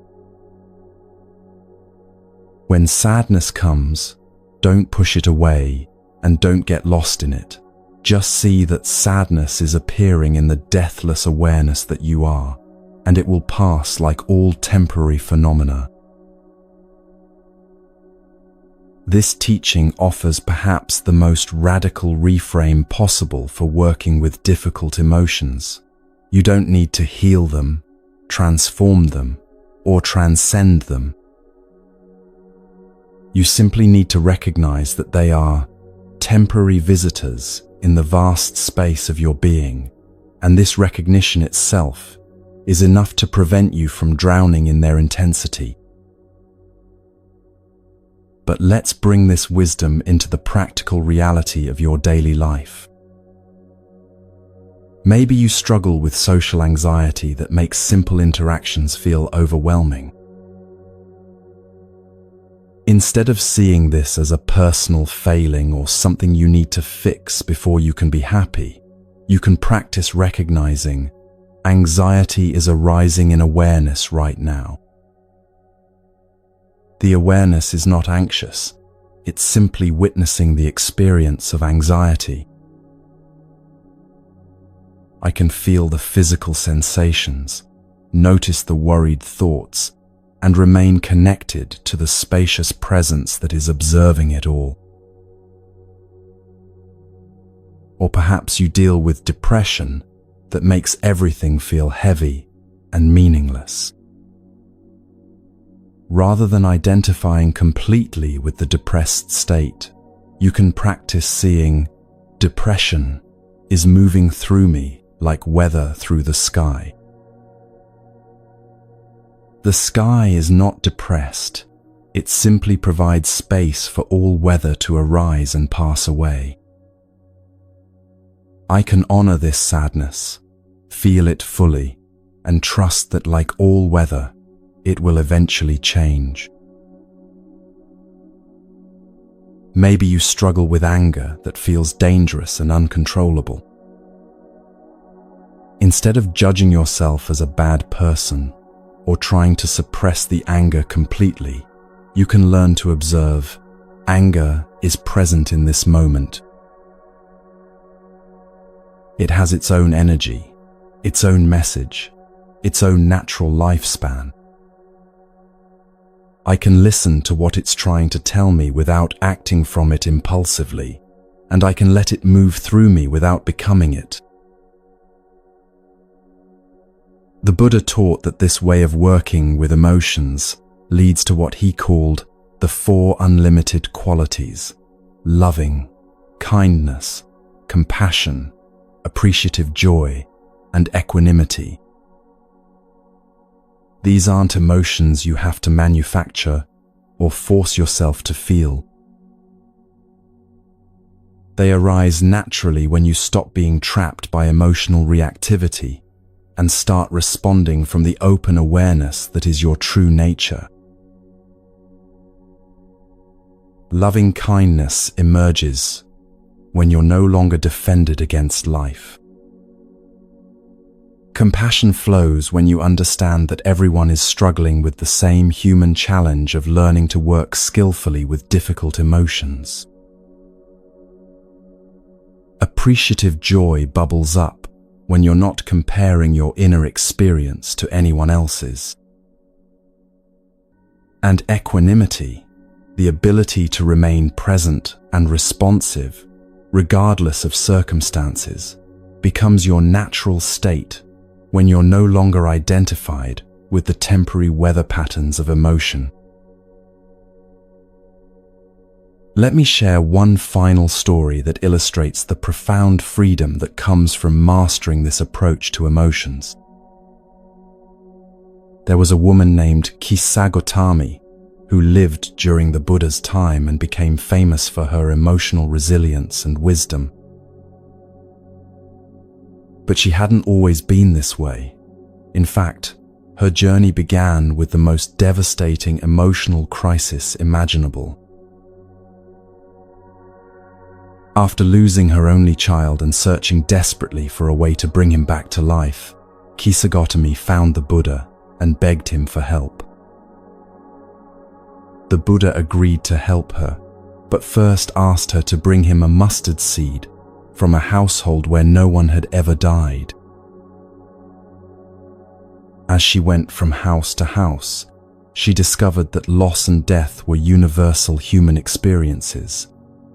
When sadness comes, don't push it away and don't get lost in it. Just see that sadness is appearing in the deathless awareness that you are, and it will pass like all temporary phenomena. This teaching offers perhaps the most radical reframe possible for working with difficult emotions. You don't need to heal them, transform them, or transcend them. You simply need to recognize that they are temporary visitors in the vast space of your being, and this recognition itself is enough to prevent you from drowning in their intensity. But let's bring this wisdom into the practical reality of your daily life. Maybe you struggle with social anxiety that makes simple interactions feel overwhelming. Instead of seeing this as a personal failing or something you need to fix before you can be happy, you can practice recognizing anxiety is arising in awareness right now. The awareness is not anxious, it's simply witnessing the experience of anxiety. I can feel the physical sensations, notice the worried thoughts, and remain connected to the spacious presence that is observing it all. Or perhaps you deal with depression that makes everything feel heavy and meaningless. Rather than identifying completely with the depressed state, you can practice seeing depression is moving through me like weather through the sky. The sky is not depressed, it simply provides space for all weather to arise and pass away. I can honor this sadness, feel it fully, and trust that like all weather, it will eventually change. Maybe you struggle with anger that feels dangerous and uncontrollable. Instead of judging yourself as a bad person or trying to suppress the anger completely, you can learn to observe anger is present in this moment. It has its own energy, its own message, its own natural lifespan. I can listen to what it's trying to tell me without acting from it impulsively, and I can let it move through me without becoming it. The Buddha taught that this way of working with emotions leads to what he called the 4 unlimited qualities: loving, kindness, compassion, appreciative joy, and equanimity. These aren't emotions you have to manufacture or force yourself to feel. They arise naturally when you stop being trapped by emotional reactivity and start responding from the open awareness that is your true nature. Loving kindness emerges when you're no longer defended against life. Compassion flows when you understand that everyone is struggling with the same human challenge of learning to work skillfully with difficult emotions. Appreciative joy bubbles up when you're not comparing your inner experience to anyone else's. And equanimity, the ability to remain present and responsive, regardless of circumstances, becomes your natural state when you're no longer identified with the temporary weather patterns of emotion. Let me share one final story that illustrates the profound freedom that comes from mastering this approach to emotions. There was a woman named Kisagotami who lived during the Buddha's time and became famous for her emotional resilience and wisdom. But she hadn't always been this way. In fact, her journey began with the most devastating emotional crisis imaginable. After losing her only child and searching desperately for a way to bring him back to life, Kisagotami found the Buddha and begged him for help. The Buddha agreed to help her, but first asked her to bring him a mustard seed from a household where no one had ever died. As she went from house to house, she discovered that loss and death were universal human experiences.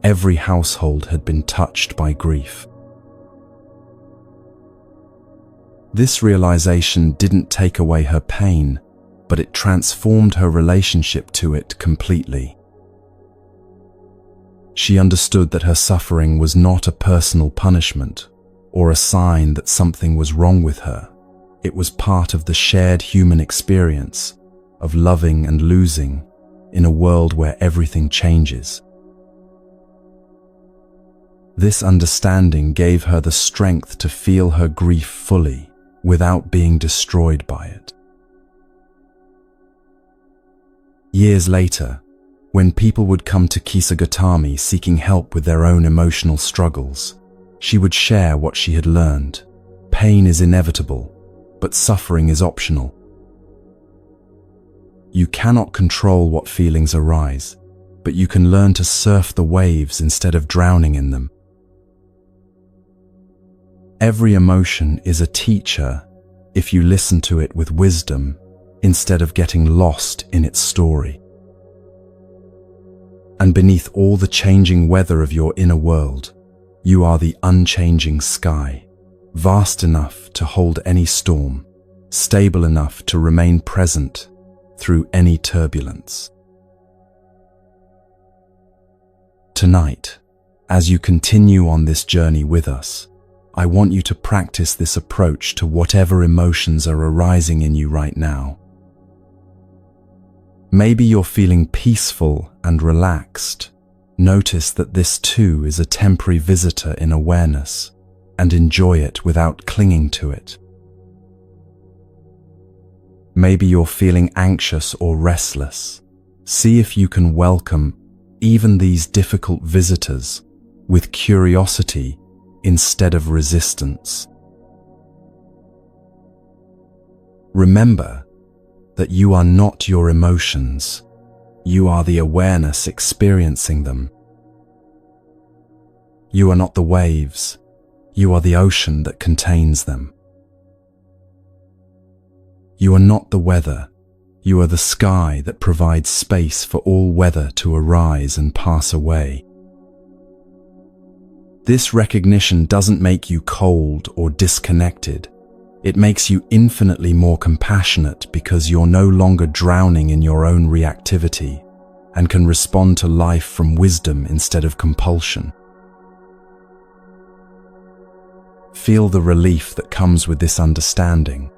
Every household had been touched by grief. This realization didn't take away her pain, but it transformed her relationship to it completely. She understood that her suffering was not a personal punishment or a sign that something was wrong with her. It was part of the shared human experience of loving and losing in a world where everything changes. This understanding gave her the strength to feel her grief fully without being destroyed by it. Years later, when people would come to Kisagotami seeking help with their own emotional struggles, she would share what she had learned. Pain is inevitable, but suffering is optional. You cannot control what feelings arise, but you can learn to surf the waves instead of drowning in them. Every emotion is a teacher if you listen to it with wisdom instead of getting lost in its story. And beneath all the changing weather of your inner world, you are the unchanging sky, vast enough to hold any storm, stable enough to remain present through any turbulence. Tonight, as you continue on this journey with us, I want you to practice this approach to whatever emotions are arising in you right now. Maybe you're feeling peaceful and relaxed. Notice that this too is a temporary visitor in awareness, and enjoy it without clinging to it. Maybe you're feeling anxious or restless. See if you can welcome even these difficult visitors with curiosity instead of resistance. Remember that you are not your emotions. You are the awareness experiencing them. You are not the waves. You are the ocean that contains them. You are not the weather. You are the sky that provides space for all weather to arise and pass away. This recognition doesn't make you cold or disconnected. It makes you infinitely more compassionate because you're no longer drowning in your own reactivity and can respond to life from wisdom instead of compulsion. Feel the relief that comes with this understanding.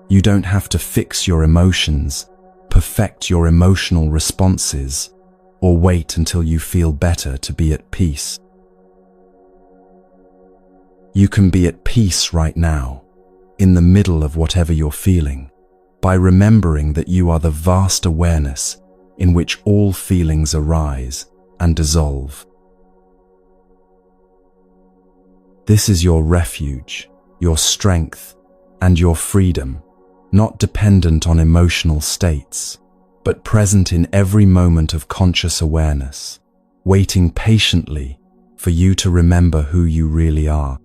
You don't have to fix your emotions, perfect your emotional responses, or wait until you feel better to be at peace. You can be at peace right now, in the middle of whatever you're feeling, by remembering that you are the vast awareness in which all feelings arise and dissolve. This is your refuge, your strength, and your freedom, not dependent on emotional states, but present in every moment of conscious awareness, waiting patiently for you to remember who you really are.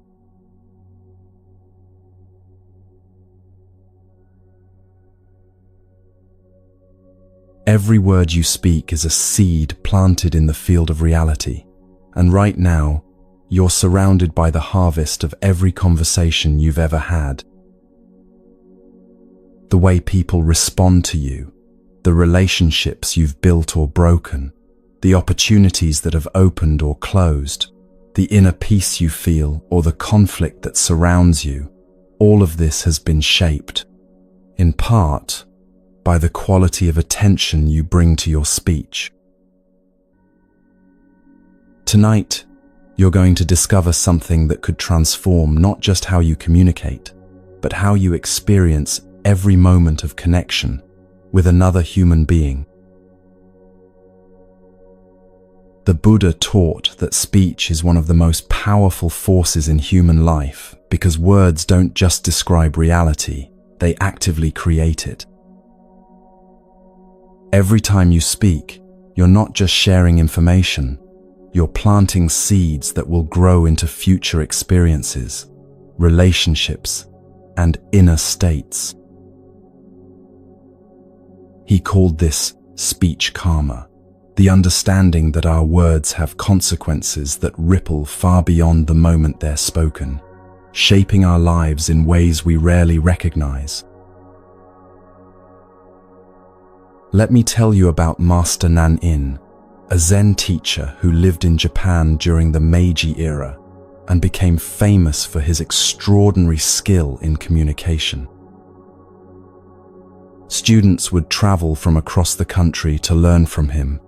Every word you speak is a seed planted in the field of reality, and right now, you're surrounded by the harvest of every conversation you've ever had. The way people respond to you, the relationships you've built or broken, the opportunities that have opened or closed, the inner peace you feel or the conflict that surrounds you, all of this has been shaped, in part, by the quality of attention you bring to your speech. Tonight, you're going to discover something that could transform not just how you communicate, but how you experience every moment of connection with another human being. The Buddha taught that speech is one of the most powerful forces in human life because words don't just describe reality, they actively create it. Every time you speak, you're not just sharing information, you're planting seeds that will grow into future experiences, relationships, and inner states. He called this speech karma, the understanding that our words have consequences that ripple far beyond the moment they're spoken, shaping our lives in ways we rarely recognize. Let me tell you about Master Nan-in, a Zen teacher who lived in Japan during the Meiji era and became famous for his extraordinary skill in communication. Students would travel from across the country to learn from him,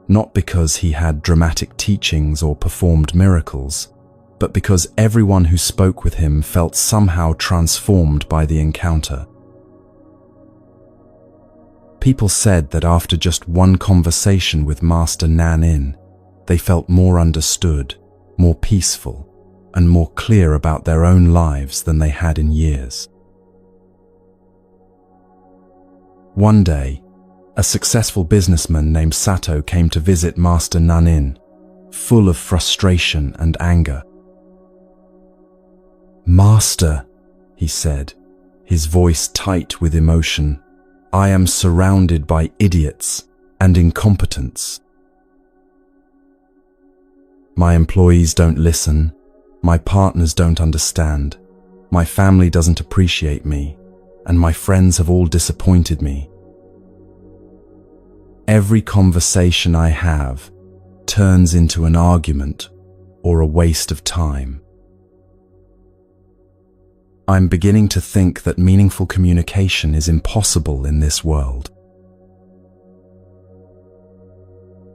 not because he had dramatic teachings or performed miracles, but because everyone who spoke with him felt somehow transformed by the encounter. People said that after just one conversation with Master Nan-in, they felt more understood, more peaceful, and more clear about their own lives than they had in years. One day, a successful businessman named Sato came to visit Master Nan-in, full of frustration and anger. "Master," he said, his voice tight with emotion, "I am surrounded by idiots and incompetence. My employees don't listen, my partners don't understand, my family doesn't appreciate me, and my friends have all disappointed me. Every conversation I have turns into an argument or a waste of time. I'm beginning to think that meaningful communication is impossible in this world."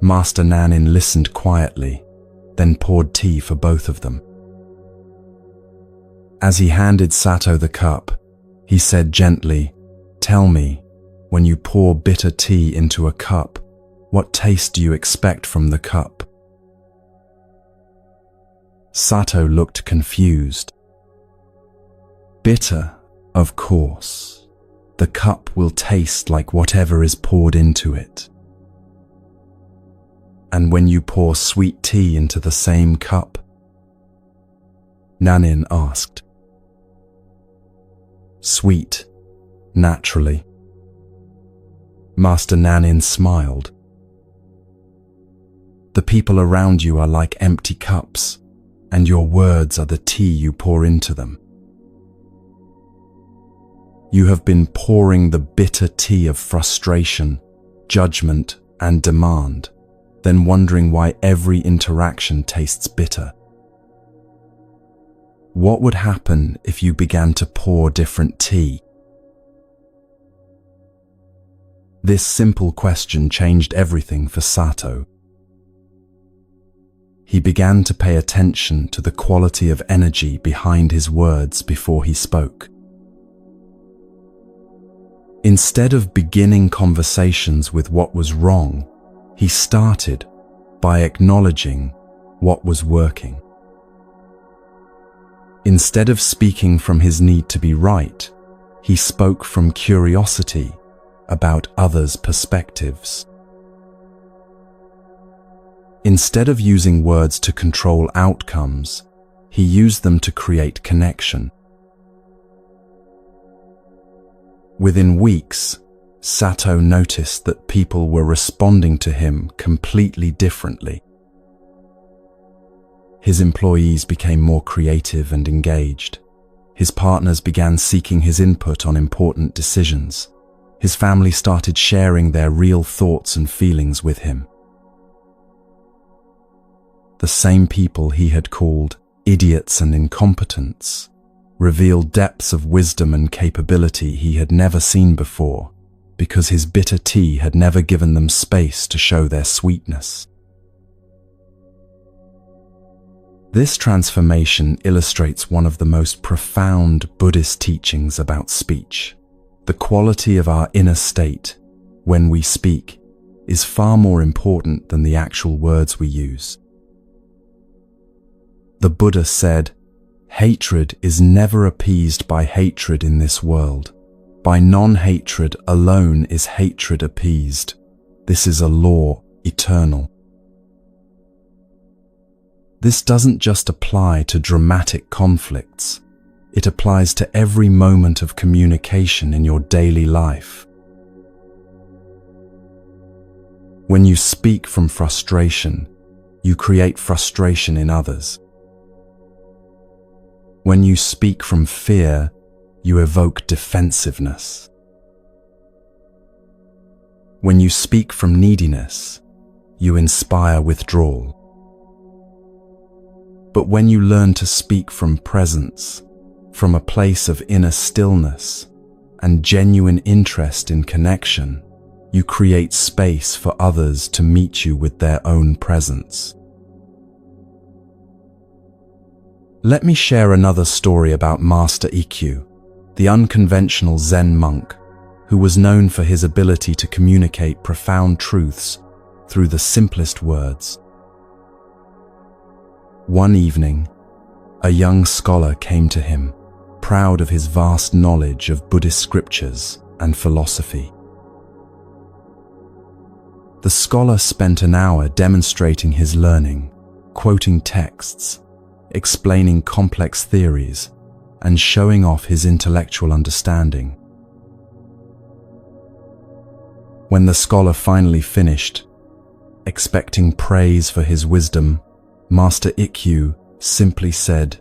Master Nan-in listened quietly, then poured tea for both of them. As he handed Sato the cup, he said gently, "Tell me, when you pour bitter tea into a cup, what taste do you expect from the cup?" Sato looked confused. "Bitter, of course. The cup will taste like whatever is poured into it." "And when you pour sweet tea into the same cup?" Nan-in asked. "Sweet, naturally." Master Nan-in smiled. "The people around you are like empty cups, and your words are the tea you pour into them. You have been pouring the bitter tea of frustration, judgment, and demand, then wondering why every interaction tastes bitter. What would happen if you began to pour different tea?" This simple question changed everything for Sato. He began to pay attention to the quality of energy behind his words before he spoke. Instead of beginning conversations with what was wrong, he started by acknowledging what was working. Instead of speaking from his need to be right, he spoke from curiosity about others' perspectives. Instead of using words to control outcomes, he used them to create connection. Within weeks, Sato noticed that people were responding to him completely differently. His employees became more creative and engaged. His partners began seeking his input on important decisions. His family started sharing their real thoughts and feelings with him. The same people he had called idiots and incompetents revealed depths of wisdom and capability he had never seen before, because his bitter tea had never given them space to show their sweetness. This transformation illustrates one of the most profound Buddhist teachings about speech. The quality of our inner state, when we speak, is far more important than the actual words we use. The Buddha said, "Hatred is never appeased by hatred in this world. By non-hatred alone is hatred appeased. This is a law, eternal." This doesn't just apply to dramatic conflicts. It applies to every moment of communication in your daily life. When you speak from frustration, you create frustration in others. When you speak from fear, you evoke defensiveness. When you speak from neediness, you inspire withdrawal. But when you learn to speak from presence, from a place of inner stillness and genuine interest in connection, you create space for others to meet you with their own presence. Let me share another story about Master Ikkyu, the unconventional Zen monk who was known for his ability to communicate profound truths through the simplest words. One evening, a young scholar came to him, proud of his vast knowledge of Buddhist scriptures and philosophy. The scholar spent an hour demonstrating his learning, quoting texts, explaining complex theories, and showing off his intellectual understanding. When the scholar finally finished, expecting praise for his wisdom, Master Ikkyu simply said,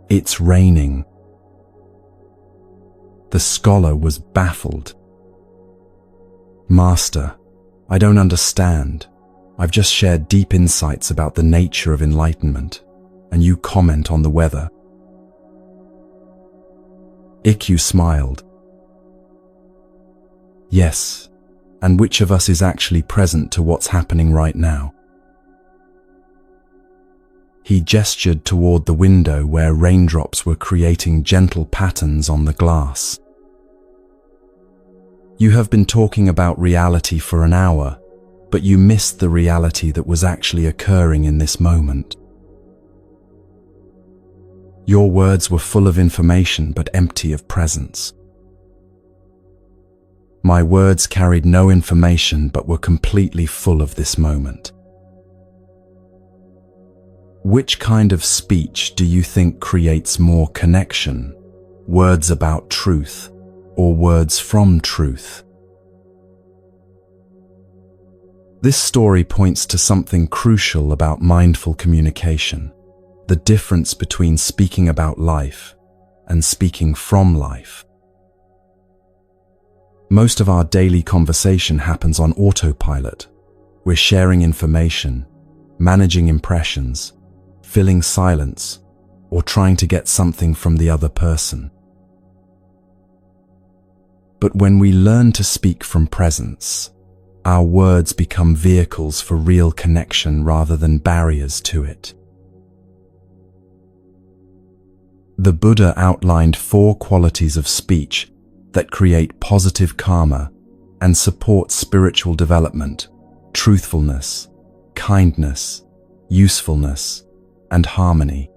"It's raining." The scholar was baffled. "Master, I don't understand. I've just shared deep insights about the nature of enlightenment, and you comment on the weather." Ikkyu smiled. "Yes, and which of us is actually present to what's happening right now?" He gestured toward the window where raindrops were creating gentle patterns on the glass. "You have been talking about reality for an hour, but you missed the reality that was actually occurring in this moment. Your words were full of information but empty of presence. My words carried no information but were completely full of this moment. Which kind of speech do you think creates more connection? Words about truth or words from truth?" This story points to something crucial about mindful communication, the difference between speaking about life and speaking from life. Most of our daily conversation happens on autopilot. We're sharing information, managing impressions, filling silence, or trying to get something from the other person. But when we learn to speak from presence, our words become vehicles for real connection rather than barriers to it. The Buddha outlined 4 qualities of speech that create positive karma and support spiritual development: truthfulness, kindness, usefulness, and harmony.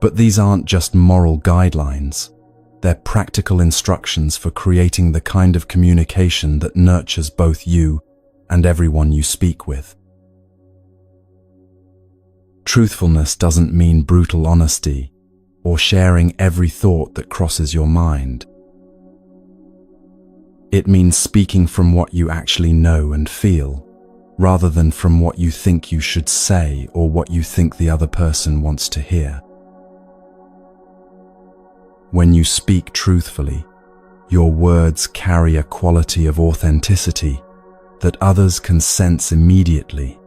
But these aren't just moral guidelines. They're practical instructions for creating the kind of communication that nurtures both you and everyone you speak with. Truthfulness doesn't mean brutal honesty or sharing every thought that crosses your mind. It means speaking from what you actually know and feel, rather than from what you think you should say or what you think the other person wants to hear. When you speak truthfully, your words carry a quality of authenticity that others can sense immediately,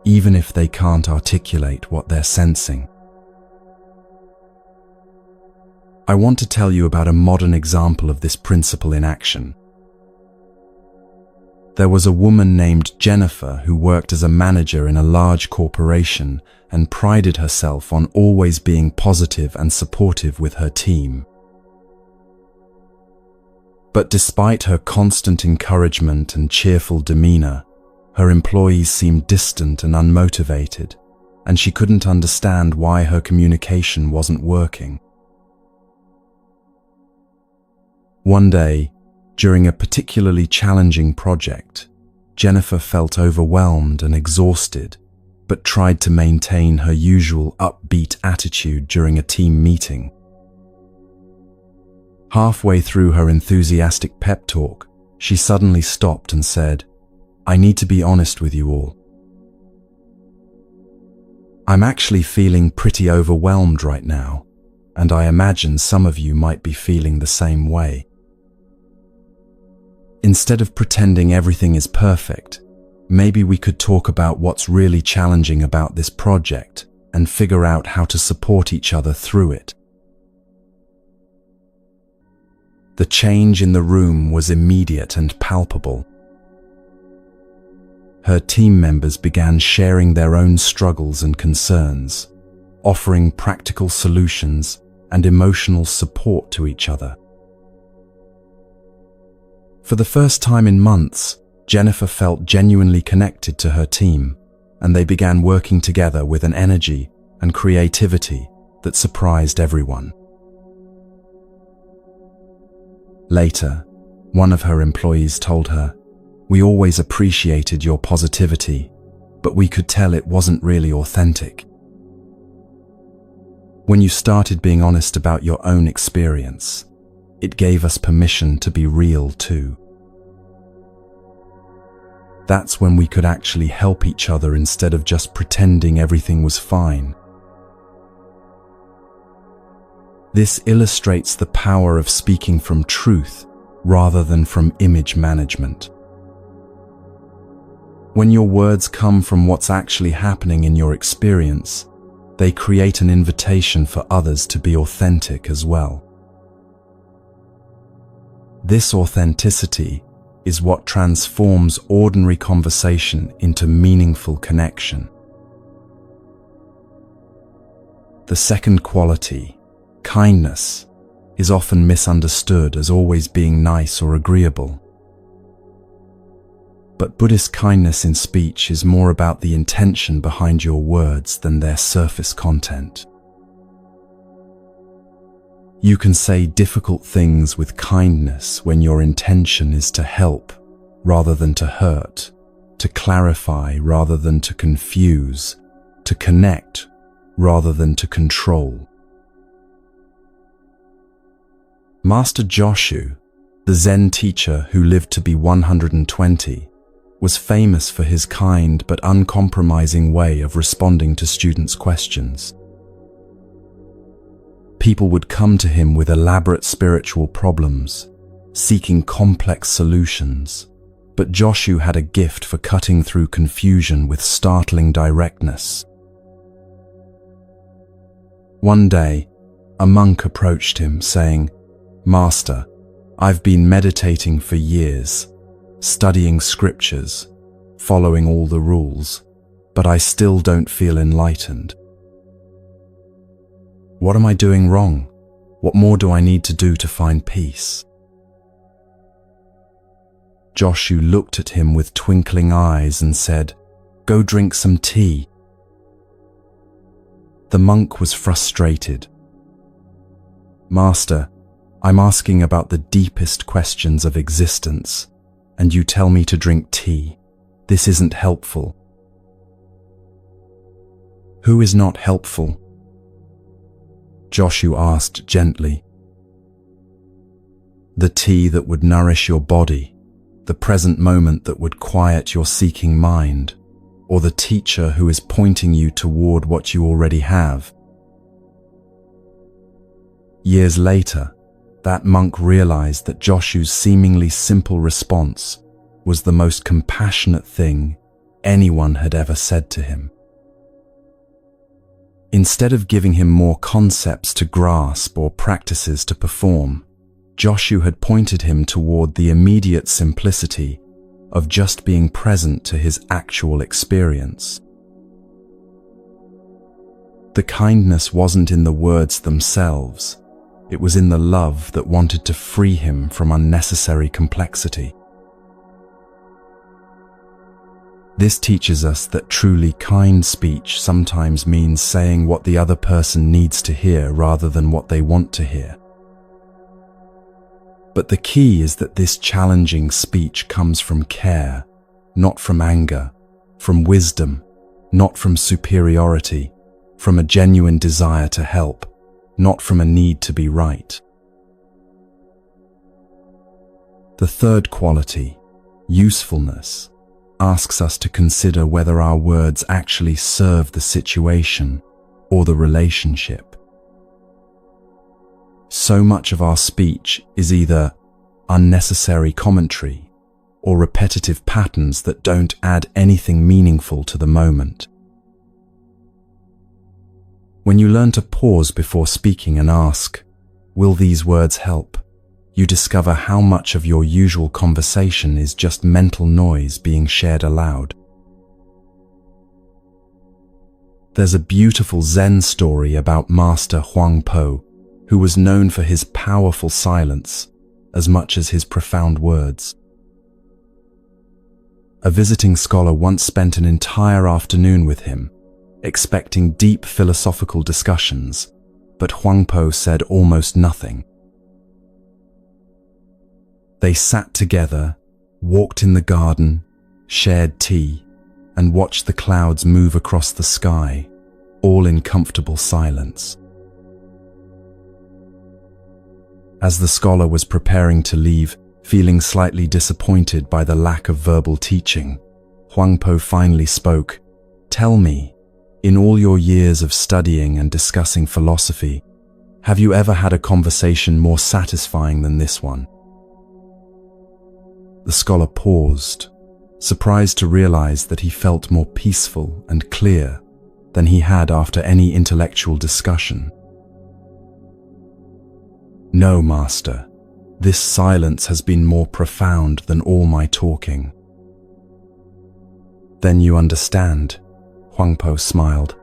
even if they can't articulate what they're sensing. I want to tell you about a modern example of this principle in action. There was a woman named Jennifer who worked as a manager in a large corporation and prided herself on always being positive and supportive with her team. But despite her constant encouragement and cheerful demeanor, her employees seemed distant and unmotivated, and she couldn't understand why her communication wasn't working. One day, during a particularly challenging project, Jennifer felt overwhelmed and exhausted but tried to maintain her usual upbeat attitude during a team meeting. Halfway through her enthusiastic pep talk, she suddenly stopped and said, "I need to be honest with you all. I'm actually feeling pretty overwhelmed right now, and I imagine some of you might be feeling the same way. Instead of pretending everything is perfect, maybe we could talk about what's really challenging about this project and figure out how to support each other through it." The change in the room was immediate and palpable. Her team members began sharing their own struggles and concerns, offering practical solutions and emotional support to each other. For the first time in months, Jennifer felt genuinely connected to her team, and they began working together with an energy and creativity that surprised everyone. Later, one of her employees told her, "We always appreciated your positivity, but we could tell it wasn't really authentic. When you started being honest about your own experience, it gave us permission to be real too. That's when we could actually help each other instead of just pretending everything was fine." This illustrates the power of speaking from truth rather than from image management. When your words come from what's actually happening in your experience, they create an invitation for others to be authentic as well. This authenticity is what transforms ordinary conversation into meaningful connection. The second quality, kindness, is often misunderstood as always being nice or agreeable. But Buddhist kindness in speech is more about the intention behind your words than their surface content. You can say difficult things with kindness when your intention is to help rather than to hurt, to clarify rather than to confuse, to connect rather than to control. Master Joshu, the Zen teacher who lived to be 120, was famous for his kind but uncompromising way of responding to students' questions. People would come to him with elaborate spiritual problems, seeking complex solutions, but Joshu had a gift for cutting through confusion with startling directness. One day, a monk approached him saying, "Master, I've been meditating for years, studying scriptures, following all the rules, but I still don't feel enlightened. What am I doing wrong? What more do I need to do to find peace?" Joshu looked at him with twinkling eyes and said, "Go drink some tea." The monk was frustrated. "Master, I'm asking about the deepest questions of existence, and you tell me to drink tea. This isn't helpful." "Who is not helpful?" Joshu asked gently. "The tea that would nourish your body, the present moment that would quiet your seeking mind, or the teacher who is pointing you toward what you already have." Years later, that monk realized that Joshu's seemingly simple response was the most compassionate thing anyone had ever said to him. Instead of giving him more concepts to grasp or practices to perform, Joshu had pointed him toward the immediate simplicity of just being present to his actual experience. The kindness wasn't in the words themselves, it was in the love that wanted to free him from unnecessary complexity. This teaches us that truly kind speech sometimes means saying what the other person needs to hear rather than what they want to hear. But the key is that this challenging speech comes from care, not from anger, from wisdom, not from superiority, from a genuine desire to help, not from a need to be right. The third quality, usefulness, asks us to consider whether our words actually serve the situation or the relationship. So much of our speech is either unnecessary commentary or repetitive patterns that don't add anything meaningful to the moment. When you learn to pause before speaking and ask, "Will these words help?" you discover how much of your usual conversation is just mental noise being shared aloud. There's a beautiful Zen story about Master Huang Po, who was known for his powerful silence as much as his profound words. A visiting scholar once spent an entire afternoon with him, expecting deep philosophical discussions, but Huang Po said almost nothing. They sat together, walked in the garden, shared tea, and watched the clouds move across the sky, all in comfortable silence. As the scholar was preparing to leave, feeling slightly disappointed by the lack of verbal teaching, Huang Po finally spoke, "Tell me, in all your years of studying and discussing philosophy, have you ever had a conversation more satisfying than this one?" The scholar paused, surprised to realize that he felt more peaceful and clear than he had after any intellectual discussion. "No, Master, this silence has been more profound than all my talking." "Then you understand," Huang Po smiled,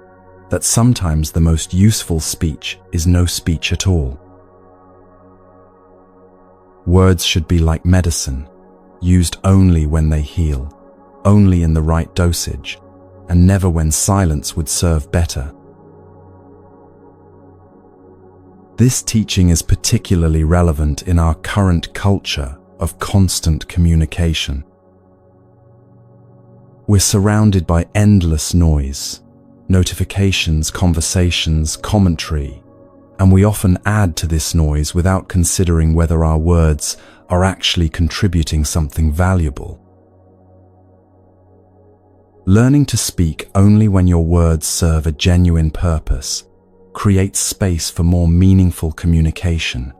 "that sometimes the most useful speech is no speech at all. Words should be like medicine, used only when they heal, only in the right dosage, and never when silence would serve better." This teaching is particularly relevant in our current culture of constant communication. We're surrounded by endless noise, notifications, conversations, commentary, and we often add to this noise without considering whether our words are actually contributing something valuable. Learning to speak only when your words serve a genuine purpose creates space for more meaningful communication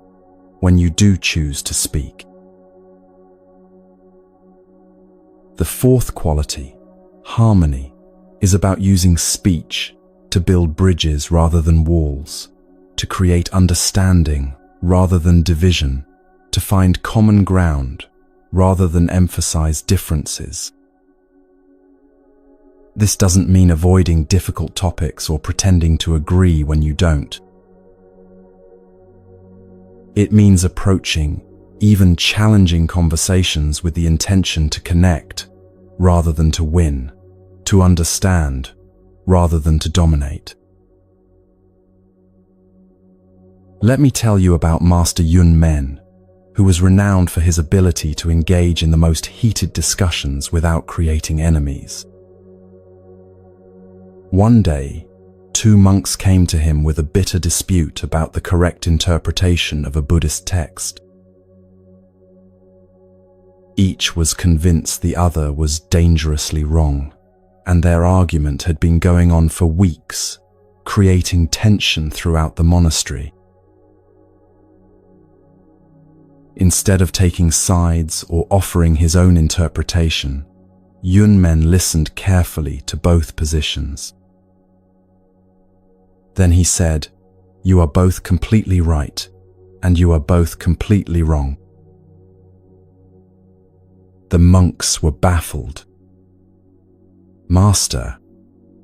when you do choose to speak. The fourth quality, harmony, is about using speech to build bridges rather than walls, to create understanding rather than division, to find common ground rather than emphasize differences. This doesn't mean avoiding difficult topics or pretending to agree when you don't. It means approaching, even challenging conversations with the intention to connect rather than to win, to understand rather than to dominate. Let me tell you about Master Yun Men, who was renowned for his ability to engage in the most heated discussions without creating enemies. One day, two monks came to him with a bitter dispute about the correct interpretation of a Buddhist text. Each was convinced the other was dangerously wrong, and their argument had been going on for weeks, creating tension throughout the monastery. Instead of taking sides or offering his own interpretation, Yun Men listened carefully to both positions. Then he said, "You are both completely right, and you are both completely wrong." The monks were baffled. "Master,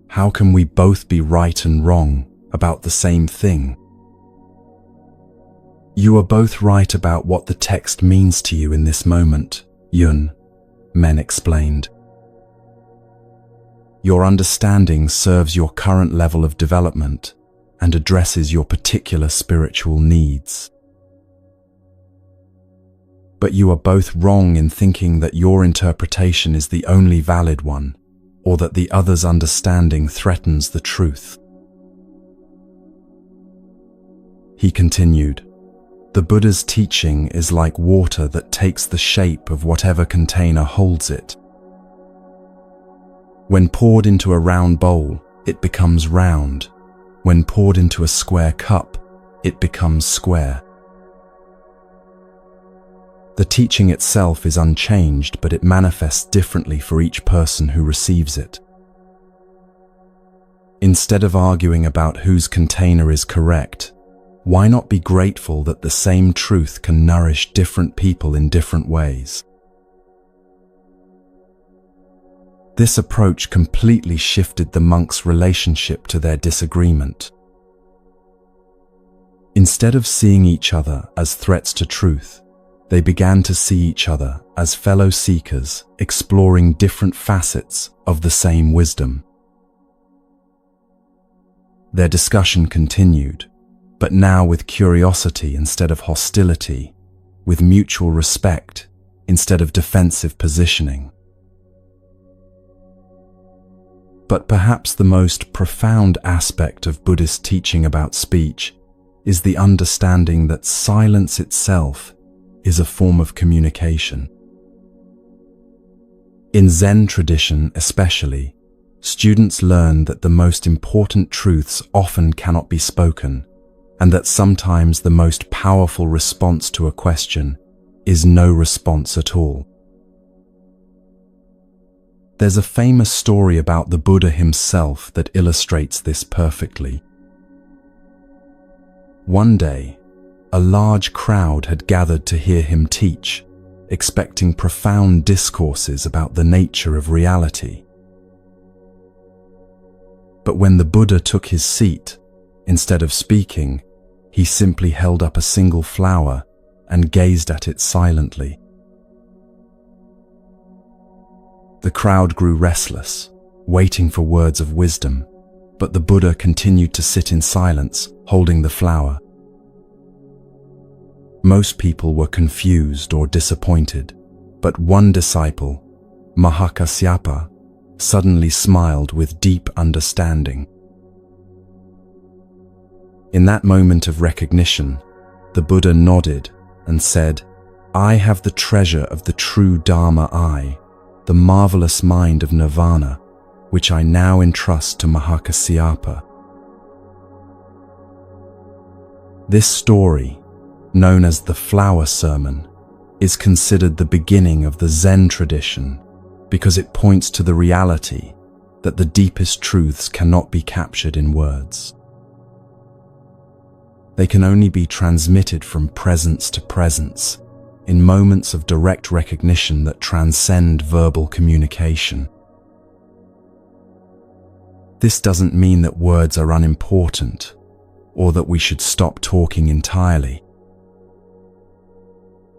how can we both be right and wrong about the same thing?" "You are both right about what the text means to you in this moment," Yun Men explained. "Your understanding serves your current level of development and addresses your particular spiritual needs. But you are both wrong in thinking that your interpretation is the only valid one, or that the other's understanding threatens the truth. He continued, "The Buddha's teaching is like water that takes the shape of whatever container holds it. When poured into a round bowl, it becomes round. When poured into a square cup, it becomes square." The teaching itself is unchanged, but it manifests differently for each person who receives it. Instead of arguing about whose container is correct, why not be grateful that the same truth can nourish different people in different ways? This approach completely shifted the monks' relationship to their disagreement. Instead of seeing each other as threats to truth, they began to see each other as fellow seekers exploring different facets of the same wisdom. Their discussion continued, but now with curiosity instead of hostility, with mutual respect instead of defensive positioning. But perhaps the most profound aspect of Buddhist teaching about speech is the understanding that silence itself is a form of communication. In Zen tradition especially, students learn that the most important truths often cannot be spoken, and that sometimes the most powerful response to a question is no response at all. There's a famous story about the Buddha himself that illustrates this perfectly. One day, a large crowd had gathered to hear him teach, expecting profound discourses about the nature of reality. But when the Buddha took his seat, instead of speaking, he simply held up a single flower and gazed at it silently. The crowd grew restless, waiting for words of wisdom, but the Buddha continued to sit in silence, holding the flower. Most people were confused or disappointed, but one disciple, Mahakasyapa, suddenly smiled with deep understanding. In that moment of recognition, the Buddha nodded and said, "I have the treasure of the true Dharma I, the marvelous mind of nirvana, which I now entrust to Mahakasyapa." This story, known as the Flower Sermon, is considered the beginning of the Zen tradition because it points to the reality that the deepest truths cannot be captured in words. They can only be transmitted from presence to presence, in moments of direct recognition that transcend verbal communication. This doesn't mean that words are unimportant, or that we should stop talking entirely.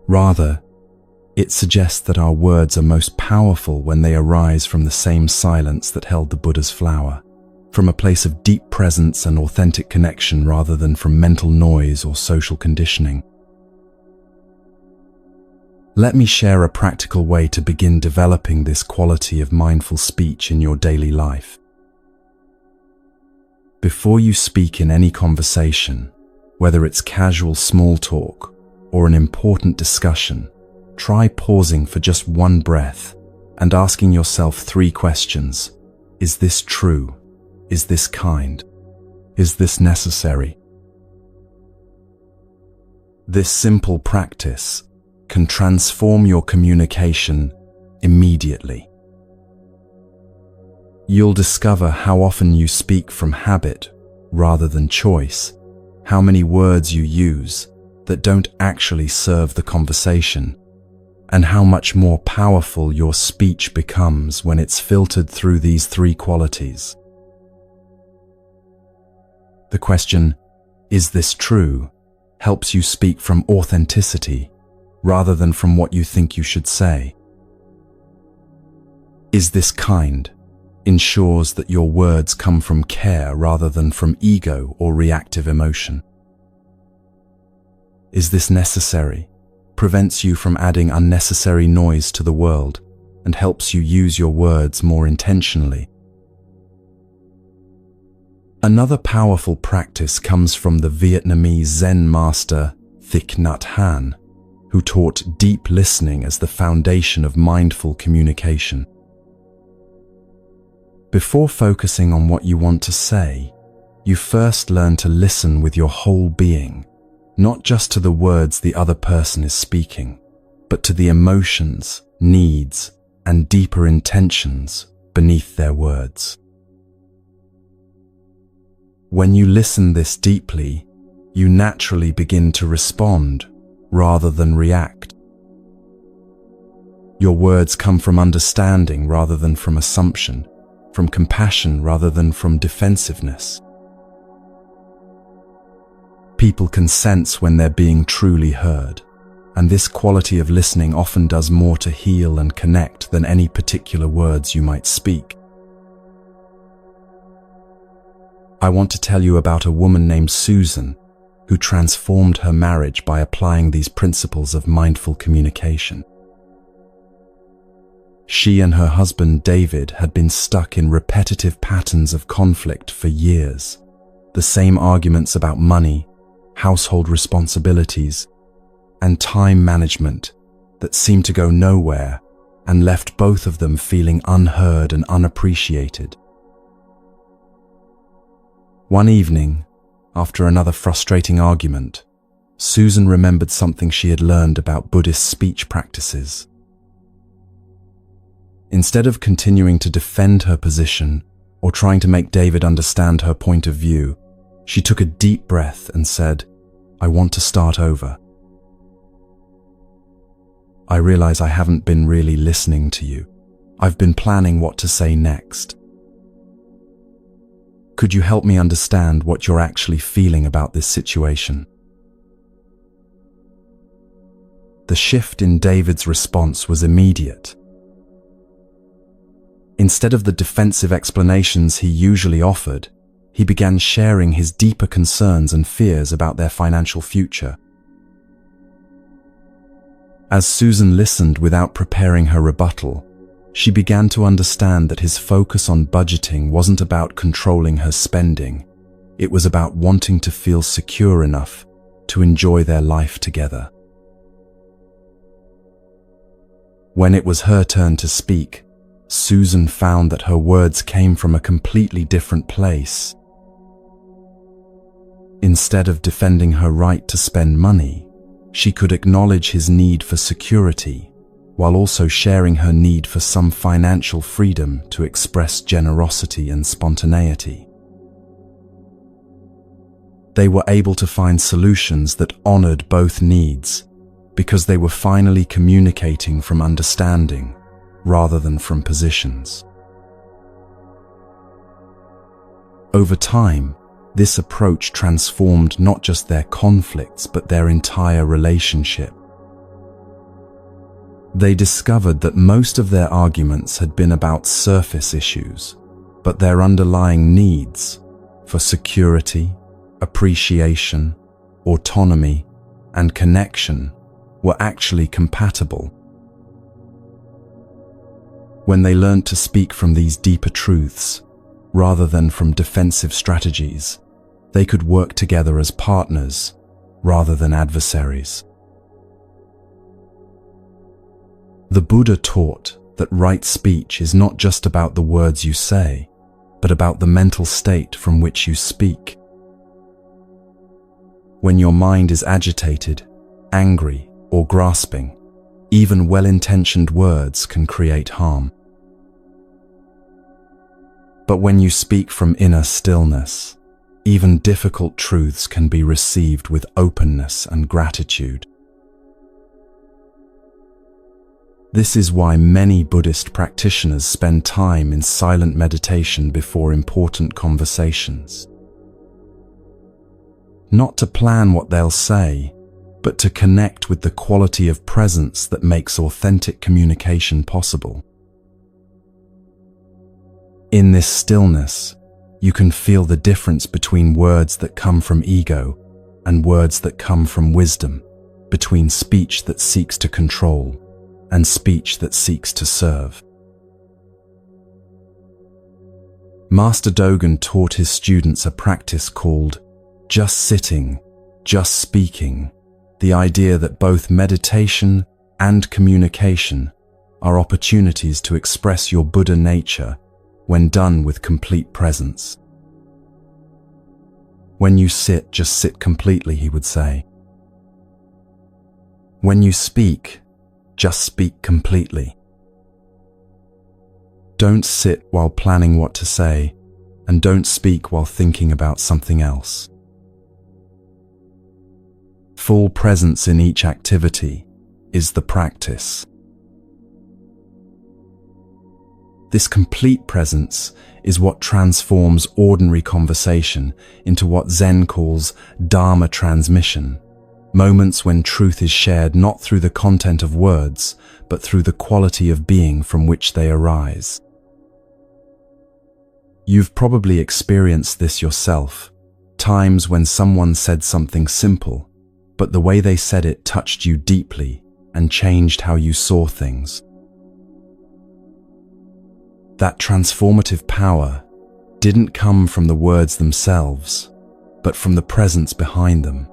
Rather, it suggests that our words are most powerful when they arise from the same silence that held the Buddha's flower, from a place of deep presence and authentic connection rather than from mental noise or social conditioning. Let me share a practical way to begin developing this quality of mindful speech in your daily life. Before you speak in any conversation, whether it's casual small talk or an important discussion, try pausing for just one breath and asking yourself 3 questions. Is this true? Is this kind? Is this necessary? This simple practice can transform your communication immediately. You'll discover how often you speak from habit rather than choice, how many words you use that don't actually serve the conversation, and how much more powerful your speech becomes when it's filtered through these 3 qualities. The question, "Is this true?" helps you speak from authenticity rather than from what you think you should say. "Is this kind?" ensures that your words come from care rather than from ego or reactive emotion. "Is this necessary?" prevents you from adding unnecessary noise to the world and helps you use your words more intentionally. Another powerful practice comes from the Vietnamese Zen master Thich Nhat Hanh, who taught deep listening as the foundation of mindful communication. Before focusing on what you want to say, you first learn to listen with your whole being, not just to the words the other person is speaking, but to the emotions, needs, and deeper intentions beneath their words. When you listen this deeply, you naturally begin to respond rather than react. Your words come from understanding rather than from assumption, from compassion rather than from defensiveness. People can sense when they're being truly heard, and this quality of listening often does more to heal and connect than any particular words you might speak. I want to tell you about a woman named Susan who transformed her marriage by applying these principles of mindful communication. She and her husband David had been stuck in repetitive patterns of conflict for years. The same arguments about money, household responsibilities, and time management that seemed to go nowhere and left both of them feeling unheard and unappreciated. One evening, after another frustrating argument, Susan remembered something she had learned about Buddhist speech practices. Instead of continuing to defend her position or trying to make David understand her point of view, she took a deep breath and said, "I want to start over. I realize I haven't been really listening to you. I've been planning what to say next. Could you help me understand what you're actually feeling about this situation?" The shift in David's response was immediate. Instead of the defensive explanations he usually offered, he began sharing his deeper concerns and fears about their financial future. As Susan listened without preparing her rebuttal, she began to understand that his focus on budgeting wasn't about controlling her spending. It was about wanting to feel secure enough to enjoy their life together. When it was her turn to speak, Susan found that her words came from a completely different place. Instead of defending her right to spend money, she could acknowledge his need for security, while also sharing her need for some financial freedom to express generosity and spontaneity. They were able to find solutions that honored both needs, because they were finally communicating from understanding rather than from positions. Over time, this approach transformed not just their conflicts but their entire relationship. They discovered that most of their arguments had been about surface issues, but their underlying needs for security, appreciation, autonomy, and connection were actually compatible. When they learned to speak from these deeper truths, rather than from defensive strategies, they could work together as partners rather than adversaries. The Buddha taught that right speech is not just about the words you say, but about the mental state from which you speak. When your mind is agitated, angry, or grasping, even well-intentioned words can create harm. But when you speak from inner stillness, even difficult truths can be received with openness and gratitude. This is why many Buddhist practitioners spend time in silent meditation before important conversations. Not to plan what they'll say, but to connect with the quality of presence that makes authentic communication possible. In this stillness, you can feel the difference between words that come from ego and words that come from wisdom, between speech that seeks to control and speech that seeks to serve. Master Dogen taught his students a practice called just sitting, just speaking, the idea that both meditation and communication are opportunities to express your Buddha nature when done with complete presence. When you sit, just sit completely, he would say. When you speak, just speak completely. Don't sit while planning what to say, and don't speak while thinking about something else. Full presence in each activity is the practice. This complete presence is what transforms ordinary conversation into what Zen calls Dharma transmission, moments when truth is shared not through the content of words, but through the quality of being from which they arise. You've probably experienced this yourself, times when someone said something simple, but the way they said it touched you deeply and changed how you saw things. That transformative power didn't come from the words themselves, but from the presence behind them.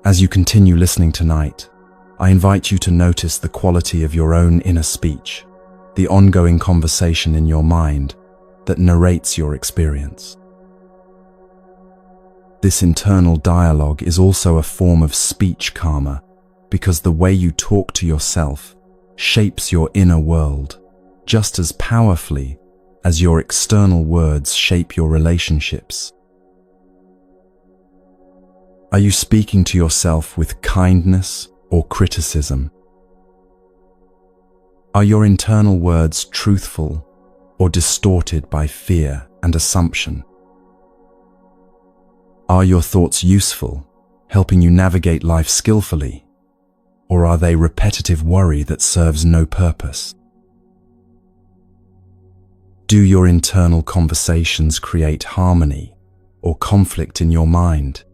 As you continue listening tonight, I invite you to notice the quality of your own inner speech, the ongoing conversation in your mind that narrates your experience. This internal dialogue is also a form of speech karma, because the way you talk to yourself shapes your inner world just as powerfully as your external words shape your relationships. Are you speaking to yourself with kindness or criticism? Are your internal words truthful or distorted by fear and assumption? Are your thoughts useful, helping you navigate life skillfully? Or are they repetitive worry that serves no purpose? Do your internal conversations create harmony or conflict in your mind?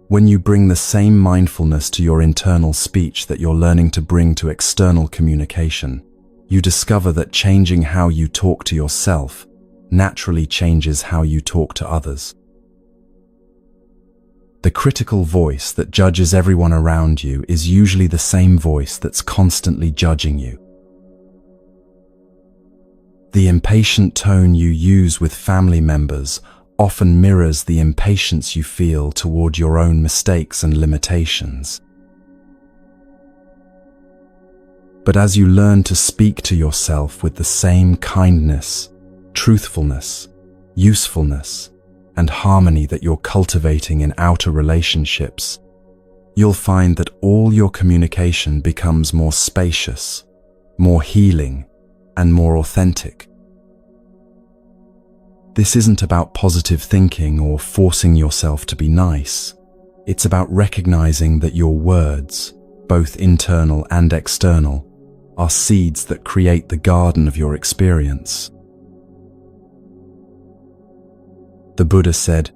When you bring the same mindfulness to your internal speech that you're learning to bring to external communication, you discover that changing how you talk to yourself naturally changes how you talk to others. The critical voice that judges everyone around you is usually the same voice that's constantly judging you. The impatient tone you use with family members often mirrors the impatience you feel toward your own mistakes and limitations. But as you learn to speak to yourself with the same kindness, truthfulness, usefulness, and harmony that you're cultivating in outer relationships, you'll find that all your communication becomes more spacious, more healing, and more authentic. This isn't about positive thinking or forcing yourself to be nice. It's about recognizing that your words, both internal and external, are seeds that create the garden of your experience. The Buddha said,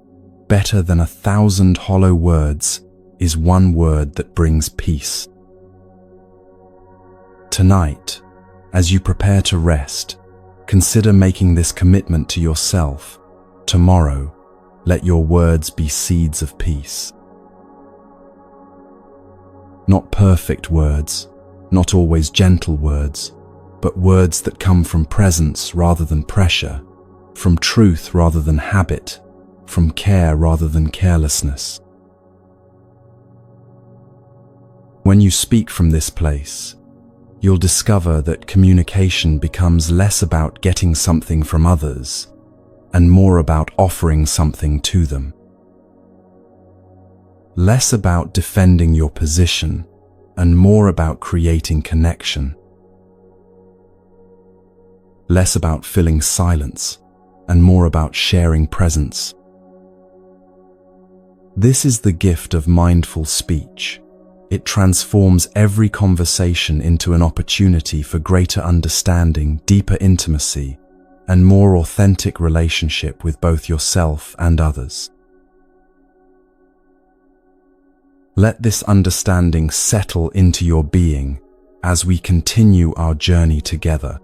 "Better than 1,000 hollow words is one word that brings peace." Tonight, as you prepare to rest, consider making this commitment to yourself. Tomorrow, let your words be seeds of peace. Not perfect words, not always gentle words, but words that come from presence rather than pressure, from truth rather than habit, from care rather than carelessness. When you speak from this place, you'll discover that communication becomes less about getting something from others and more about offering something to them. Less about defending your position and more about creating connection. Less about filling silence and more about sharing presence. This is the gift of mindful speech. It transforms every conversation into an opportunity for greater understanding, deeper intimacy, and more authentic relationship with both yourself and others. Let this understanding settle into your being as we continue our journey together.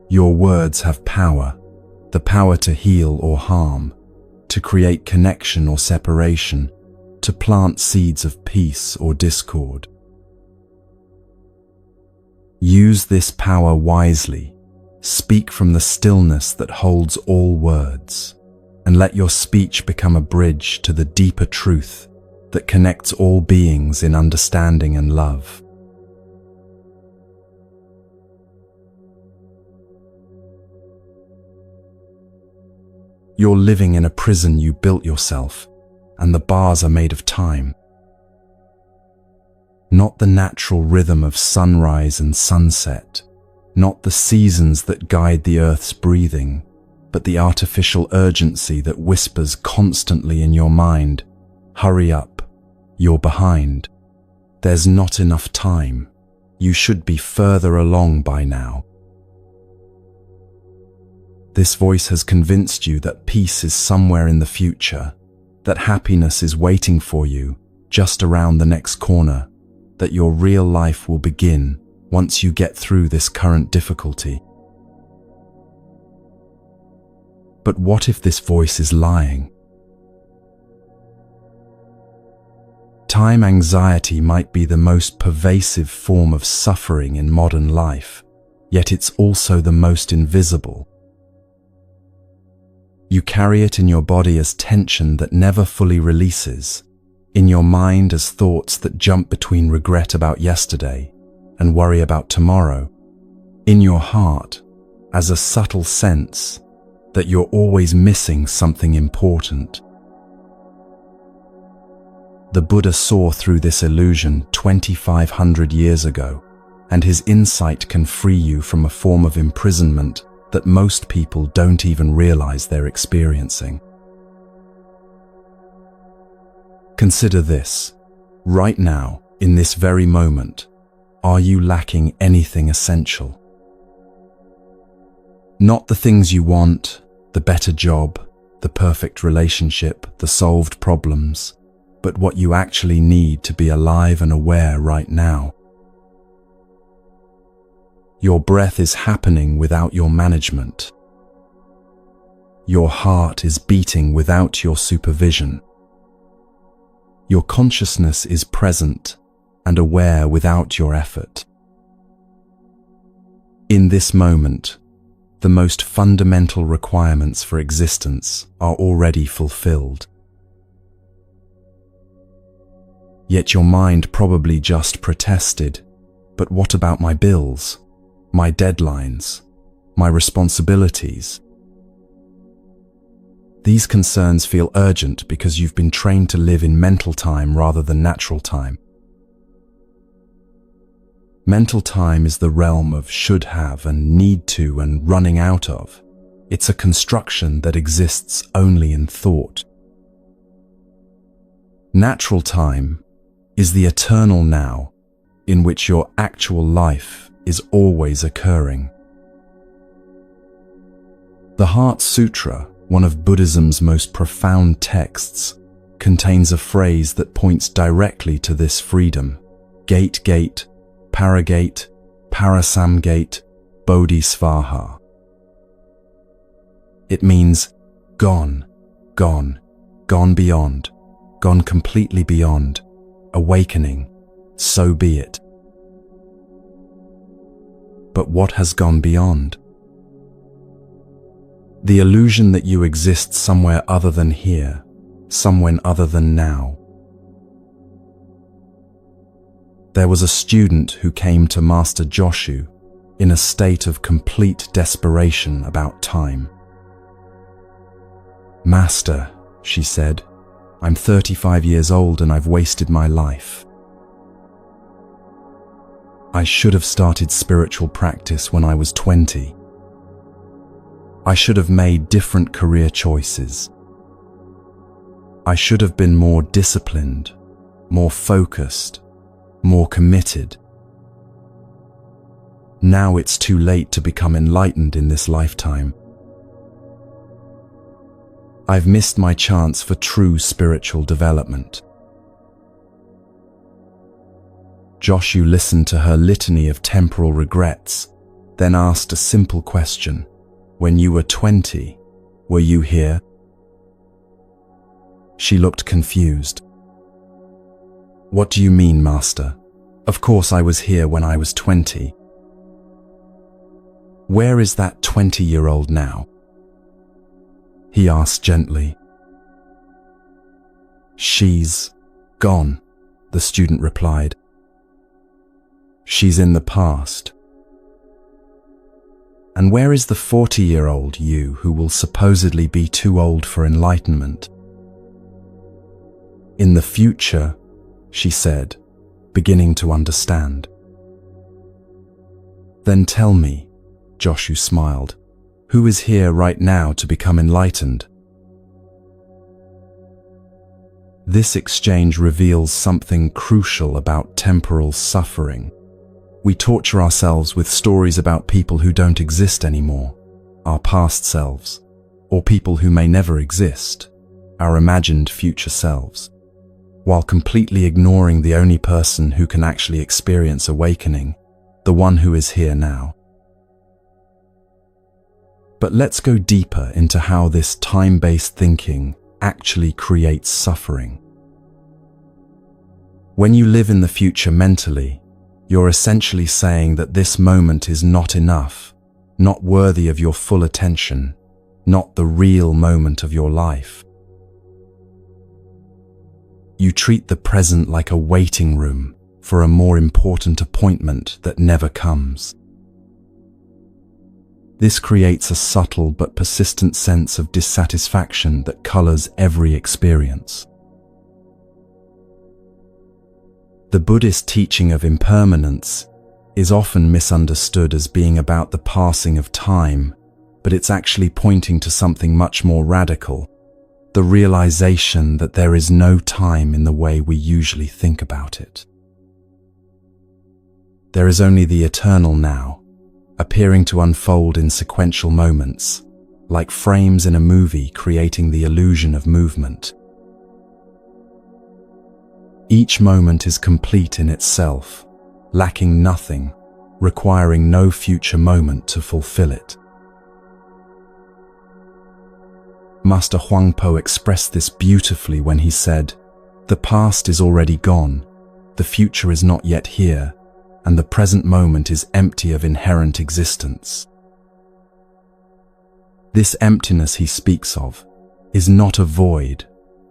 Your words have power, the power to heal or harm, to create connection or separation, to plant seeds of peace or discord. Use this power wisely. Speak from the stillness that holds all words, and let your speech become a bridge to the deeper truth that connects all beings in understanding and love. You're living in a prison you built yourself, and the bars are made of time. Not the natural rhythm of sunrise and sunset, not the seasons that guide the earth's breathing, but the artificial urgency that whispers constantly in your mind, "Hurry up, you're behind. There's not enough time. You should be further along by now." This voice has convinced you that peace is somewhere in the future, that happiness is waiting for you just around the next corner, that your real life will begin once you get through this current difficulty. But what if this voice is lying? Time anxiety might be the most pervasive form of suffering in modern life, yet it's also the most invisible. You carry it in your body as tension that never fully releases, in your mind as thoughts that jump between regret about yesterday and worry about tomorrow, in your heart as a subtle sense that you're always missing something important. The Buddha saw through this illusion 2,500 years ago, and his insight can free you from a form of imprisonment that most people don't even realize they're experiencing. Consider this. Right now, in this very moment, are you lacking anything essential? Not the things you want, the better job, the perfect relationship, the solved problems, but what you actually need to be alive and aware right now. Your breath is happening without your management. Your heart is beating without your supervision. Your consciousness is present and aware without your effort. In this moment, the most fundamental requirements for existence are already fulfilled. Yet your mind probably just protested, "But what about my bills? My deadlines, my responsibilities?" These concerns feel urgent because you've been trained to live in mental time rather than natural time. Mental time is the realm of should have and need to and running out of. It's a construction that exists only in thought. Natural time is the eternal now, in which your actual life is always occurring. The Heart Sutra, one of Buddhism's most profound texts, contains a phrase that points directly to this freedom: gate, gate, paragate, parasamgate, bodhisvaha. It means gone, gone, gone beyond, gone completely beyond, awakening, so be it. But what has gone beyond? The illusion that you exist somewhere other than here, somewhere other than now. There was a student who came to Master Joshu in a state of complete desperation about time. "Master," she said, "I'm 35 years old and I've wasted my life. I should have started spiritual practice when I was 20. I should have made different career choices. I should have been more disciplined, more focused, more committed. Now it's too late to become enlightened in this lifetime. I've missed my chance for true spiritual development." Joshu listened to her litany of temporal regrets, then asked a simple question. When you were 20, were you here? She looked confused. What do you mean, Master? Of course I was here when I was 20. Where is that 20-year-old now? He asked gently. She's gone, the student replied. She's in the past. And where is the 40-year-old you who will supposedly be too old for enlightenment? In the future, she said, beginning to understand. Then tell me, Joshu smiled, who is here right now to become enlightened? This exchange reveals something crucial about temporal suffering. We torture ourselves with stories about people who don't exist anymore, our past selves, or people who may never exist, our imagined future selves, while completely ignoring the only person who can actually experience awakening, the one who is here now. But let's go deeper into how this time-based thinking actually creates suffering. When you live in the future mentally, you're essentially saying that this moment is not enough, not worthy of your full attention, not the real moment of your life. You treat the present like a waiting room for a more important appointment that never comes. This creates a subtle but persistent sense of dissatisfaction that colors every experience. The Buddhist teaching of impermanence is often misunderstood as being about the passing of time, but it's actually pointing to something much more radical, the realization that there is no time in the way we usually think about it. There is only the eternal now, appearing to unfold in sequential moments, like frames in a movie creating the illusion of movement. Each moment is complete in itself, lacking nothing, requiring no future moment to fulfill it. Master Huangpo expressed this beautifully when he said, "The past is already gone, the future is not yet here, and the present moment is empty of inherent existence." This emptiness he speaks of is not a void,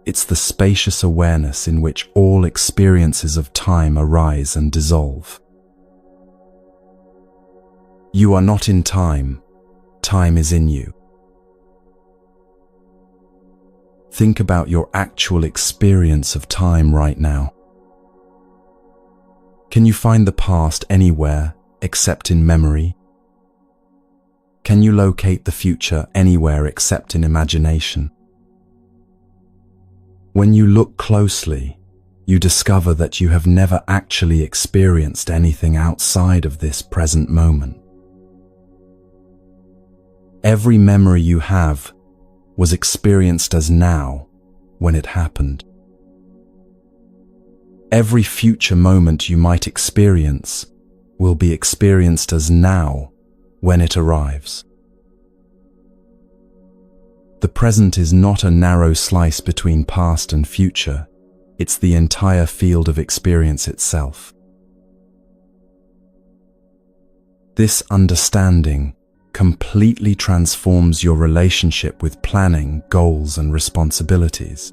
it's the spacious awareness in which all experiences of time arise and dissolve. You are not in time, time is in you. Think about your actual experience of time right now. Can you find the past anywhere except in memory? Can you locate the future anywhere except in imagination? When you look closely, you discover that you have never actually experienced anything outside of this present moment. Every memory you have was experienced as now when it happened. Every future moment you might experience will be experienced as now when it arrives. The present is not a narrow slice between past and future, it's the entire field of experience itself. This understanding completely transforms your relationship with planning, goals, and responsibilities.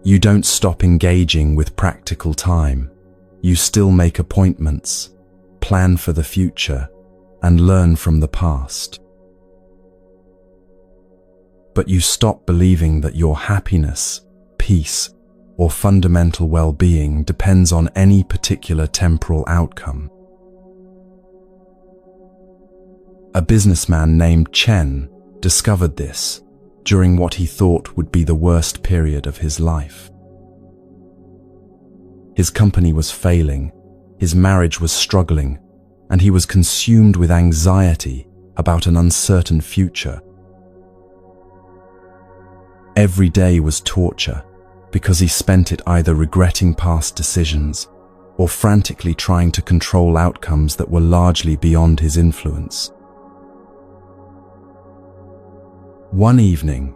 You don't stop engaging with practical time. You still make appointments, plan for the future, and learn from the past. But you stop believing that your happiness, peace, or fundamental well-being depends on any particular temporal outcome. A businessman named Chen discovered this during what he thought would be the worst period of his life. His company was failing, his marriage was struggling, and he was consumed with anxiety about an uncertain future. Every day was torture, because he spent it either regretting past decisions or frantically trying to control outcomes that were largely beyond his influence. One evening,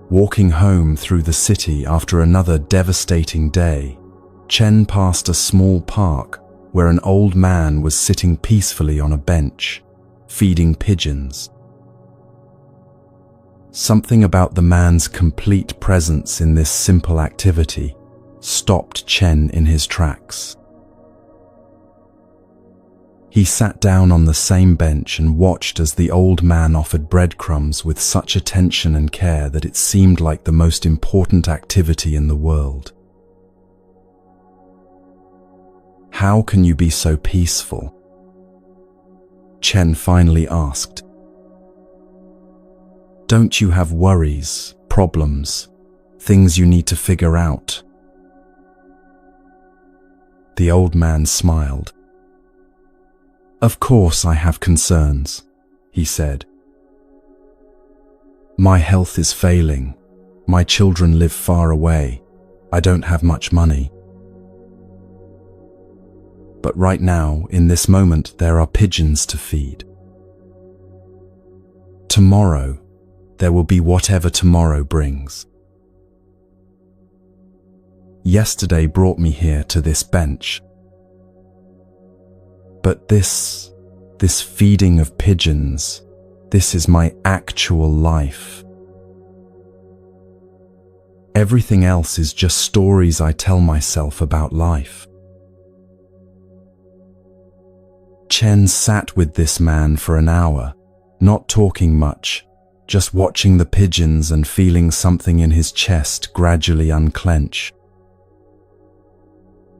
walking home through the city after another devastating day, Chen passed a small park where an old man was sitting peacefully on a bench, feeding pigeons. Something about the man's complete presence in this simple activity stopped Chen in his tracks. He sat down on the same bench and watched as the old man offered breadcrumbs with such attention and care that it seemed like the most important activity in the world. "How can you be so peaceful?" Chen finally asked. "Don't you have worries, problems, things you need to figure out?" The old man smiled. "Of course I have concerns," he said. "My health is failing. My children live far away. I don't have much money. But right now, in this moment, there are pigeons to feed. Tomorrow, there will be whatever tomorrow brings. Yesterday brought me here to this bench. But this feeding of pigeons, this is my actual life. Everything else is just stories I tell myself about life." Chen sat with this man for an hour, not talking much, just watching the pigeons and feeling something in his chest gradually unclench.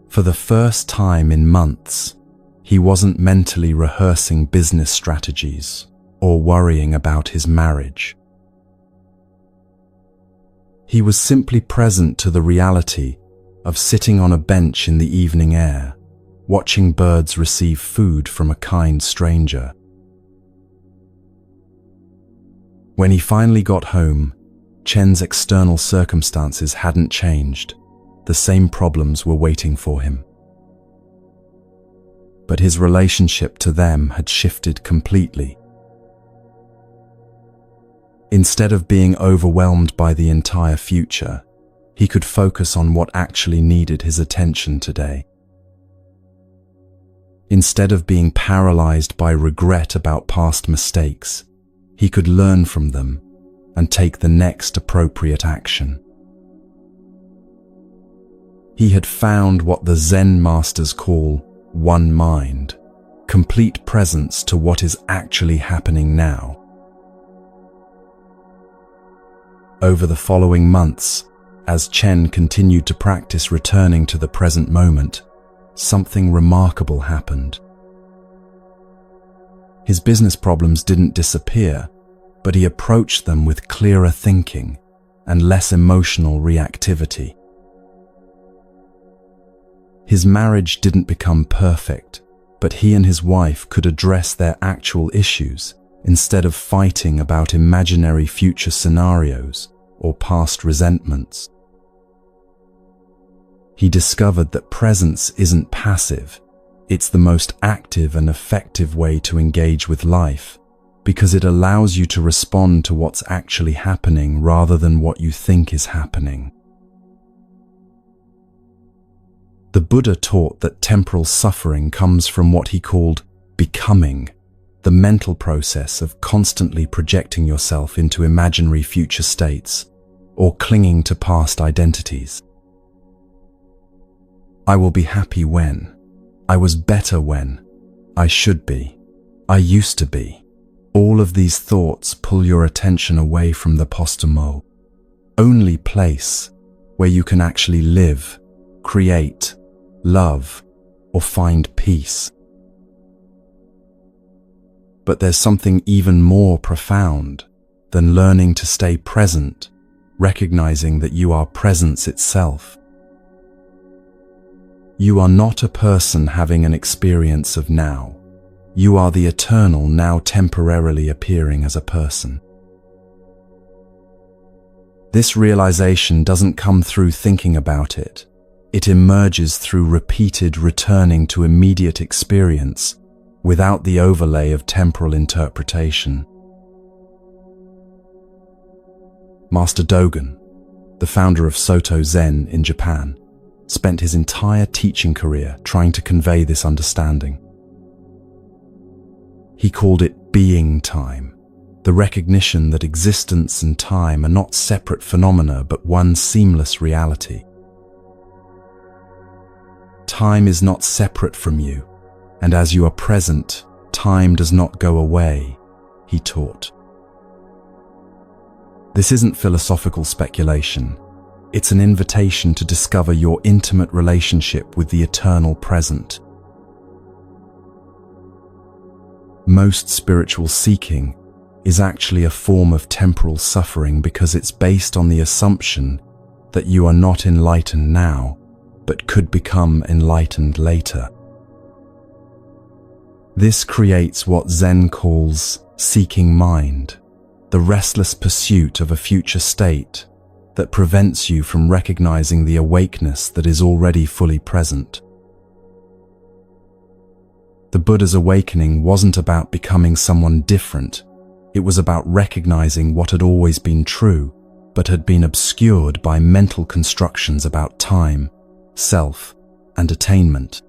For the first time in months, he wasn't mentally rehearsing business strategies or worrying about his marriage. He was simply present to the reality of sitting on a bench in the evening air, watching birds receive food from a kind stranger. When he finally got home, Chen's external circumstances hadn't changed. The same problems were waiting for him. But his relationship to them had shifted completely. Instead of being overwhelmed by the entire future, he could focus on what actually needed his attention today. Instead of being paralyzed by regret about past mistakes, he could learn from them and take the next appropriate action. He had found what the Zen masters call one mind, complete presence to what is actually happening now. Over the following months, as Chen continued to practice returning to the present moment, something remarkable happened. His business problems didn't disappear, but he approached them with clearer thinking and less emotional reactivity. His marriage didn't become perfect, but he and his wife could address their actual issues instead of fighting about imaginary future scenarios or past resentments. He discovered that presence isn't passive, it's the most active and effective way to engage with life, because it allows you to respond to what's actually happening rather than what you think is happening. The Buddha taught that temporal suffering comes from what he called becoming, the mental process of constantly projecting yourself into imaginary future states or clinging to past identities. I will be happy when, I was better when, I should be, I used to be. All of these thoughts pull your attention away from the postimo, only place where you can actually live, create, love, or find peace. But there's something even more profound than learning to stay present, recognizing that you are presence itself. You are not a person having an experience of now. You are the eternal now temporarily appearing as a person. This realization doesn't come through thinking about it. It emerges through repeated returning to immediate experience without the overlay of temporal interpretation. Master Dogen, the founder of Soto Zen in Japan, spent his entire teaching career trying to convey this understanding. He called it being time, the recognition that existence and time are not separate phenomena but one seamless reality. Time is not separate from you, and as you are present, time does not go away, he taught. This isn't philosophical speculation. It's an invitation to discover your intimate relationship with the eternal present. Most spiritual seeking is actually a form of temporal suffering because it's based on the assumption that you are not enlightened now, but could become enlightened later. This creates what Zen calls seeking mind, the restless pursuit of a future state that prevents you from recognizing the awakeness that is already fully present. The Buddha's awakening wasn't about becoming someone different. It was about recognizing what had always been true, but had been obscured by mental constructions about time, self, and attainment.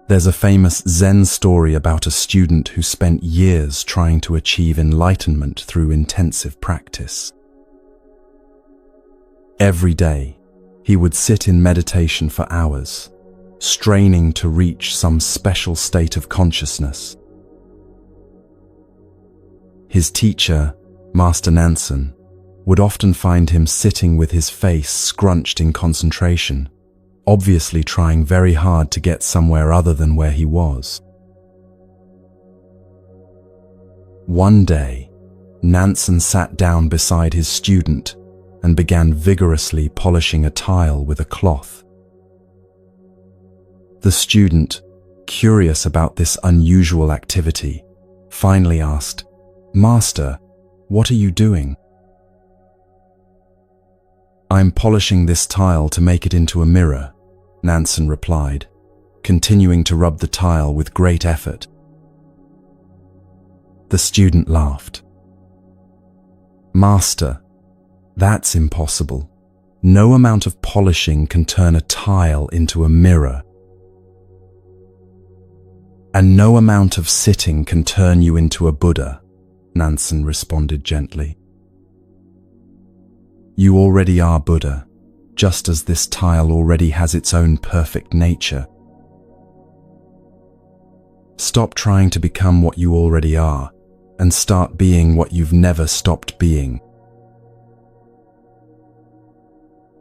There's a famous Zen story about a student who spent years trying to achieve enlightenment through intensive practice. Every day, he would sit in meditation for hours, straining to reach some special state of consciousness. His teacher, Master Nansen, would often find him sitting with his face scrunched in concentration, obviously trying very hard to get somewhere other than where he was. One day, Nansen sat down beside his student and began vigorously polishing a tile with a cloth. The student, curious about this unusual activity, finally asked, "Master, what are you doing?" "I'm polishing this tile to make it into a mirror," Nansen replied, continuing to rub the tile with great effort. The student laughed. "Master, that's impossible. No amount of polishing can turn a tile into a mirror. And no amount of sitting can turn you into a Buddha," Nansen responded gently. "You already are Buddha, just as this tile already has its own perfect nature. Stop trying to become what you already are, and start being what you've never stopped being."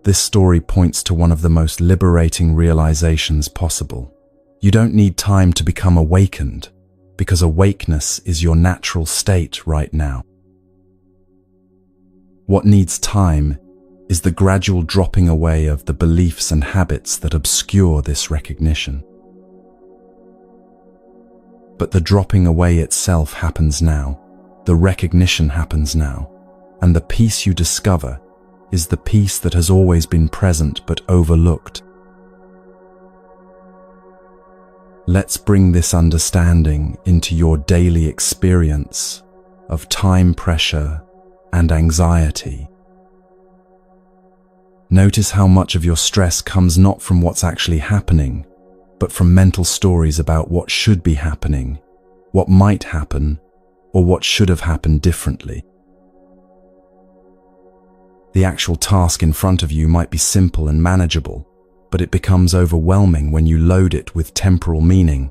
This story points to one of the most liberating realizations possible. You don't need time to become awakened, because awakeness is your natural state right now. What needs time is the gradual dropping away of the beliefs and habits that obscure this recognition. But the dropping away itself happens now, the recognition happens now, and the peace you discover is the peace that has always been present but overlooked. Let's bring this understanding into your daily experience of time pressure and anxiety. Notice how much of your stress comes not from what's actually happening, but from mental stories about what should be happening, what might happen, or what should have happened differently. The actual task in front of you might be simple and manageable, but it becomes overwhelming when you load it with temporal meaning.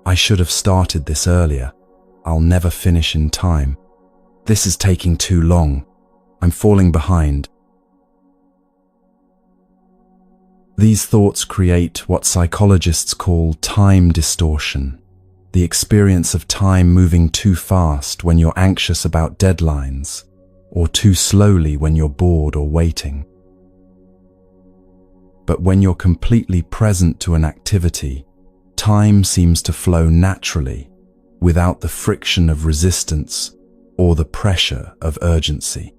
"I should have started this earlier. I'll never finish in time. This is taking too long. I'm falling behind." These thoughts create what psychologists call time distortion, the experience of time moving too fast when you're anxious about deadlines, or too slowly when you're bored or waiting. But when you're completely present to an activity, time seems to flow naturally, without the friction of resistance or the pressure of urgency.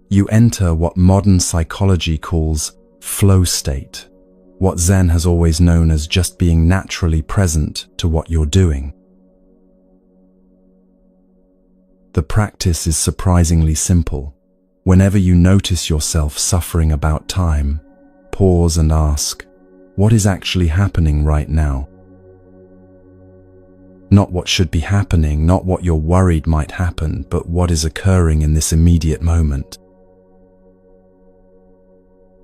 You enter what modern psychology calls flow state, what Zen has always known as just being naturally present to what you're doing. The practice is surprisingly simple. Whenever you notice yourself suffering about time, pause and ask, what is actually happening right now? Not what should be happening, not what you're worried might happen, but what is occurring in this immediate moment.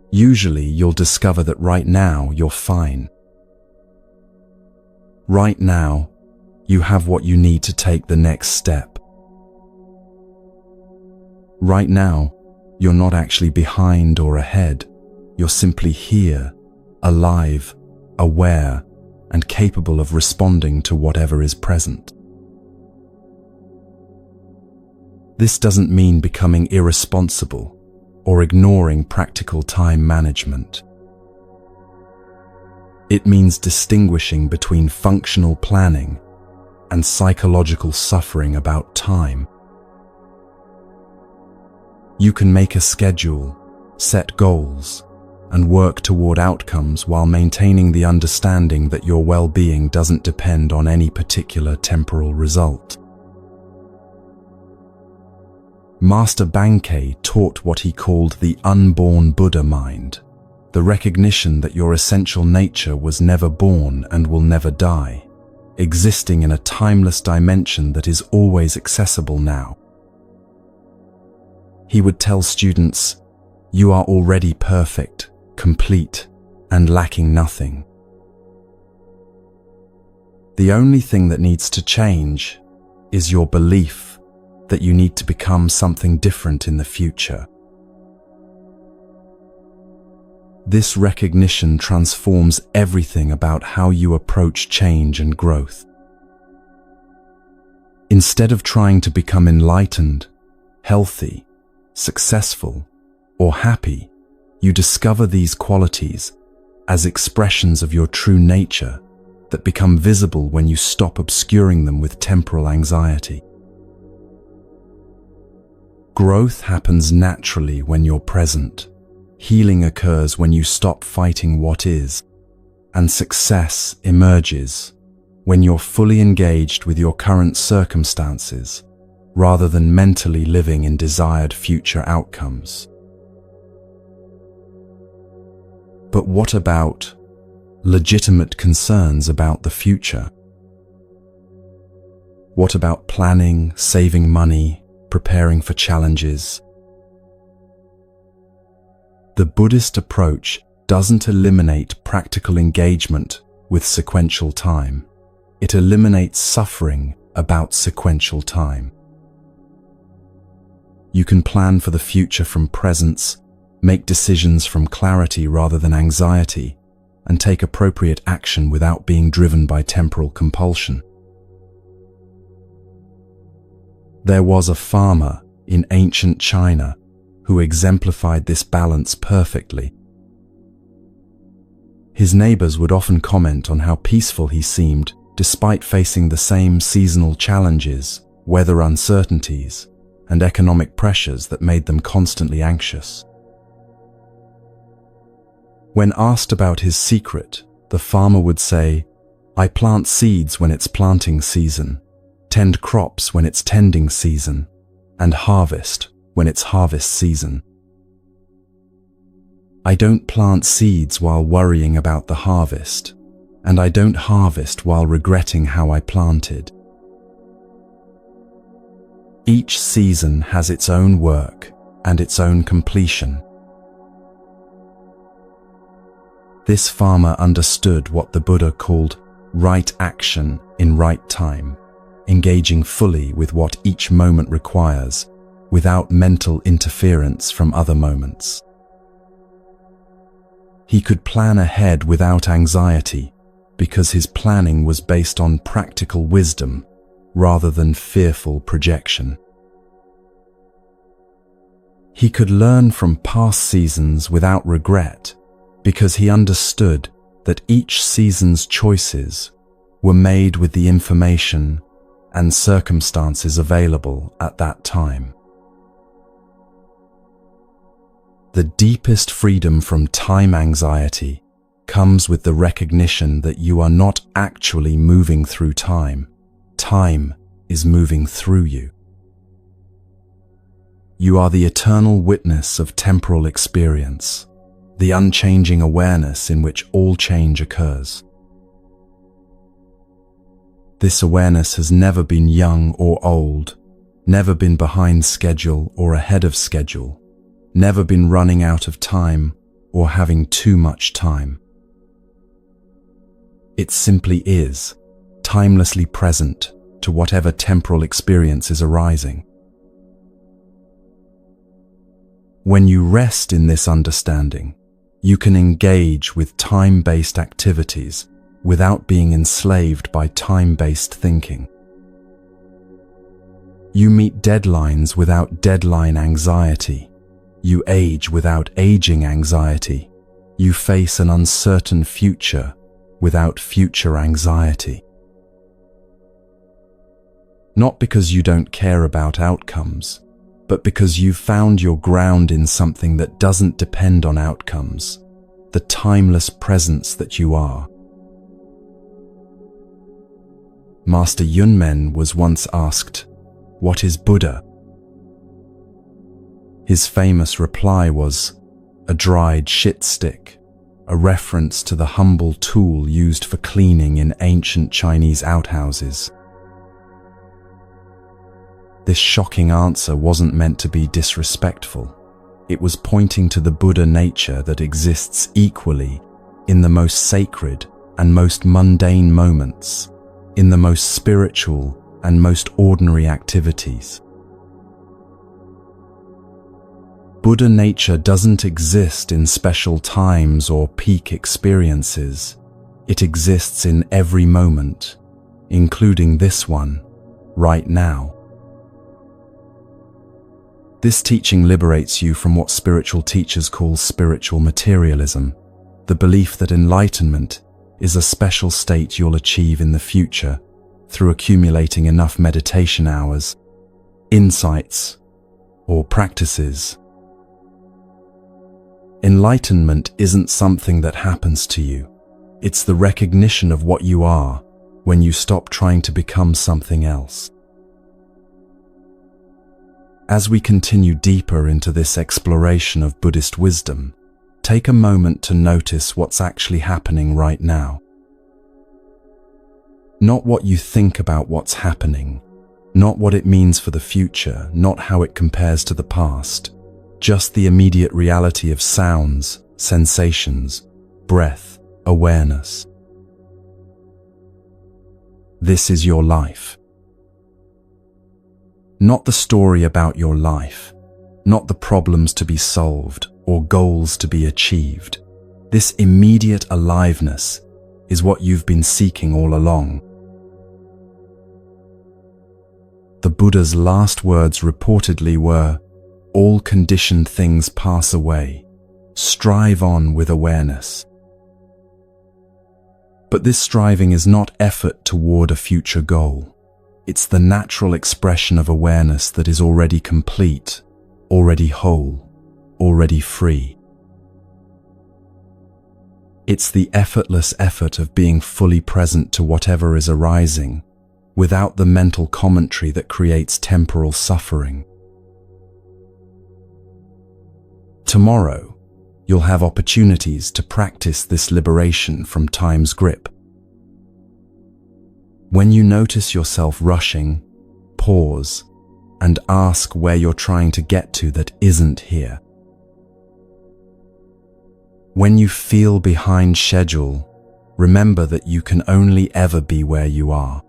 Usually you'll discover that right now you're fine. Right now, you have what you need to take the next step. Right now, you're not actually behind or ahead. You're simply here, alive, aware, and capable of responding to whatever is present. This doesn't mean becoming irresponsible or ignoring practical time management. It means distinguishing between functional planning and psychological suffering about time. You can make a schedule, set goals, and work toward outcomes while maintaining the understanding that your well-being doesn't depend on any particular temporal result. Master Bankei taught what he called the unborn Buddha mind, the recognition that your essential nature was never born and will never die, existing in a timeless dimension that is always accessible now. He would tell students, "You are already perfect, complete, and lacking nothing. The only thing that needs to change is your belief that you need to become something different in the future." This recognition transforms everything about how you approach change and growth. Instead of trying to become enlightened, healthy, successful, or happy, you discover these qualities as expressions of your true nature that become visible when you stop obscuring them with temporal anxiety. Growth happens naturally when you're present. Healing occurs when you stop fighting what is, and success emerges when you're fully engaged with your current circumstances rather than mentally living in desired future outcomes. But what about legitimate concerns about the future? What about planning, saving money, preparing for challenges? The Buddhist approach doesn't eliminate practical engagement with sequential time. It eliminates suffering about sequential time. You can plan for the future from presence, make decisions from clarity rather than anxiety, and take appropriate action without being driven by temporal compulsion. There was a farmer in ancient China who exemplified this balance perfectly. His neighbors would often comment on how peaceful he seemed despite facing the same seasonal challenges, weather uncertainties, and economic pressures that made them constantly anxious. When asked about his secret, the farmer would say, "I plant seeds when it's planting season, tend crops when it's tending season, and harvest when it's harvest season. I don't plant seeds while worrying about the harvest, and I don't harvest while regretting how I planted." Each season has its own work and its own completion. This farmer understood what the Buddha called right action in right time, engaging fully with what each moment requires, without mental interference from other moments. He could plan ahead without anxiety because his planning was based on practical wisdom rather than fearful projection. He could learn from past seasons without regret because he understood that each season's choices were made with the information and circumstances available at that time. The deepest freedom from time anxiety comes with the recognition that you are not actually moving through time. Time is moving through you. You are the eternal witness of temporal experience, the unchanging awareness in which all change occurs. This awareness has never been young or old, never been behind schedule or ahead of schedule, never been running out of time or having too much time. It simply is, timelessly present to whatever temporal experience is arising. When you rest in this understanding, you can engage with time-based activities without being enslaved by time-based thinking. You meet deadlines without deadline anxiety. You age without aging anxiety. You face an uncertain future without future anxiety. Not because you don't care about outcomes, but because you've found your ground in something that doesn't depend on outcomes, the timeless presence that you are. Master Yunmen was once asked, "What is Buddha?" His famous reply was, "A dried shit stick," a reference to the humble tool used for cleaning in ancient Chinese outhouses. This shocking answer wasn't meant to be disrespectful. It was pointing to the Buddha nature that exists equally in the most sacred and most mundane moments, in the most spiritual and most ordinary activities. Buddha nature doesn't exist in special times or peak experiences. It exists in every moment, including this one, right now. This teaching liberates you from what spiritual teachers call spiritual materialism, the belief that enlightenment is a special state you'll achieve in the future through accumulating enough meditation hours, insights, or practices. Enlightenment isn't something that happens to you. It's the recognition of what you are when you stop trying to become something else. As we continue deeper into this exploration of Buddhist wisdom, take a moment to notice what's actually happening right now. Not what you think about what's happening, not what it means for the future, not how it compares to the past, just the immediate reality of sounds, sensations, breath, awareness. This is your life. Not the story about your life, not the problems to be solved or goals to be achieved. This immediate aliveness is what you've been seeking all along. The Buddha's last words reportedly were, "All conditioned things pass away. Strive on with awareness." But this striving is not effort toward a future goal. It's the natural expression of awareness that is already complete, already whole, already free. It's the effortless effort of being fully present to whatever is arising, without the mental commentary that creates temporal suffering. Tomorrow, you'll have opportunities to practice this liberation from time's grip. When you notice yourself rushing, pause and ask where you're trying to get to that isn't here. When you feel behind schedule, remember that you can only ever be where you are.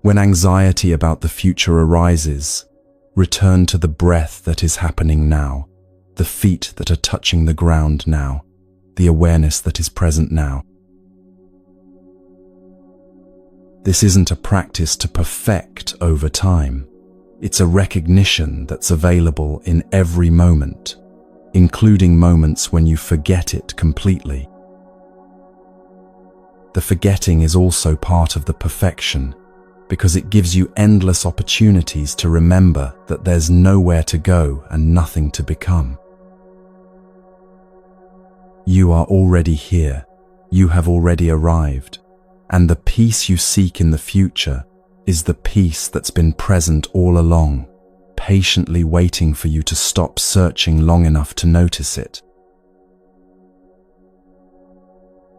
When anxiety about the future arises, return to the breath that is happening now, the feet that are touching the ground now, the awareness that is present now. This isn't a practice to perfect over time. It's a recognition that's available in every moment, including moments when you forget it completely. The forgetting is also part of the perfection. because it gives you endless opportunities to remember that there's nowhere to go and nothing to become. You are already here, you have already arrived, and the peace you seek in the future is the peace that's been present all along, patiently waiting for you to stop searching long enough to notice it.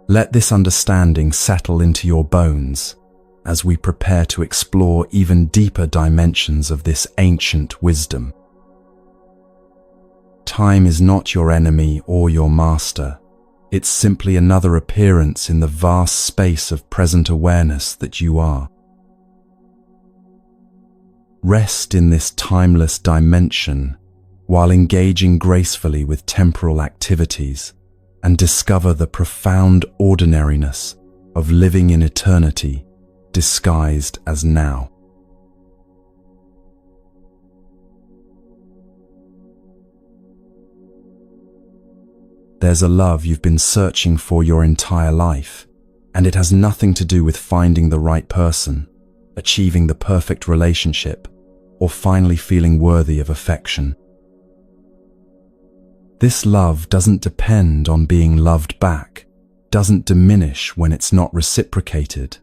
Let this understanding settle into your bones as we prepare to explore even deeper dimensions of this ancient wisdom. Time is not your enemy or your master. It's simply another appearance in the vast space of present awareness that you are. Rest in this timeless dimension while engaging gracefully with temporal activities, and discover the profound ordinariness of living in eternity disguised as now. There's a love you've been searching for your entire life, and it has nothing to do with finding the right person, achieving the perfect relationship, or finally feeling worthy of affection. This love doesn't depend on being loved back, doesn't diminish when it's not reciprocated,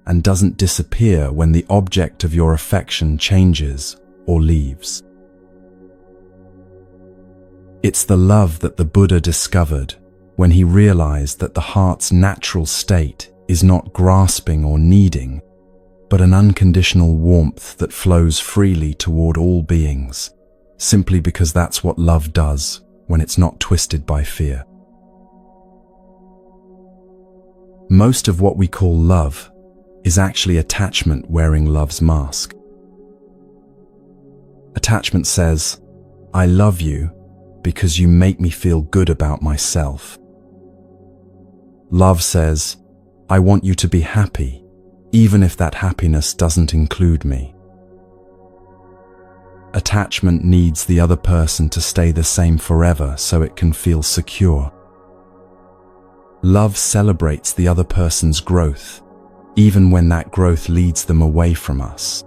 and doesn't disappear when the object of your affection changes or leaves. It's the love that the Buddha discovered when he realized that the heart's natural state is not grasping or needing, but an unconditional warmth that flows freely toward all beings, simply because that's what love does when it's not twisted by fear. Most of what we call love is actually attachment wearing love's mask. Attachment says, "I love you because you make me feel good about myself." Love says, "I want you to be happy, even if that happiness doesn't include me." Attachment needs the other person to stay the same forever so it can feel secure. Love celebrates the other person's growth, even when that growth leads them away from us.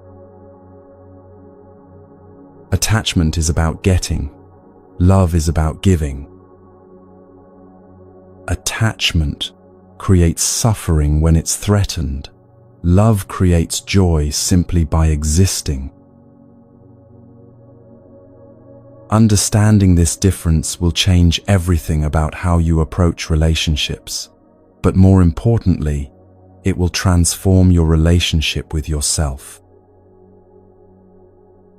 Attachment is about getting. Love is about giving. Attachment creates suffering when it's threatened. Love creates joy simply by existing. Understanding this difference will change everything about how you approach relationships, but more importantly, it will transform your relationship with yourself.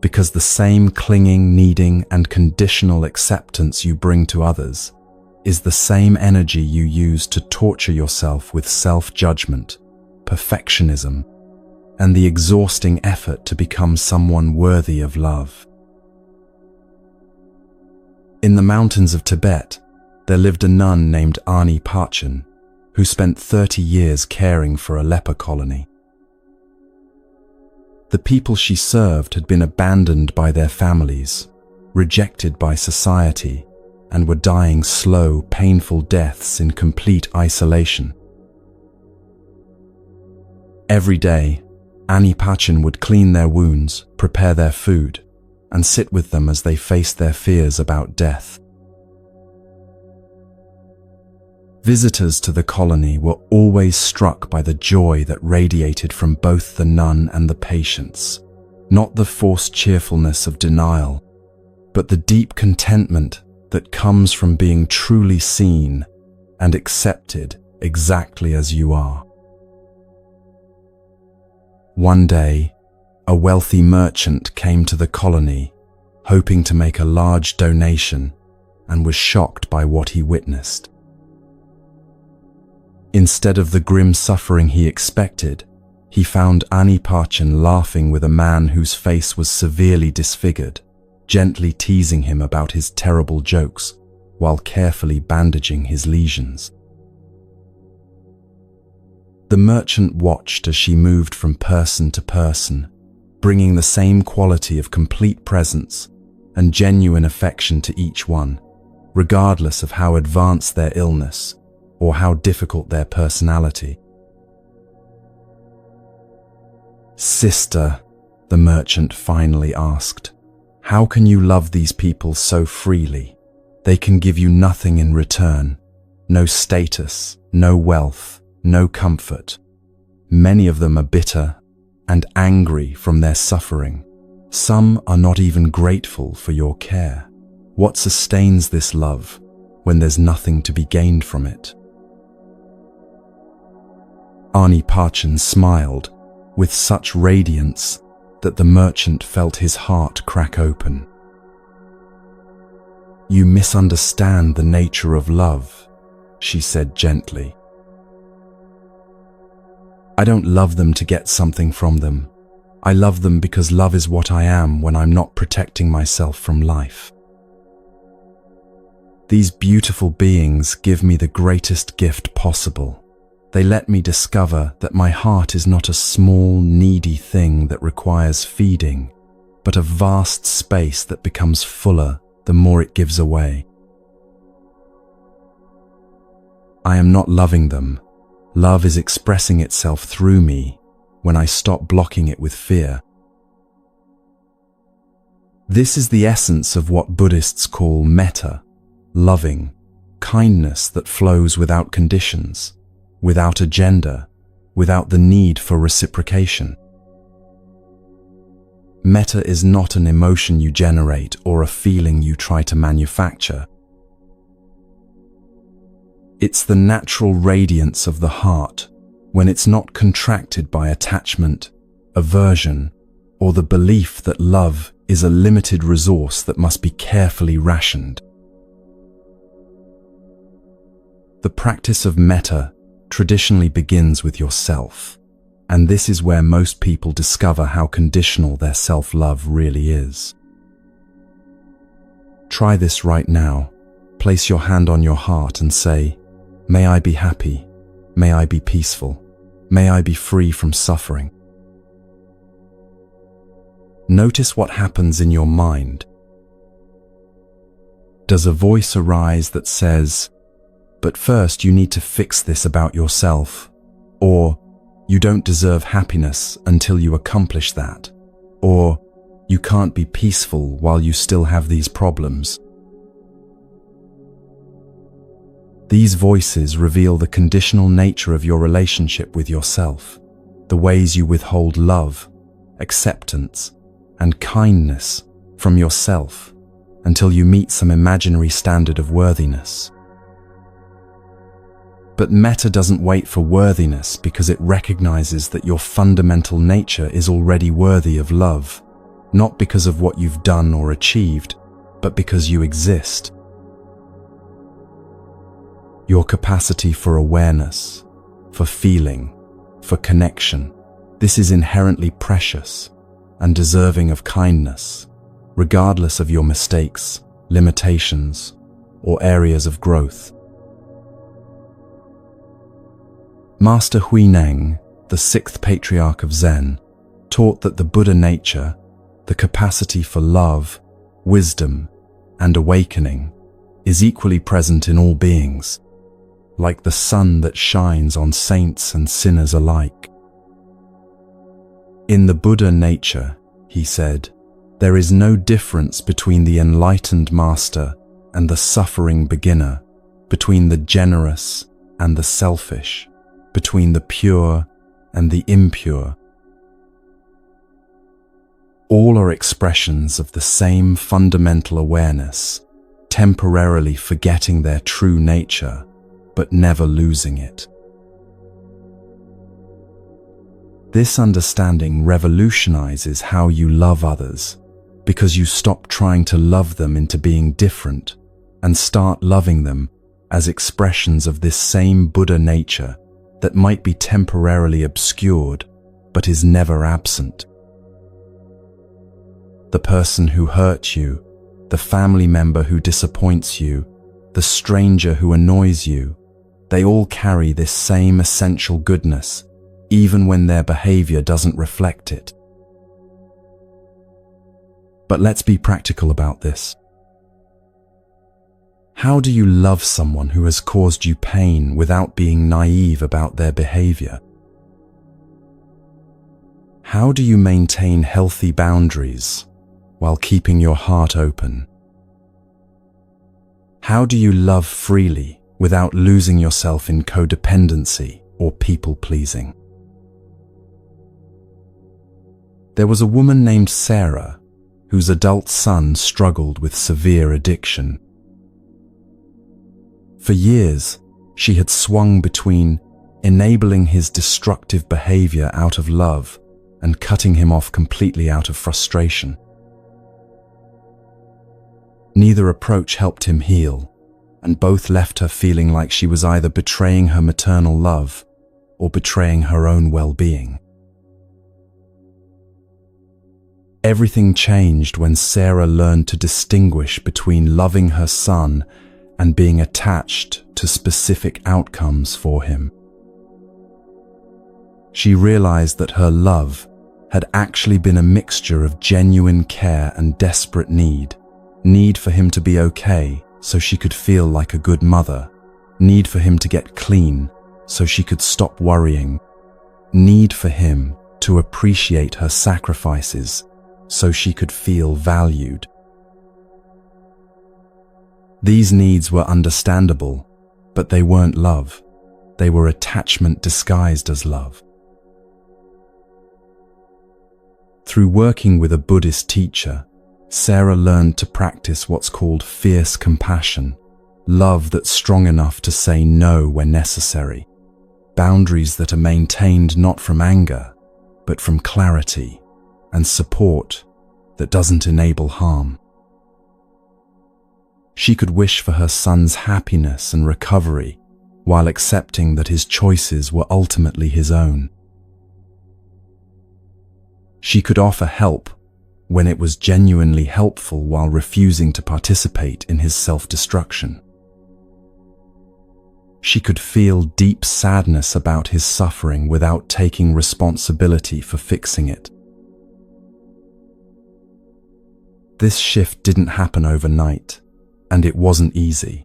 Because the same clinging, needing, and conditional acceptance you bring to others is the same energy you use to torture yourself with self-judgment, perfectionism, and the exhausting effort to become someone worthy of love. In the mountains of Tibet, there lived a nun named Ani Parchin, who spent 30 years caring for a leper colony. The people she served had been abandoned by their families, rejected by society, and were dying slow, painful deaths in complete isolation. Every day, Ani Parchin would clean their wounds, prepare their food, and sit with them as they faced their fears about death. Visitors to the colony were always struck by the joy that radiated from both the nun and the patients, not the forced cheerfulness of denial, but the deep contentment that comes from being truly seen and accepted exactly as you are. One day, a wealthy merchant came to the colony, hoping to make a large donation, and was shocked by what he witnessed. Instead of the grim suffering he expected, he found Ani Parchin laughing with a man whose face was severely disfigured, gently teasing him about his terrible jokes while carefully bandaging his lesions. The merchant watched as she moved from person to person, bringing the same quality of complete presence and genuine affection to each one, regardless of how advanced their illness or how difficult their personality. "Sister," the merchant finally asked, "how can you love these people so freely? They can give you nothing in return. No status, no wealth, no comfort. Many of them are bitter and angry from their suffering. Some are not even grateful for your care. What sustains this love when there's nothing to be gained from it?" Arni Parchin smiled with such radiance that the merchant felt his heart crack open. "You misunderstand the nature of love," she said gently. "I don't love them to get something from them. I love them because love is what I am when I'm not protecting myself from life. These beautiful beings give me the greatest gift possible. They let me discover that my heart is not a small, needy thing that requires feeding, but a vast space that becomes fuller the more it gives away. I am not loving them. Love is expressing itself through me when I stop blocking it with fear. This is the essence of what Buddhists call metta, loving, kindness that flows without conditions, without agenda, without the need for reciprocation. Metta is not an emotion you generate or a feeling you try to manufacture. It's the natural radiance of the heart when it's not contracted by attachment, aversion, or the belief that love is a limited resource that must be carefully rationed. The practice of metta traditionally begins with yourself, and this is where most people discover how conditional their self-love really is. Try this right now. Place your hand on your heart and say, "May I be happy. May I be peaceful. May I be free from suffering." Notice what happens in your mind. Does a voice arise that says, "But first you need to fix this about yourself," or "You don't deserve happiness until you accomplish that," or "You can't be peaceful while you still have these problems"? These voices reveal the conditional nature of your relationship with yourself, the ways you withhold love, acceptance, and kindness from yourself until you meet some imaginary standard of worthiness. But metta doesn't wait for worthiness because it recognizes that your fundamental nature is already worthy of love, not because of what you've done or achieved, but because you exist. Your capacity for awareness, for feeling, for connection, this is inherently precious and deserving of kindness, regardless of your mistakes, limitations, or areas of growth. Master Huineng, the sixth patriarch of Zen, taught that the Buddha nature, the capacity for love, wisdom, and awakening, is equally present in all beings, like the sun that shines on saints and sinners alike. In the Buddha nature, he said, there is no difference between the enlightened master and the suffering beginner, between the generous and the selfish, between the pure and the impure. All are expressions of the same fundamental awareness, temporarily forgetting their true nature, but never losing it. This understanding revolutionizes how you love others, because you stop trying to love them into being different and start loving them as expressions of this same Buddha nature that might be temporarily obscured, but is never absent. The person who hurt you, the family member who disappoints you, the stranger who annoys you, they all carry this same essential goodness, even when their behavior doesn't reflect it. But let's be practical about this. How do you love someone who has caused you pain without being naive about their behavior? How do you maintain healthy boundaries while keeping your heart open? How do you love freely without losing yourself in codependency or people-pleasing? There was a woman named Sarah whose adult son struggled with severe addiction. For years, she had swung between enabling his destructive behavior out of love and cutting him off completely out of frustration. Neither approach helped him heal, and both left her feeling like she was either betraying her maternal love or betraying her own well-being. Everything changed when Sarah learned to distinguish between loving her son and being attached to specific outcomes for him. She realized that her love had actually been a mixture of genuine care and desperate need for him to be okay so she could feel like a good mother, need for him to get clean so she could stop worrying, need for him to appreciate her sacrifices so she could feel valued. These needs were understandable, but they weren't love. They were attachment disguised as love. Through working with a Buddhist teacher, Sarah learned to practice what's called fierce compassion, love that's strong enough to say no when necessary, boundaries that are maintained not from anger, but from clarity, and support that doesn't enable harm. She could wish for her son's happiness and recovery while accepting that his choices were ultimately his own. She could offer help when it was genuinely helpful while refusing to participate in his self-destruction. She could feel deep sadness about his suffering without taking responsibility for fixing it. This shift didn't happen overnight, and it wasn't easy.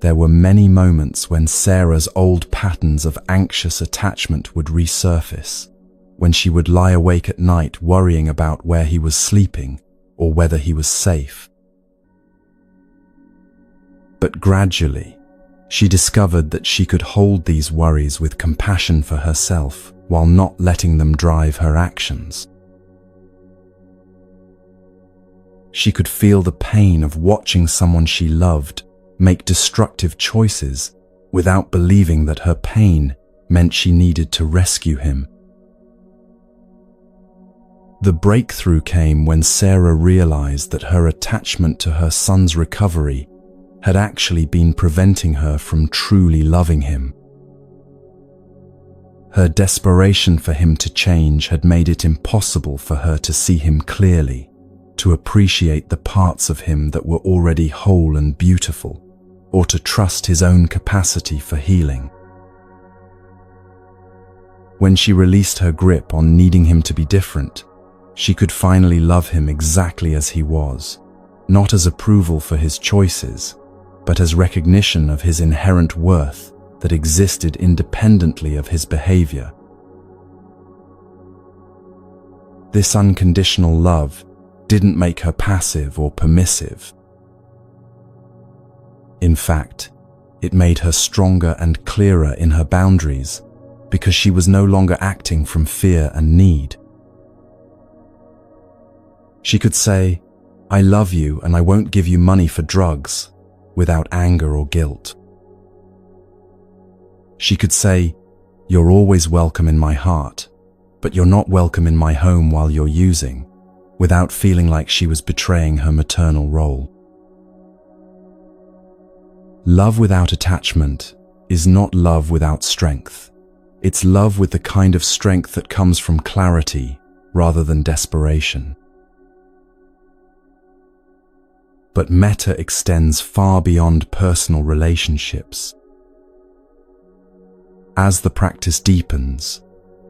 There were many moments when Sarah's old patterns of anxious attachment would resurface, when she would lie awake at night worrying about where he was sleeping or whether he was safe. But gradually, she discovered that she could hold these worries with compassion for herself while not letting them drive her actions. She could feel the pain of watching someone she loved make destructive choices without believing that her pain meant she needed to rescue him. The breakthrough came when Sarah realized that her attachment to her son's recovery had actually been preventing her from truly loving him. Her desperation for him to change had made it impossible for her to see him clearly, to appreciate the parts of him that were already whole and beautiful, or to trust his own capacity for healing. When she released her grip on needing him to be different, she could finally love him exactly as he was, not as approval for his choices, but as recognition of his inherent worth that existed independently of his behavior. This unconditional love didn't make her passive or permissive. In fact, it made her stronger and clearer in her boundaries because she was no longer acting from fear and need. She could say, "I love you and I won't give you money for drugs," without anger or guilt. She could say, "You're always welcome in my heart, but you're not welcome in my home while you're using," without feeling like she was betraying her maternal role. Love without attachment is not love without strength. It's love with the kind of strength that comes from clarity rather than desperation. But metta extends far beyond personal relationships. As the practice deepens,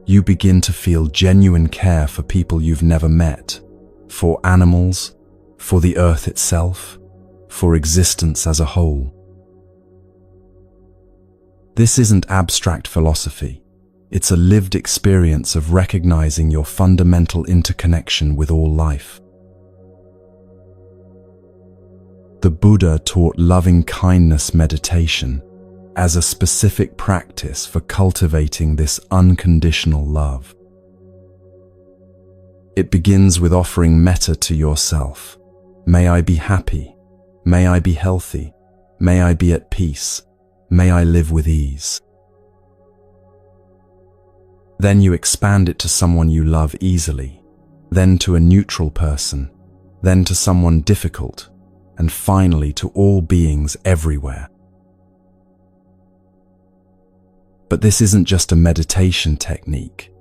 you begin to feel genuine care for people you've never met, for animals, for the earth itself, for existence as a whole. This isn't abstract philosophy. It's a lived experience of recognizing your fundamental interconnection with all life. The Buddha taught loving-kindness meditation as a specific practice for cultivating this unconditional love. It begins with offering metta to yourself. May I be happy. May I be healthy. May I be at peace. May I live with ease. Then you expand it to someone you love easily, then to a neutral person, then to someone difficult, and finally to all beings everywhere. But this isn't just a meditation technique.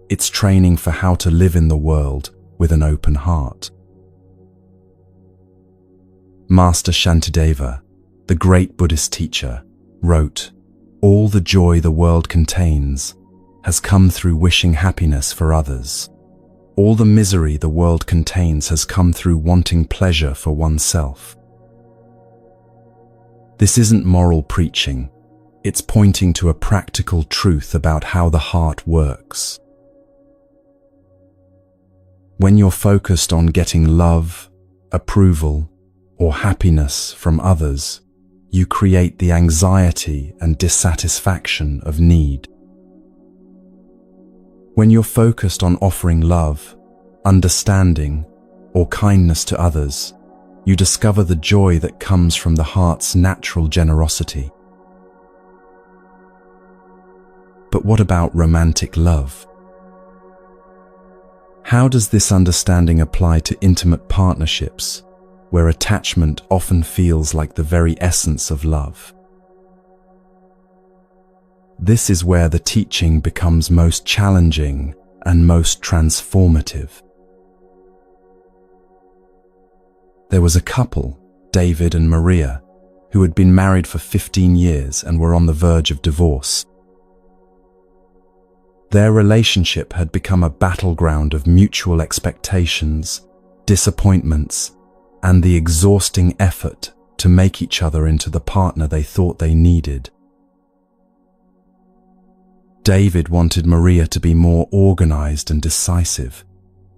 It's training for how to live in the world with an open heart. Master Shantideva, the great Buddhist teacher, wrote, "All the joy the world contains has come through wishing happiness for others. All the misery the world contains has come through wanting pleasure for oneself." This isn't moral preaching. It's pointing to a practical truth about how the heart works. When you're focused on getting love, approval, or happiness from others, you create the anxiety and dissatisfaction of need. When you're focused on offering love, understanding, or kindness to others, you discover the joy that comes from the heart's natural generosity. But what about romantic love? How does this understanding apply to intimate partnerships, where attachment often feels like the very essence of love? This is where the teaching becomes most challenging and most transformative. There was a couple, David and Maria, who had been married for 15 years and were on the verge of divorce. Their relationship had become a battleground of mutual expectations, disappointments, and the exhausting effort to make each other into the partner they thought they needed. David wanted Maria to be more organized and decisive.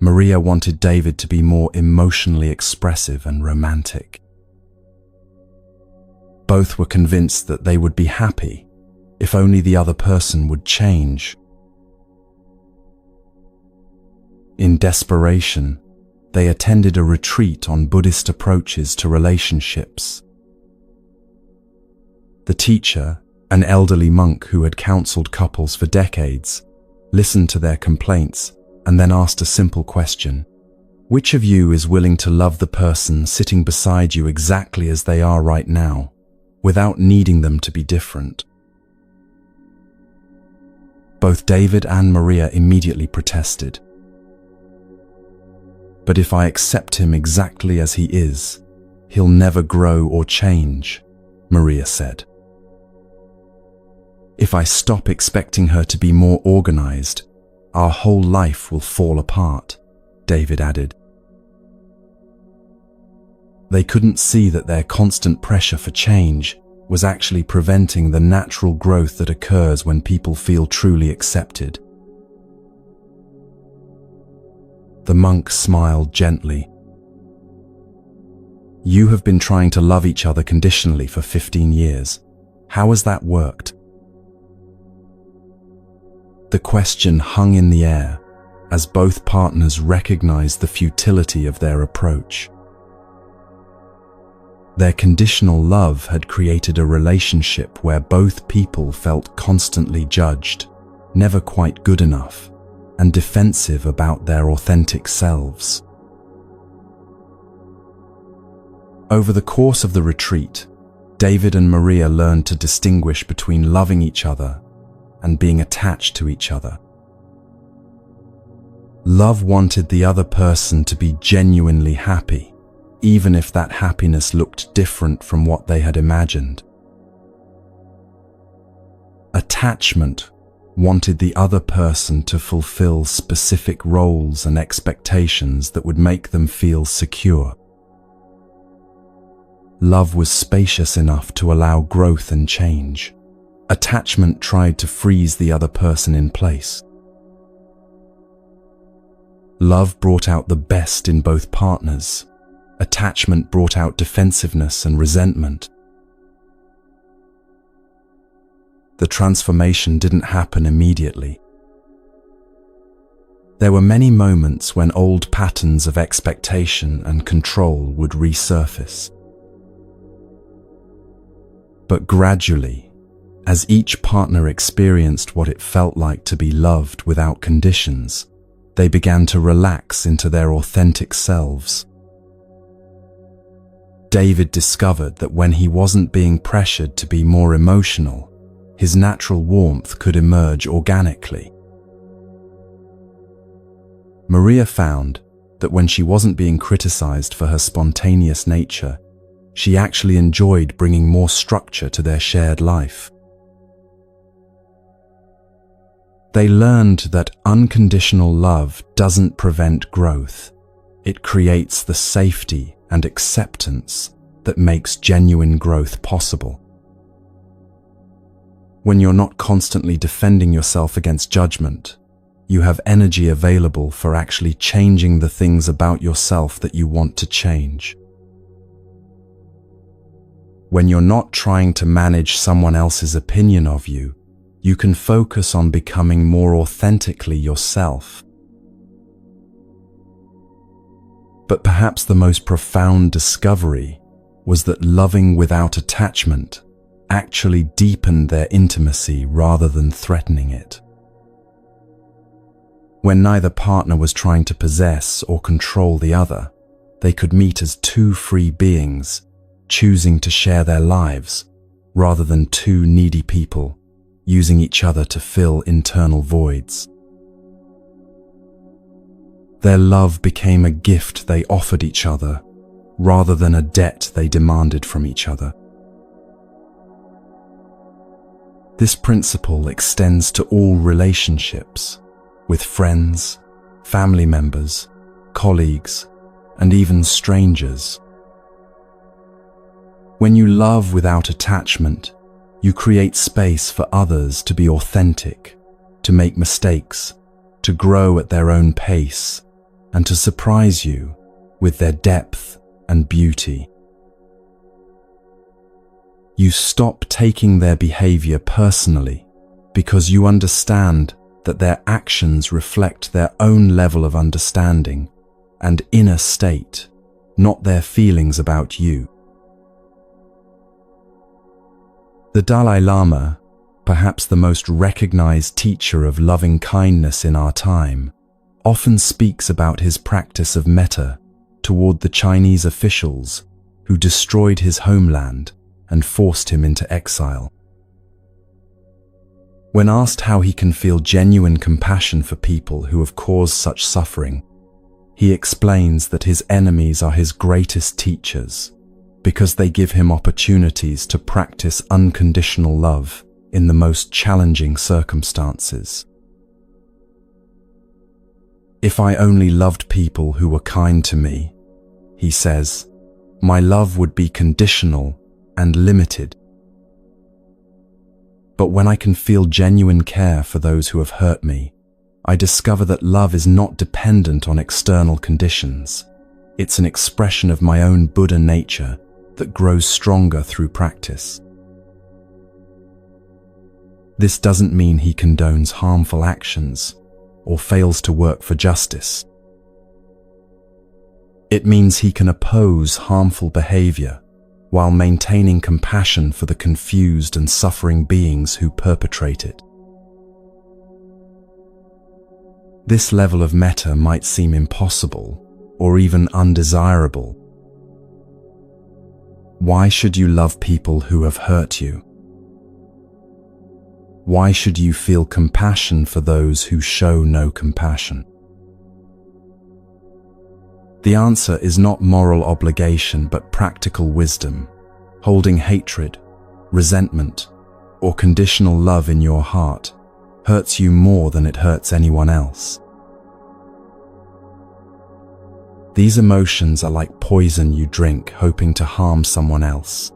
Maria wanted David to be more emotionally expressive and romantic. Both were convinced that they would be happy if only the other person would change. In desperation, they attended a retreat on Buddhist approaches to relationships. The teacher, an elderly monk who had counseled couples for decades, listened to their complaints and then asked a simple question. Which of you is willing to love the person sitting beside you exactly as they are right now, without needing them to be different? Both David and Maria immediately protested. But if I accept him exactly as he is, he'll never grow or change, Maria said. If I stop expecting her to be more organized, our whole life will fall apart, David added. They couldn't see that their constant pressure for change was actually preventing the natural growth that occurs when people feel truly accepted. The monk smiled gently. You have been trying to love each other conditionally for 15 years. How has that worked? The question hung in the air as both partners recognized the futility of their approach. Their conditional love had created a relationship where both people felt constantly judged, never quite good enough, and defensive about their authentic selves. Over the course of the retreat, David and Maria learned to distinguish between loving each other and being attached to each other. Love wanted the other person to be genuinely happy, even if that happiness looked different from what they had imagined. Attachment wanted the other person to fulfill specific roles and expectations that would make them feel secure. Love was spacious enough to allow growth and change, Attachment tried to freeze the other person in place. Love brought out the best in both partners. Attachment brought out defensiveness and resentment. The transformation didn't happen immediately. There were many moments when old patterns of expectation and control would resurface. But gradually, as each partner experienced what it felt like to be loved without conditions, they began to relax into their authentic selves. David discovered that when he wasn't being pressured to be more emotional, his natural warmth could emerge organically. Maria found that when she wasn't being criticized for her spontaneous nature, she actually enjoyed bringing more structure to their shared life. They learned that unconditional love doesn't prevent growth. It creates the safety and acceptance that makes genuine growth possible. When you're not constantly defending yourself against judgment, you have energy available for actually changing the things about yourself that you want to change. When you're not trying to manage someone else's opinion of you, you can focus on becoming more authentically yourself. But perhaps the most profound discovery was that loving without attachment actually deepened their intimacy rather than threatening it. When neither partner was trying to possess or control the other, they could meet as two free beings, choosing to share their lives, rather than two needy people, using each other to fill internal voids. Their love became a gift they offered each other, rather than a debt they demanded from each other. This principle extends to all relationships, with friends, family members, colleagues, and even strangers. When you love without attachment, you create space for others to be authentic, to make mistakes, to grow at their own pace, and to surprise you with their depth and beauty. You stop taking their behavior personally because you understand that their actions reflect their own level of understanding and inner state, not their feelings about you. The Dalai Lama, perhaps the most recognized teacher of loving kindness in our time, often speaks about his practice of metta toward the Chinese officials who destroyed his homeland and forced him into exile. When asked how he can feel genuine compassion for people who have caused such suffering, he explains that his enemies are his greatest teachers because they give him opportunities to practice unconditional love in the most challenging circumstances. If I only loved people who were kind to me, he says, my love would be conditional and limited. But when I can feel genuine care for those who have hurt me, I discover that love is not dependent on external conditions. It's an expression of my own Buddha nature that grows stronger through practice. This doesn't mean he condones harmful actions or fails to work for justice. It means he can oppose harmful behavior while maintaining compassion for the confused and suffering beings who perpetrate it. This level of metta might seem impossible or even undesirable. Why should you love people who have hurt you? Why should you feel compassion for those who show no compassion? The answer is not moral obligation but practical wisdom. Holding hatred, resentment, or conditional love in your heart hurts you more than it hurts anyone else. These emotions are like poison you drink hoping to harm someone else.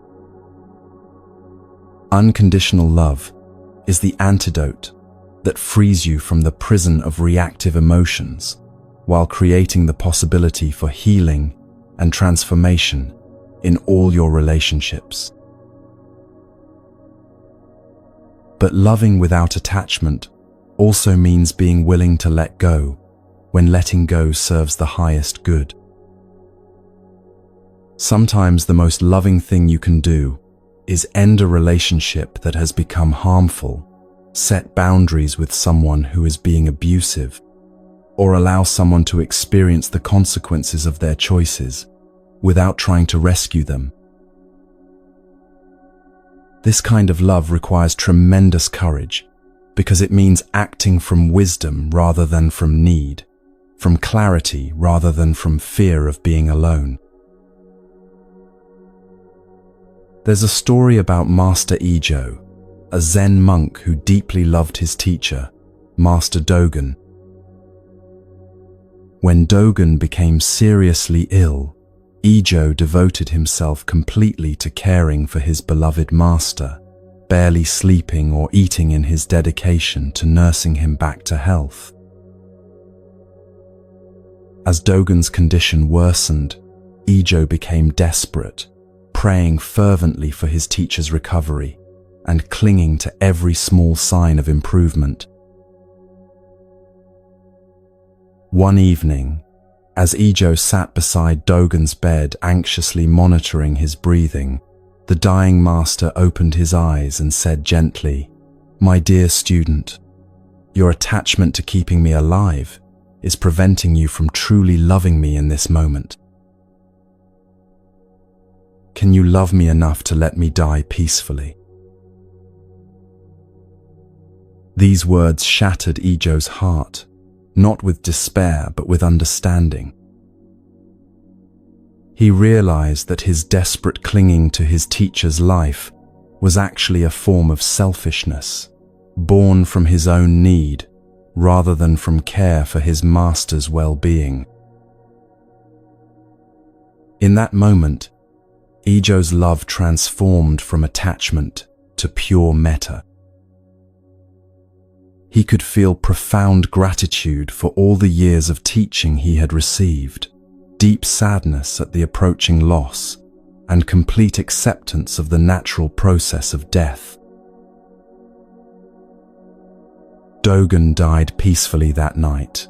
Unconditional love is the antidote that frees you from the prison of reactive emotions while creating the possibility for healing and transformation in all your relationships. But loving without attachment also means being willing to let go when letting go serves the highest good. Sometimes the most loving thing you can do is end a relationship that has become harmful, set boundaries with someone who is being abusive, or allow someone to experience the consequences of their choices without trying to rescue them. This kind of love requires tremendous courage because it means acting from wisdom rather than from need, from clarity rather than from fear of being alone. There's a story about Master Ijo, a Zen monk who deeply loved his teacher, Master Dogen. When Dogen became seriously ill, Ijo devoted himself completely to caring for his beloved master, barely sleeping or eating in his dedication to nursing him back to health. As Dogen's condition worsened, Ijo became desperate, praying fervently for his teacher's recovery and clinging to every small sign of improvement. One evening, as Ijo sat beside Dogen's bed anxiously monitoring his breathing, the dying master opened his eyes and said gently, "My dear student, your attachment to keeping me alive is preventing you from truly loving me in this moment. Can you love me enough to let me die peacefully?" These words shattered Ijo's heart, not with despair but with understanding. He realized that his desperate clinging to his teacher's life was actually a form of selfishness, born from his own need rather than from care for his master's well-being. In that moment, Ijo's love transformed from attachment to pure metta. He could feel profound gratitude for all the years of teaching he had received, deep sadness at the approaching loss, and complete acceptance of the natural process of death. Dogen died peacefully that night,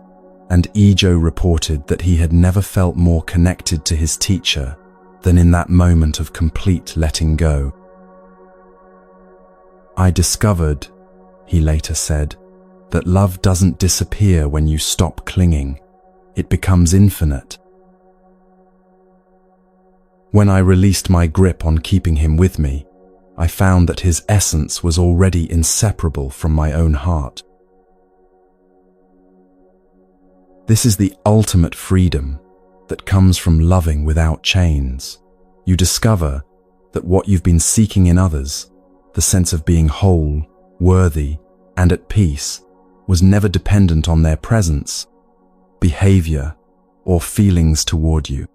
and Ijo reported that he had never felt more connected to his teacher than in that moment of complete letting go. "I discovered," he later said, "that love doesn't disappear when you stop clinging. It becomes infinite. When I released my grip on keeping him with me, I found that his essence was already inseparable from my own heart." This is the ultimate freedom that comes from loving without chains. You discover that what you've been seeking in others, the sense of being whole, worthy, and at peace, was never dependent on their presence, behavior, or feelings toward you.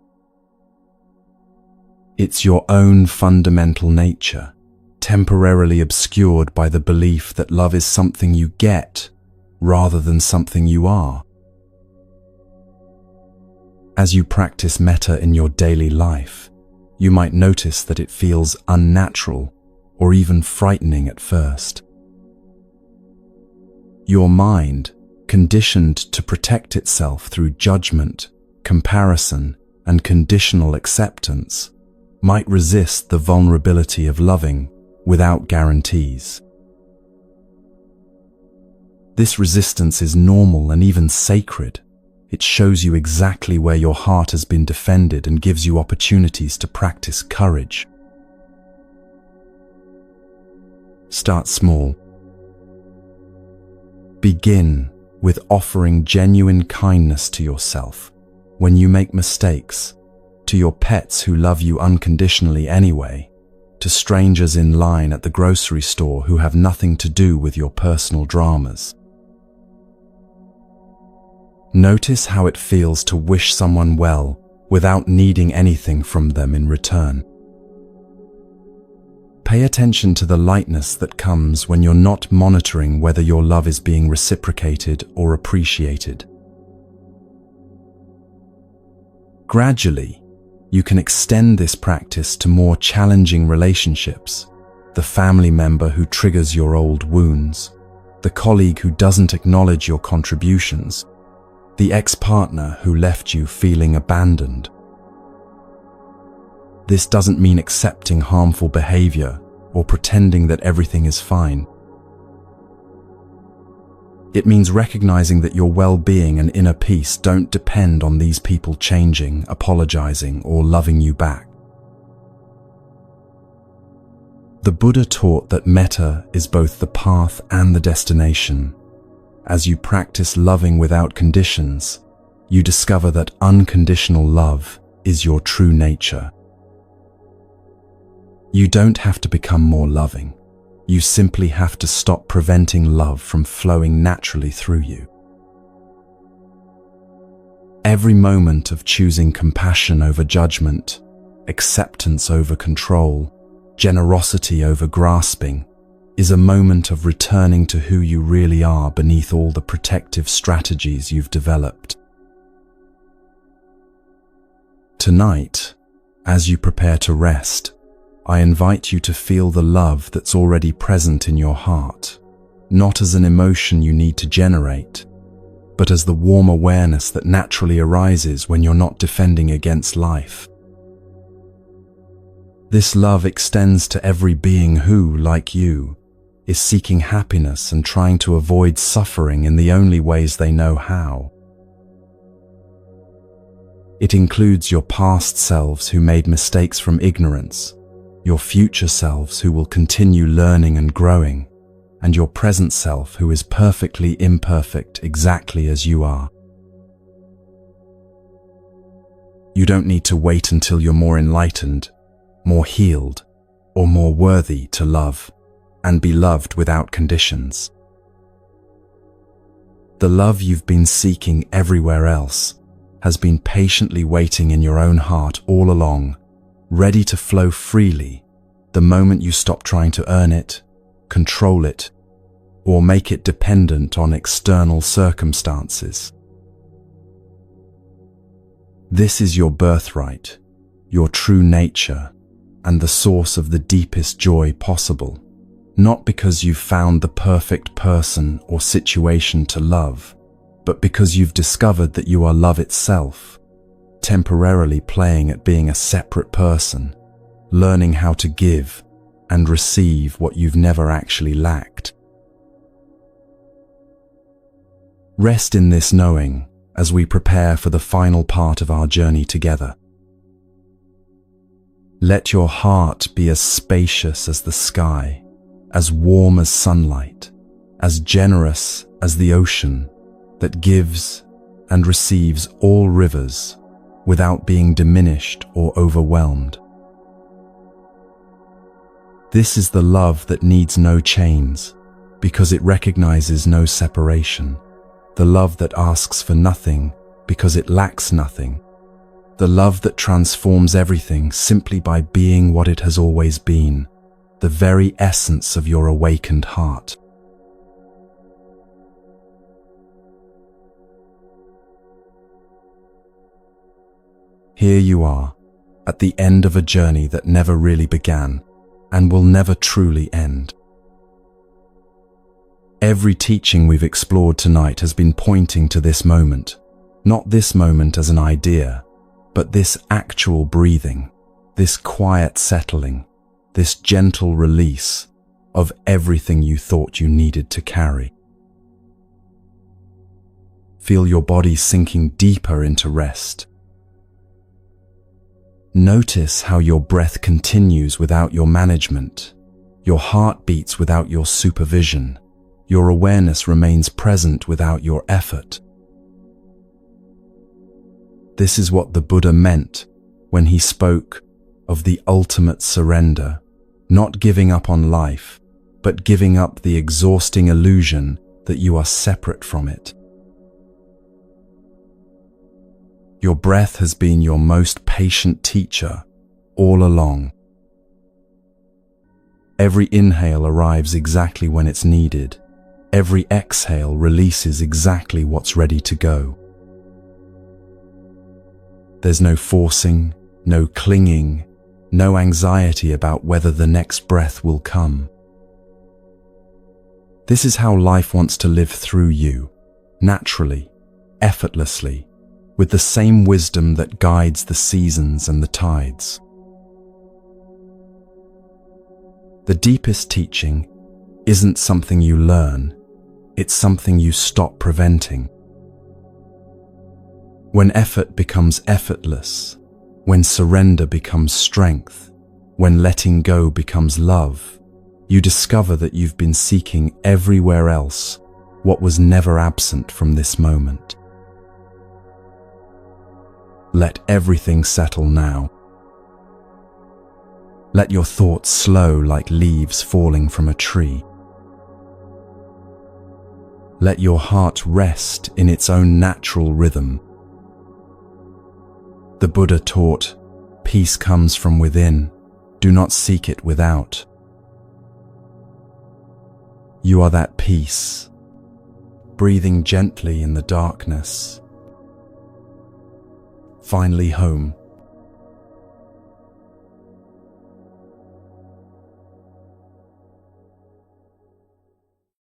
It's your own fundamental nature, temporarily obscured by the belief that love is something you get rather than something you are. As you practice metta in your daily life, you might notice that it feels unnatural or even frightening at first. Your mind, conditioned to protect itself through judgment, comparison, and conditional acceptance, might resist the vulnerability of loving without guarantees. This resistance is normal and even sacred. It shows you exactly where your heart has been defended and gives you opportunities to practice courage. Start small. Begin with offering genuine kindness to yourself when you make mistakes, to your pets who love you unconditionally anyway, to strangers in line at the grocery store who have nothing to do with your personal dramas. Notice how it feels to wish someone well without needing anything from them in return. Pay attention to the lightness that comes when you're not monitoring whether your love is being reciprocated or appreciated. Gradually, you can extend this practice to more challenging relationships, the family member who triggers your old wounds, the colleague who doesn't acknowledge your contributions, the ex-partner who left you feeling abandoned. This doesn't mean accepting harmful behavior or pretending that everything is fine. It means recognizing that your well-being and inner peace don't depend on these people changing, apologizing, or loving you back. The Buddha taught that metta is both the path and the destination. As you practice loving without conditions, you discover that unconditional love is your true nature. You don't have to become more loving. You simply have to stop preventing love from flowing naturally through you. Every moment of choosing compassion over judgment, acceptance over control, generosity over grasping, is a moment of returning to who you really are beneath all the protective strategies you've developed. Tonight, as you prepare to rest, I invite you to feel the love that's already present in your heart, not as an emotion you need to generate, but as the warm awareness that naturally arises when you're not defending against life. This love extends to every being who, like you, is seeking happiness and trying to avoid suffering in the only ways they know how. It includes your past selves who made mistakes from ignorance, your future selves who will continue learning and growing, and your present self who is perfectly imperfect exactly as you are. You don't need to wait until you're more enlightened, more healed, or more worthy to love and be loved without conditions. The love you've been seeking everywhere else has been patiently waiting in your own heart all along, ready to flow freely the moment you stop trying to earn it, control it, or make it dependent on external circumstances. This is your birthright, your true nature, and the source of the deepest joy possible, not because you've found the perfect person or situation to love, but because you've discovered that you are love itself, temporarily playing at being a separate person, learning how to give and receive what you've never actually lacked. Rest in this knowing as we prepare for the final part of our journey together. Let your heart be as spacious as the sky, as warm as sunlight, as generous as the ocean that gives and receives all rivers without being diminished or overwhelmed. This is the love that needs no chains because it recognizes no separation, the love that asks for nothing because it lacks nothing, the love that transforms everything simply by being what it has always been, the very essence of your awakened heart. Here you are, at the end of a journey that never really began and will never truly end. Every teaching we've explored tonight has been pointing to this moment, not this moment as an idea, but this actual breathing, this quiet settling, this gentle release of everything you thought you needed to carry. Feel your body sinking deeper into rest. Notice how your breath continues without your management, your heart beats without your supervision, your awareness remains present without your effort. This is what the Buddha meant when he spoke of the ultimate surrender, not giving up on life, but giving up the exhausting illusion that you are separate from it. Your breath has been your most patient teacher all along. Every inhale arrives exactly when it's needed. Every exhale releases exactly what's ready to go. There's no forcing, no clinging, no anxiety about whether the next breath will come. This is how life wants to live through you, naturally, effortlessly, with the same wisdom that guides the seasons and the tides. The deepest teaching isn't something you learn, it's something you stop preventing. When effort becomes effortless, when surrender becomes strength, when letting go becomes love, you discover that you've been seeking everywhere else what was never absent from this moment. Let everything settle now. Let your thoughts slow like leaves falling from a tree. Let your heart rest in its own natural rhythm. The Buddha taught, peace comes from within, do not seek it without. You are that peace, breathing gently in the darkness, finally home